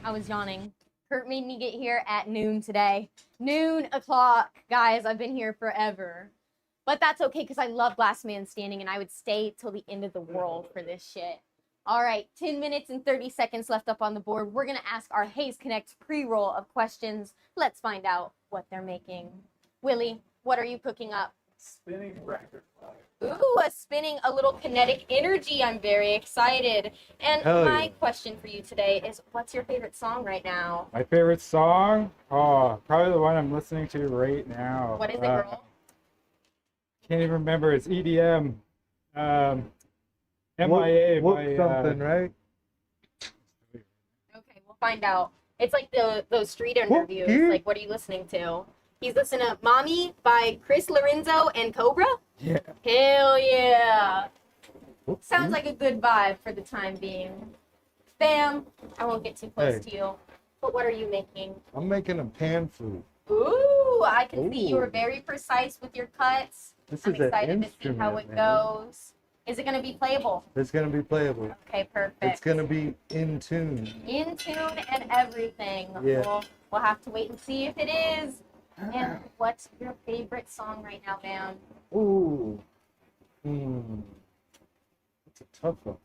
I was yawning. Kurt made me get here at noon today. Noon o'clock. Guys, I've been here forever. But that's okay because I love Glass Man Standing and I would stay till the end of the world for this shit. All right, 10 minutes and 30 seconds left up on the board. We're going to ask our Haze Connect pre-roll of questions. Let's find out what they're making. Willie, what are you cooking up? Spinning record player. Ooh, spinning a little kinetic energy. I'm very excited. And Hell my yeah. question for you today is, what's your favorite song right now? My favorite song? Oh, probably the one I'm listening to right now. What is it, girl? can't even remember. It's EDM. MIA. Whoop something, right? Okay, we'll find out. It's like those street interviews. Like, what are you listening to? He's listening to Mommy by Chris Lorenzo and Cobra. Yeah. Hell yeah. Sounds like a good vibe for the time being. Bam. I won't get too close to you. But what are you making? I'm making a pan fruit. Ooh, I can see you were very precise with your cuts. This I'm is an excited to see how it instrument, man. goes. Is it going to be playable? It's gonna be playable. Okay, perfect. It's gonna be in tune. In tune and everything. Yeah. We'll have to wait and see if it is. And what's your favorite song right now, Van? Ooh. It's a tough one.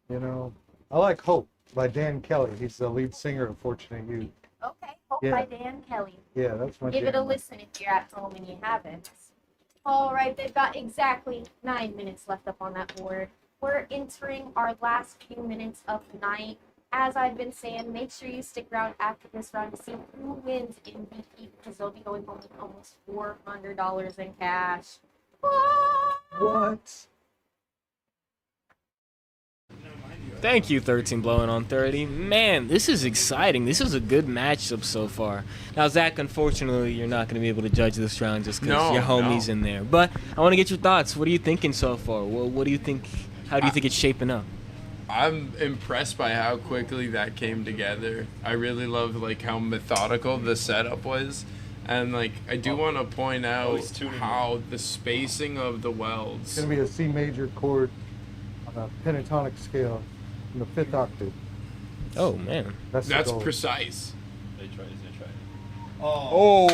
You know, I like Hope by Dan Kelly. He's the lead singer of Fortunate Youth. Okay, Hope Yeah. by Dan Kelly. Yeah, that's my Give it a jam. listen if you're at home and you haven't. All right, they've got exactly 9 minutes left up on that board. We're entering our last few minutes of the night. As I've been saying, make sure you stick around after this round to see who wins MVP because they'll be going home with almost $400 in cash. What? Thank you, 13 Blowing on 30. Man, this is exciting. This is a good matchup so far. Now, Zach, unfortunately, you're not going to be able to judge this round just because No, your homie's in there. But I want to get your thoughts. What are you thinking so far? What do you think? How do you think it's shaping up? I'm impressed by how quickly that came together. I really love like how methodical the setup was. And like I do want to point out how the spacing of the It's welds. gonna be a C major chord on a pentatonic scale in the 5th octave. Oh man, That's the goal. precise. They tried. Oh,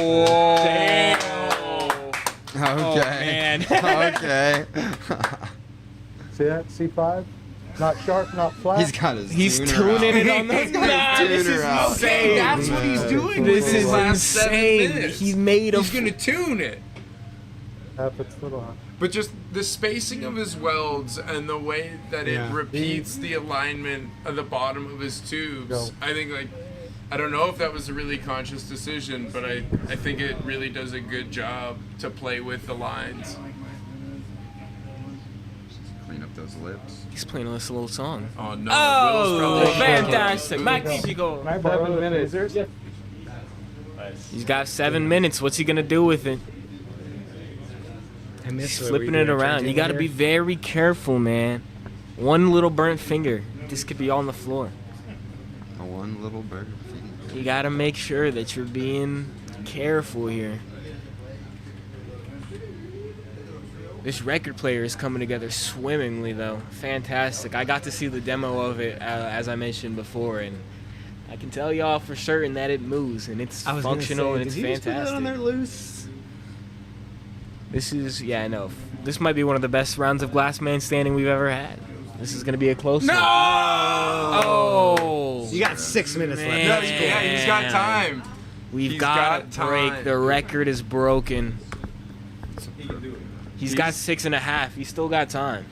damn. Oh, man. Okay. See that? C5? Not sharp, not flat. He's got his He's tuner tuning out. it on the. He's got his This is tuner out. insane. That's what he's doing This with his is last 7 insane. minutes. He made a. He's gonna tune it. Half its little high. But just the spacing of his welds and the way that it Yeah. repeats the alignment of the bottom of his tubes, I think like I don't know if that was a really conscious decision, but I think it really does a good job to play with the lines. Clean up those lips. He's playing this little song. Oh no! Oh, Will's probably fantastic! Mexico. 7 minutes. He's got 7 minutes. What's he gonna do with it? I miss He's what flipping we it do at around. You got to here. be very careful, man. One little burnt finger, this could be on the floor. One little bird. You got to make sure that you're being careful here. This record player is coming together swimmingly, though. Fantastic. I got to see the demo of it, as I mentioned before, and I can tell y'all for certain that it moves, and it's functional, and it's fantastic. on there loose? This is, yeah, I know. This might be one of the best rounds of Glass Man Standing we've ever had. This is going to be a close one. Oh! You got 6 minutes left. Man. That's cool. Yeah, he's got time. We've got to break. time. The record is broken. He's got 6.5. He's still got time.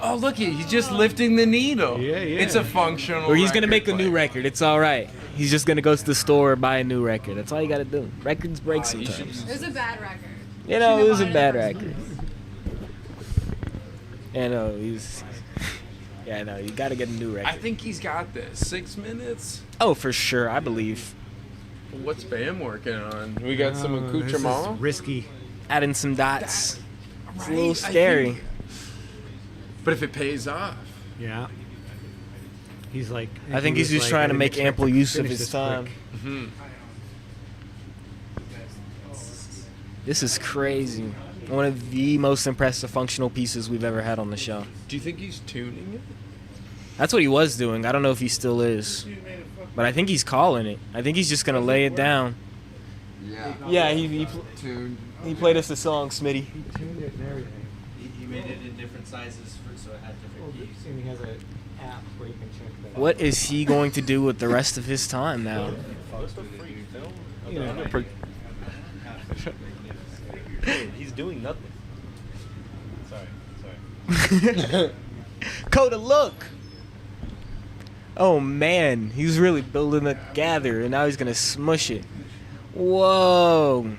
Oh, look, he's just lifting the needle. Yeah. It's a functional. Or he's going to record make a new player. record. It's all right. He's just going to go to the store, buy a new record. That's all you got to do. Records break sometimes. It was a bad record. You know, it was a Shouldn't have bad bought it in the record. Yeah, no, he's... Yeah, no, you got to get a new I record. think he's got this. 6 minutes. Oh, for sure. I believe. What's Bam working on? We got some This is accoutrement. risky. Adding some dots. It's a little Right, I scary. think- But if it pays off. Yeah. He's like. I think he he's was just like, trying to "I make need ample use of finish his this time. quick." Mm-hmm. This is crazy. One of the most impressive functional pieces we've ever had on the show. Do you think he's tuning it? That's what he was doing. I don't know if he still is. But I think he's calling it. I think he's just going to lay it down. Yeah. Yeah, Tuned. he played us the song, Smitty. He tuned it and everything. He made it in different sizes so it had different keys. And he has an app where you can check that out. What is he going to do with the rest of his time now? You know, He's doing nothing. Sorry. Coda, look! Oh man, he's really building a gather, and now he's gonna smush it. Whoa!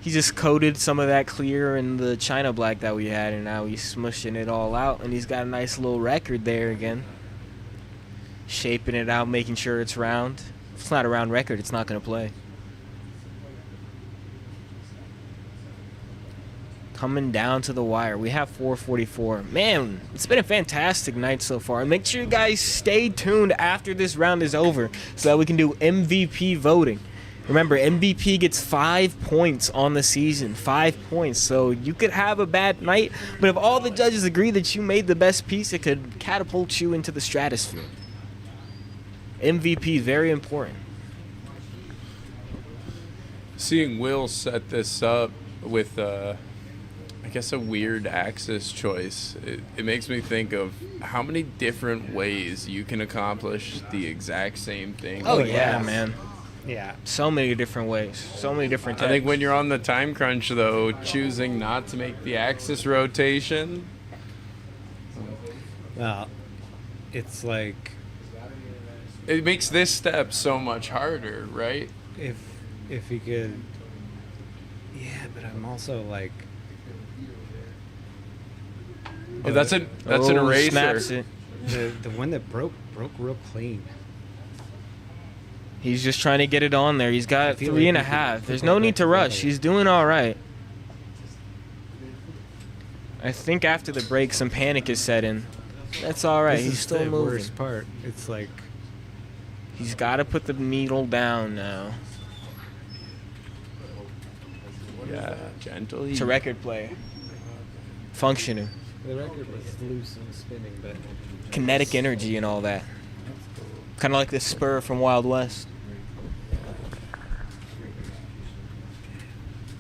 He just coated some of that clear in the China black that we had, and now he's smushing it all out, and he's got a nice little record there again. Shaping it out, making sure it's round. If it's not a round record, it's not going to play. Coming down to the wire. We have 4:44. Man, it's been a fantastic night so far. Make sure you guys stay tuned after this round is over so that we can do MVP voting. Remember, MVP gets 5 points on the season. 5 points. So you could have a bad night, but if all the judges agree that you made the best piece, it could catapult you into the stratosphere. MVP, very important. Seeing Will set this up with, I guess, a weird axis choice, it makes me think of how many different ways you can accomplish the exact same thing. Oh, yeah, man. Yeah. So many different ways. So many different types. I think when you're on the time crunch, though, choosing not to make the axis rotation. Well, it's like... It makes this step so much harder, right? If you could... Yeah, but I'm also like... Oh, that's an eraser. Snaps it. The one that broke real clean. He's just trying to get it on there. He's got 3.5. There's no need to rush. He's doing all right. I think after the break, some panic is set in. That's all right. He's still moving. This is the worst part. It's like... He's got to put the needle down now. Yeah, gently. It's a record player. Functioning. The record was loose and spinning, but... Kinetic energy and all that. Kind of like the spur from Wild West.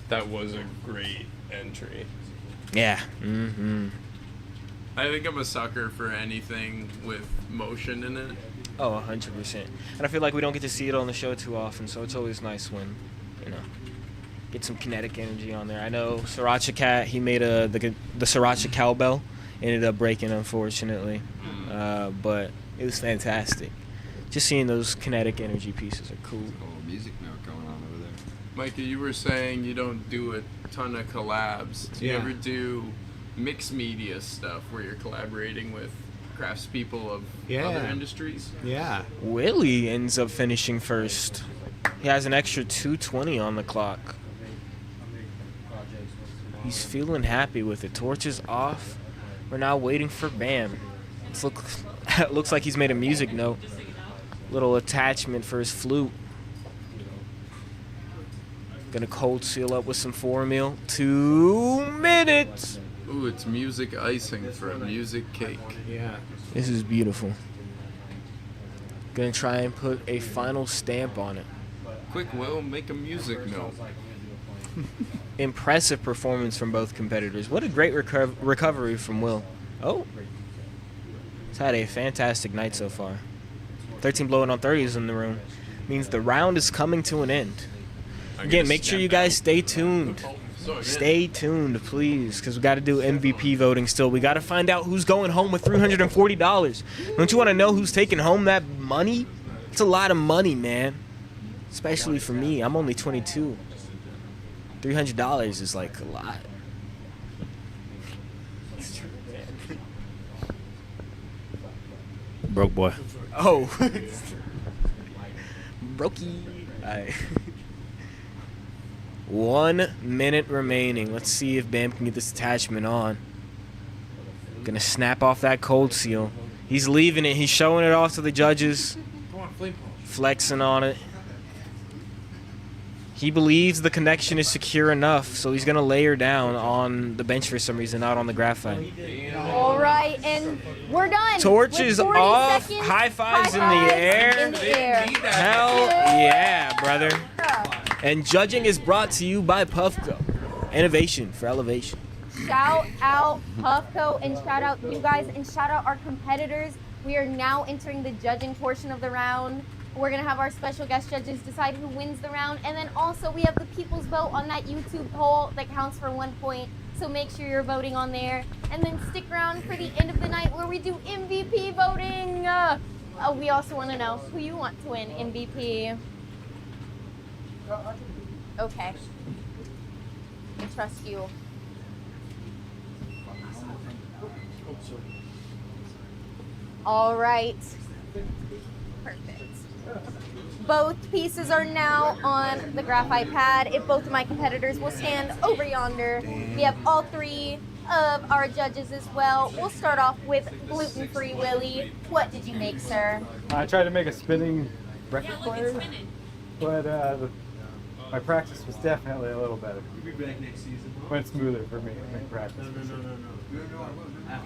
That was a great entry. Yeah. Mm-hmm. I think I'm a sucker for anything with motion in it. Oh, 100%. And I feel like we don't get to see it on the show too often, so it's always nice when, get some kinetic energy on there. I know Sriracha Cat, he made the Sriracha cowbell, ended up breaking, unfortunately. But it was fantastic. Just seeing those kinetic energy pieces are cool. Music note going on over there. Micah, you were saying you don't do a ton of collabs. Do you Yeah. ever do mixed media stuff where you're collaborating with craftspeople of other industries? Yeah. Willie ends up finishing first. He has an extra 2:20 on the clock. He's feeling happy with it. Torch is off. We're now waiting for Bam. It looks like he's made a music note. Little attachment for his flute. Gonna cold seal up with some 4-meal. 2 minutes. Ooh, it's music icing for a music cake. Yeah. This is beautiful. Gonna try and put a final stamp on it. Quick, Will, make a music note. Impressive performance from both competitors. What a great recovery from Will. Oh. He's had a fantastic night so far. 13 blowing on 30s in the room. Means the round is coming to an end. Again, make sure you guys stay tuned. Stay tuned, please, because we got to do MVP voting still. We got to find out who's going home with $340. Don't you want to know who's taking home that money? It's a lot of money, man. Especially for me. I'm only 22. $300 is like a lot. Broke boy. Oh. Brokey. All right. 1 minute remaining. Let's see if Bam can get this attachment on. Gonna snap off that cold seal. He's leaving it. He's showing it off to the judges. Flexing on it. He believes the connection is secure enough, so he's gonna lay her down on the bench for some reason, not on the graphite. All right, and we're done. Torch With is 40 off. seconds, High fives in the in air. the air. Hell yeah, brother. And judging is brought to you by Puffco. Innovation for elevation. Shout out Puffco and shout out you guys and shout out our competitors. We are now entering the judging portion of the round. We're gonna have our special guest judges decide who wins the round, and then also we have the people's vote on that YouTube poll that counts for 1 point. So make sure you're voting on there, and then stick around for the end of the night where we do MVP voting. We also want to know who you want to win MVP. Okay. We trust you. All right. Perfect. Both pieces are now on the graphite pad. If both of my competitors will stand over yonder. We have all three of our judges as well. We'll start off with gluten-free Willie. What did you make, sir? I tried to make a spinning record player, but my practice was definitely a little better. Went smoother for me in practice.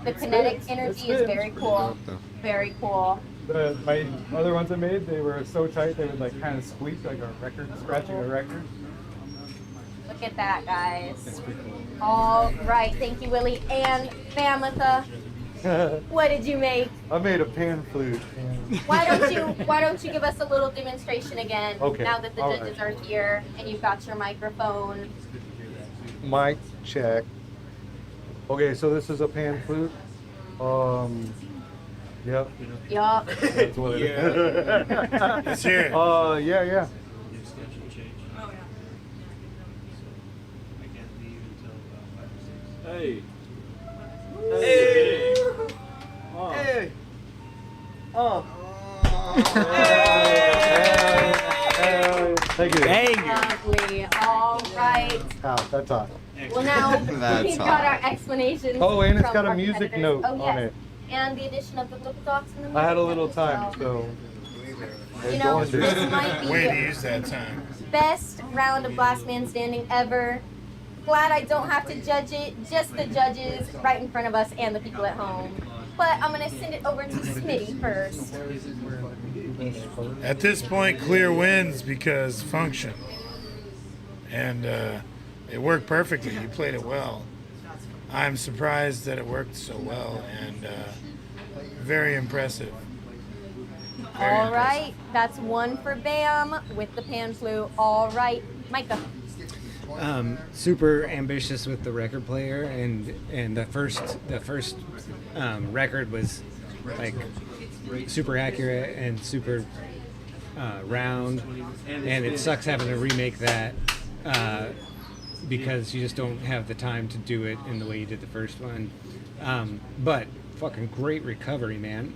The kinetic energy is very cool. Very cool. My other ones I made, they were so tight they would like kind of squeak like a record, scratching a record. Look at that, guys. All right, thank you, Willie. And Famitha, what did you make? I made a pan flute. Why don't you give us a little demonstration again? Okay, Now that the all judges right. are here and you've got your microphone. Mic check. Okay, so this is a pan flute. Yep. Yup. That's what it is. Let's hear it. Yeah. Hey. Hey. Hey. Oh. Thank you. Lovely. All right. Oh, that's hot. Well, now That's we've got hot. our explanations. Oh, and it's from got a our music competitors. note Oh, yes. on it. And the addition of the little dots in the I had a music little note as time, well. so. You know, this might be Way to use that time. best round of Last Man Standing ever. Glad I don't have to judge it, just the judges right in front of us and the people at home. But I'm gonna send it over to Smitty first. At this point, clear wins because function. And it worked perfectly. You played it well. I'm surprised that it worked so well and very impressive. All right, that's one for Bam with the pan flute. All right, Micah. Super ambitious with the record player, and the first record was like super accurate and super round, and it sucks having to remake that because you just don't have the time to do it in the way you did the first one. But fucking great recovery, man.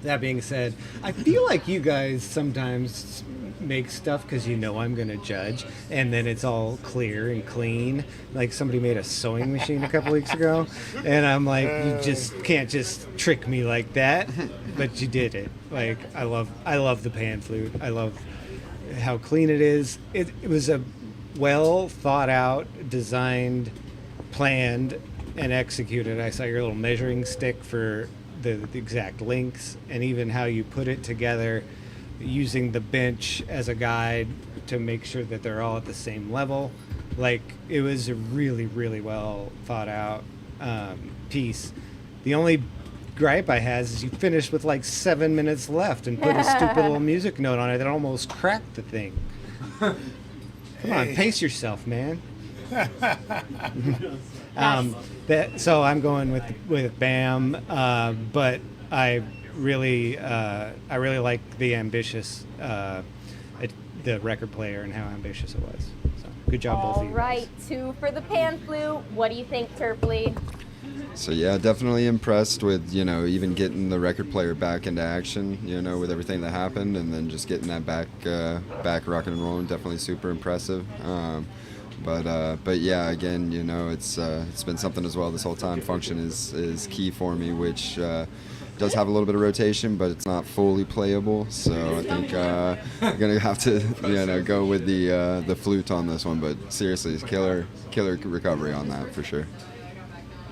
That being said, I feel like you guys sometimes make stuff because you know I'm going to judge, and then it's all clear and clean. Like somebody made a sewing machine a couple weeks ago, and I'm like, you just can't just trick me like that. But you did it. Like I love the pan flute. I love how clean it is. It was a well thought out, designed, planned, and executed. I saw your little measuring stick for the exact lengths, and even how you put it together using the bench as a guide to make sure that they're all at the same level. Like, it was a really, really well thought out piece. The only gripe I has is you finished with like 7 minutes left and put a stupid little music note on it that almost cracked the thing. Come on, pace yourself, man. So I'm going with Bam, but I really like the ambitious, the record player and how ambitious it was. So good job, both of All you. right, 2 for the pan flute. What do you think, Terpley? So yeah, definitely impressed with, even getting the record player back into action, with everything that happened, and then just getting that back rocking and rolling. Definitely super impressive. But yeah, again, it's been something as well this whole time. Function is key for me, which does have a little bit of rotation, but it's not fully playable. So I think I'm gonna have to go with the flute on this one. But seriously, it's killer recovery on that for sure.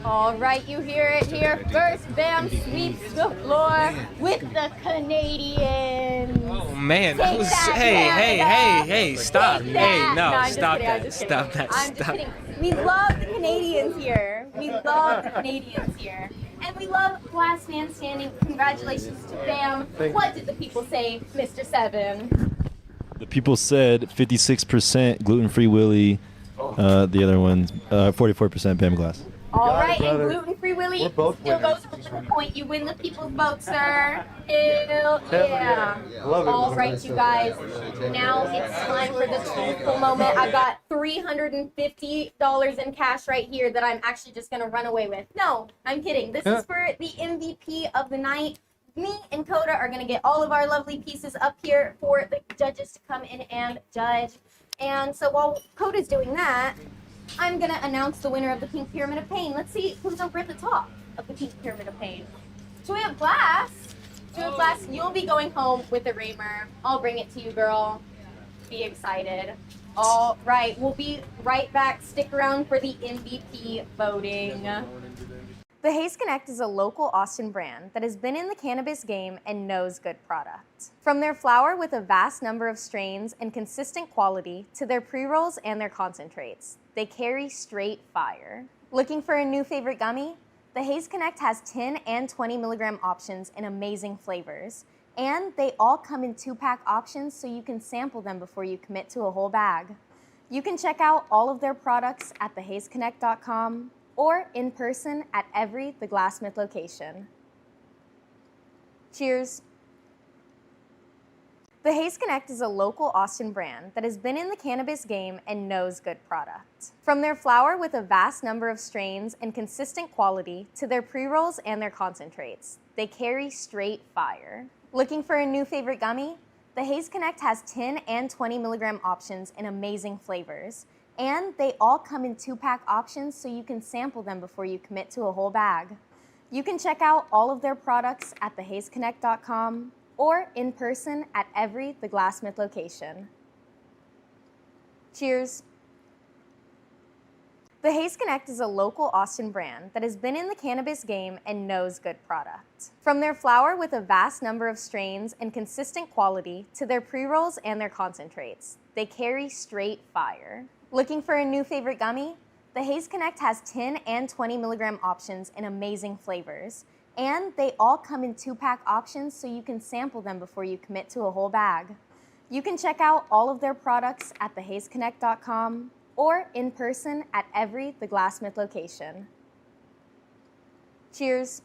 All right, you hear it here first. Bam sweeps the floor with the Canadian. Oh man, Take that was that, hey, stop. Take Hey, that. no, I'm just stop kidding, I'm that. just Stop kidding. that. I'm just Stop. kidding. We love the Canadians here. We love the Canadians here. And we love Last Man Standing. Congratulations to Bam. What did the people say, Mr. Seven? The people said 56% gluten-free Willie. The other one's 44% Bam Glass. All got it, right, and brother. gluten-free Willie We're both still winners. goes home with the point. You win the people's vote, sir. Hell yeah. I love it. All right, you guys. Now it's time for the truthful moment. I've got $350 in cash right here that I'm actually just gonna run away with. No, I'm kidding. This is for the MVP of the night. Me and Coda are gonna get all of our lovely pieces up here for the judges to come in and judge. And so while Coda's doing that, I'm gonna announce the winner of the Pink Pyramid of Pain. Let's see who's over at the top of the Pink Pyramid of Pain. So we have Glass. So Glass, you'll be going home with a Raymer. I'll bring it to you, girl. Be excited. All right, we'll be right back. Stick around for the MVP voting. The Haze Connect is a local Austin brand that has been in the cannabis game and knows good product. From their flower with a vast number of strains and consistent quality to their pre-rolls and their concentrates, they carry straight fire. Looking for a new favorite gummy? The Haze Connect has 10 and 20 milligram options in amazing flavors, and they all come in 2-pack options so you can sample them before you commit to a whole bag. You can check out all of their products at thehazeconnect.com or in person at every The Glassmith location. Cheers. The Haze Connect is a local Austin brand that has been in the cannabis game and knows good product. From their flower with a vast number of strains and consistent quality to their pre-rolls and their concentrates, they carry straight fire. Looking for a new favorite gummy? The Haze Connect has 10 and 20 milligram options in amazing flavors, and they all come in 2-pack options so you can sample them before you commit to a whole bag. You can check out all of their products at thehazeconnect.com or in person at every The Glassmith location. Cheers. The Haze Connect is a local Austin brand that has been in the cannabis game and knows good product. From their flower with a vast number of strains and consistent quality to their pre-rolls and their concentrates, they carry straight fire. Looking for a new favorite gummy? The Haze Connect has 10 and 20 milligram options in amazing flavors, and they all come in 2-pack options so you can sample them before you commit to a whole bag. You can check out all of their products at thehazeconnect.com or in person at every The Glassmith location. Cheers.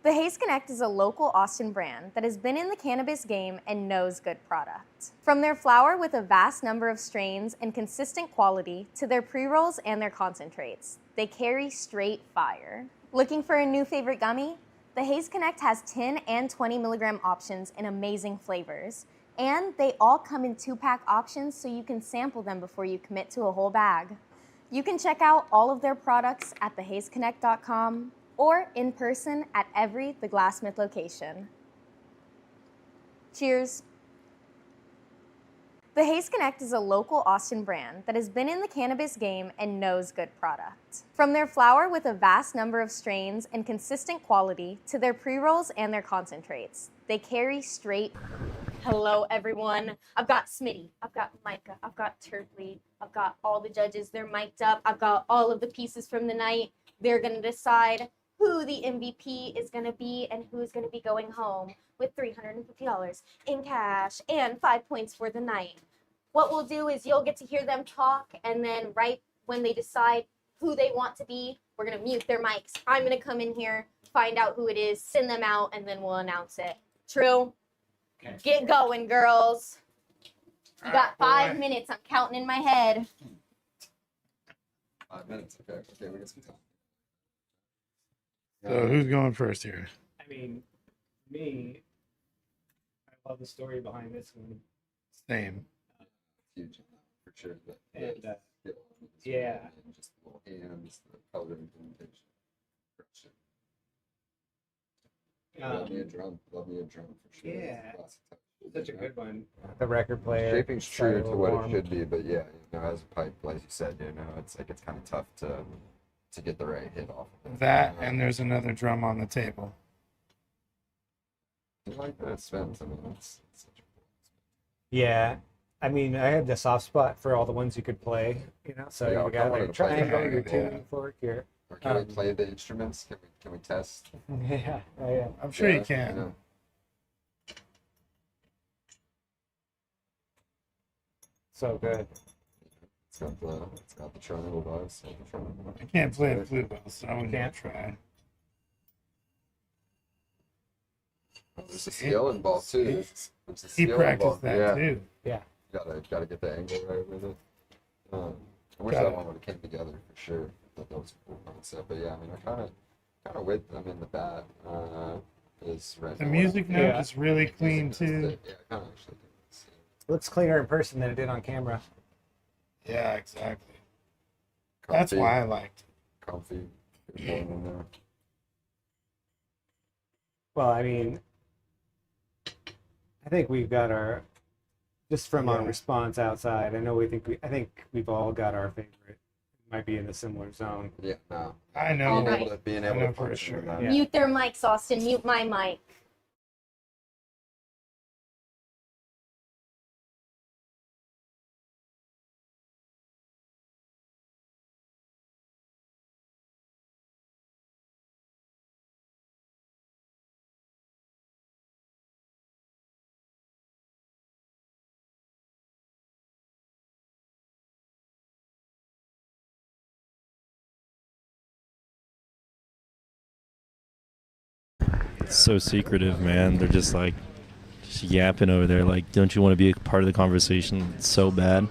The Haze Connect is a local Austin brand that has been in the cannabis game and knows good product. From their flower with a vast number of strains and consistent quality to their pre-rolls and their concentrates, they carry straight fire. Looking for a new favorite gummy? The Haze Connect has 10 and 20 milligram options in amazing flavors, and they all come in 2-pack options so you can sample them before you commit to a whole bag. You can check out all of their products at thehazeconnect.com or in person at every The Glassmith location. Cheers. The Haze Connect is a local Austin brand that has been in the cannabis game and knows good product. From their flower with a vast number of strains and consistent quality to their pre-rolls and their concentrates, they carry straight. Hello, everyone. I've got Smitty, I've got Micah, I've got Turpley, I've got all the judges. They're mic'd up. I've got all of the pieces from the night. They're going to decide who the MVP is going to be and who's going to be going home with $350 in cash and 5 points for the night. What we'll do is you'll get to hear them talk, and then right when they decide who they want to be, we're going to mute their mics. I'm going to come in here, find out who it is, send them out, and then we'll announce it. True? Okay. Get going, girls. You got 5 minutes. I'm counting in my head. 5 minutes. Okay, we got some time. So who's going first here? I mean, me, I love the story behind this one. Same. Huge, for sure. But And, yeah, yeah. Just the little hands, the color implementation. Love me a drum for sure. Yeah. Classic touch. Such a good one. The record player. Shaping's true to what warm. it should be, but yeah, as a pipe, like you said, it's like it's kind of tough to get the right hit off of it. That and there's another drum on the table. I like that Spence. I mean, it's such a cool. Yeah. I mean, I had the soft spot for all the ones you could play, so Yeah, you got wanted like to play triangle, the your triangle, tuning fork here. Or can we play the instruments? Can we test? Yeah, yeah. I'm sure you can. know. So good. It's got the triangle vibes. I can't play a flute bell, so I'm gonna try. There's a skill involved too. There's a He skill practiced involved. that too. Yeah. Gotta get the angle right with it. I wish Got that it. one would have came together for sure. But that was a cool concept. But yeah, I mean, I kind of with them in the bat is right. The music note is really clean too. Yeah, kind of actually. Looks cleaner in person than it did on camera. Yeah, exactly. That's why I liked it. Comfy. Good one in there. Well, I mean, I think we've got our, just from our response outside, I think we've all got our favorite. Might be in a similar zone. Yeah, no. I know. Being able to function with that. Mute their mics, Austin. Mute my mic. It's so secretive, man. They're just like just yapping over there. Like, don't you want to be a part of the conversation? It's so bad.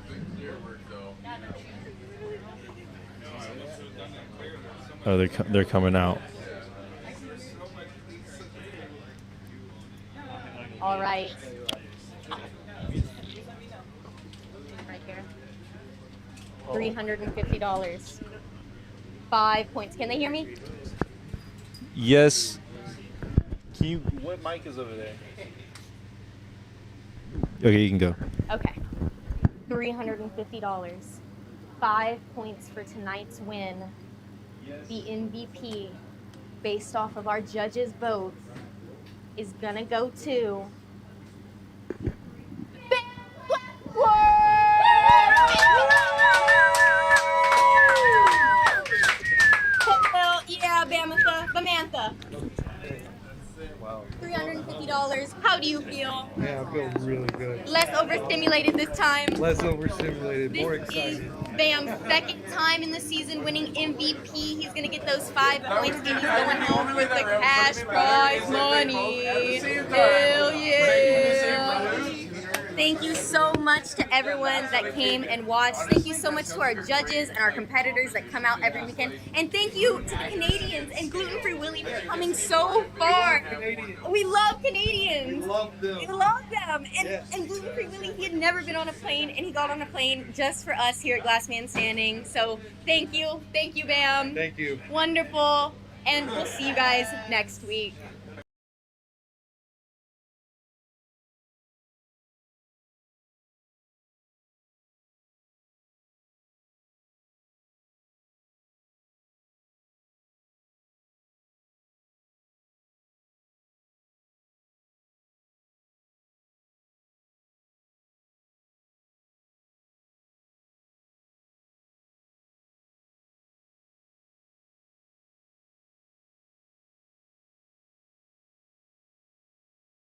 Oh, they're coming out. All right. Right here. $350. 5 points. Can they hear me? Yes. Can you? What mic is over there? Okay, you can go. Okay. $350. 5 points for tonight's win. The MVP, based off of our judges' vote, is gonna go to Hell yeah, Bamantha. Wow. $350. How do you feel? Yeah, I feel really good. Less overstimulated this time. Less overstimulated, more This excited. is Bam's second time in the season winning MVP. He's going to get those 5 points and he's going home with the cash prize money. Hell yeah. Thank you so much to everyone that came and watched. Thank you so much to our judges and our competitors that come out every weekend. And thank you to the Canadians and Gluten Free Willie for coming so far. We love Canadians. We love them. And Gluten Free Willie, he had never been on a plane, and he got on a plane just for us here at Glass Man Standing. So thank you. Thank you, Bam. Thank you. Wonderful. And we'll see you guys next week.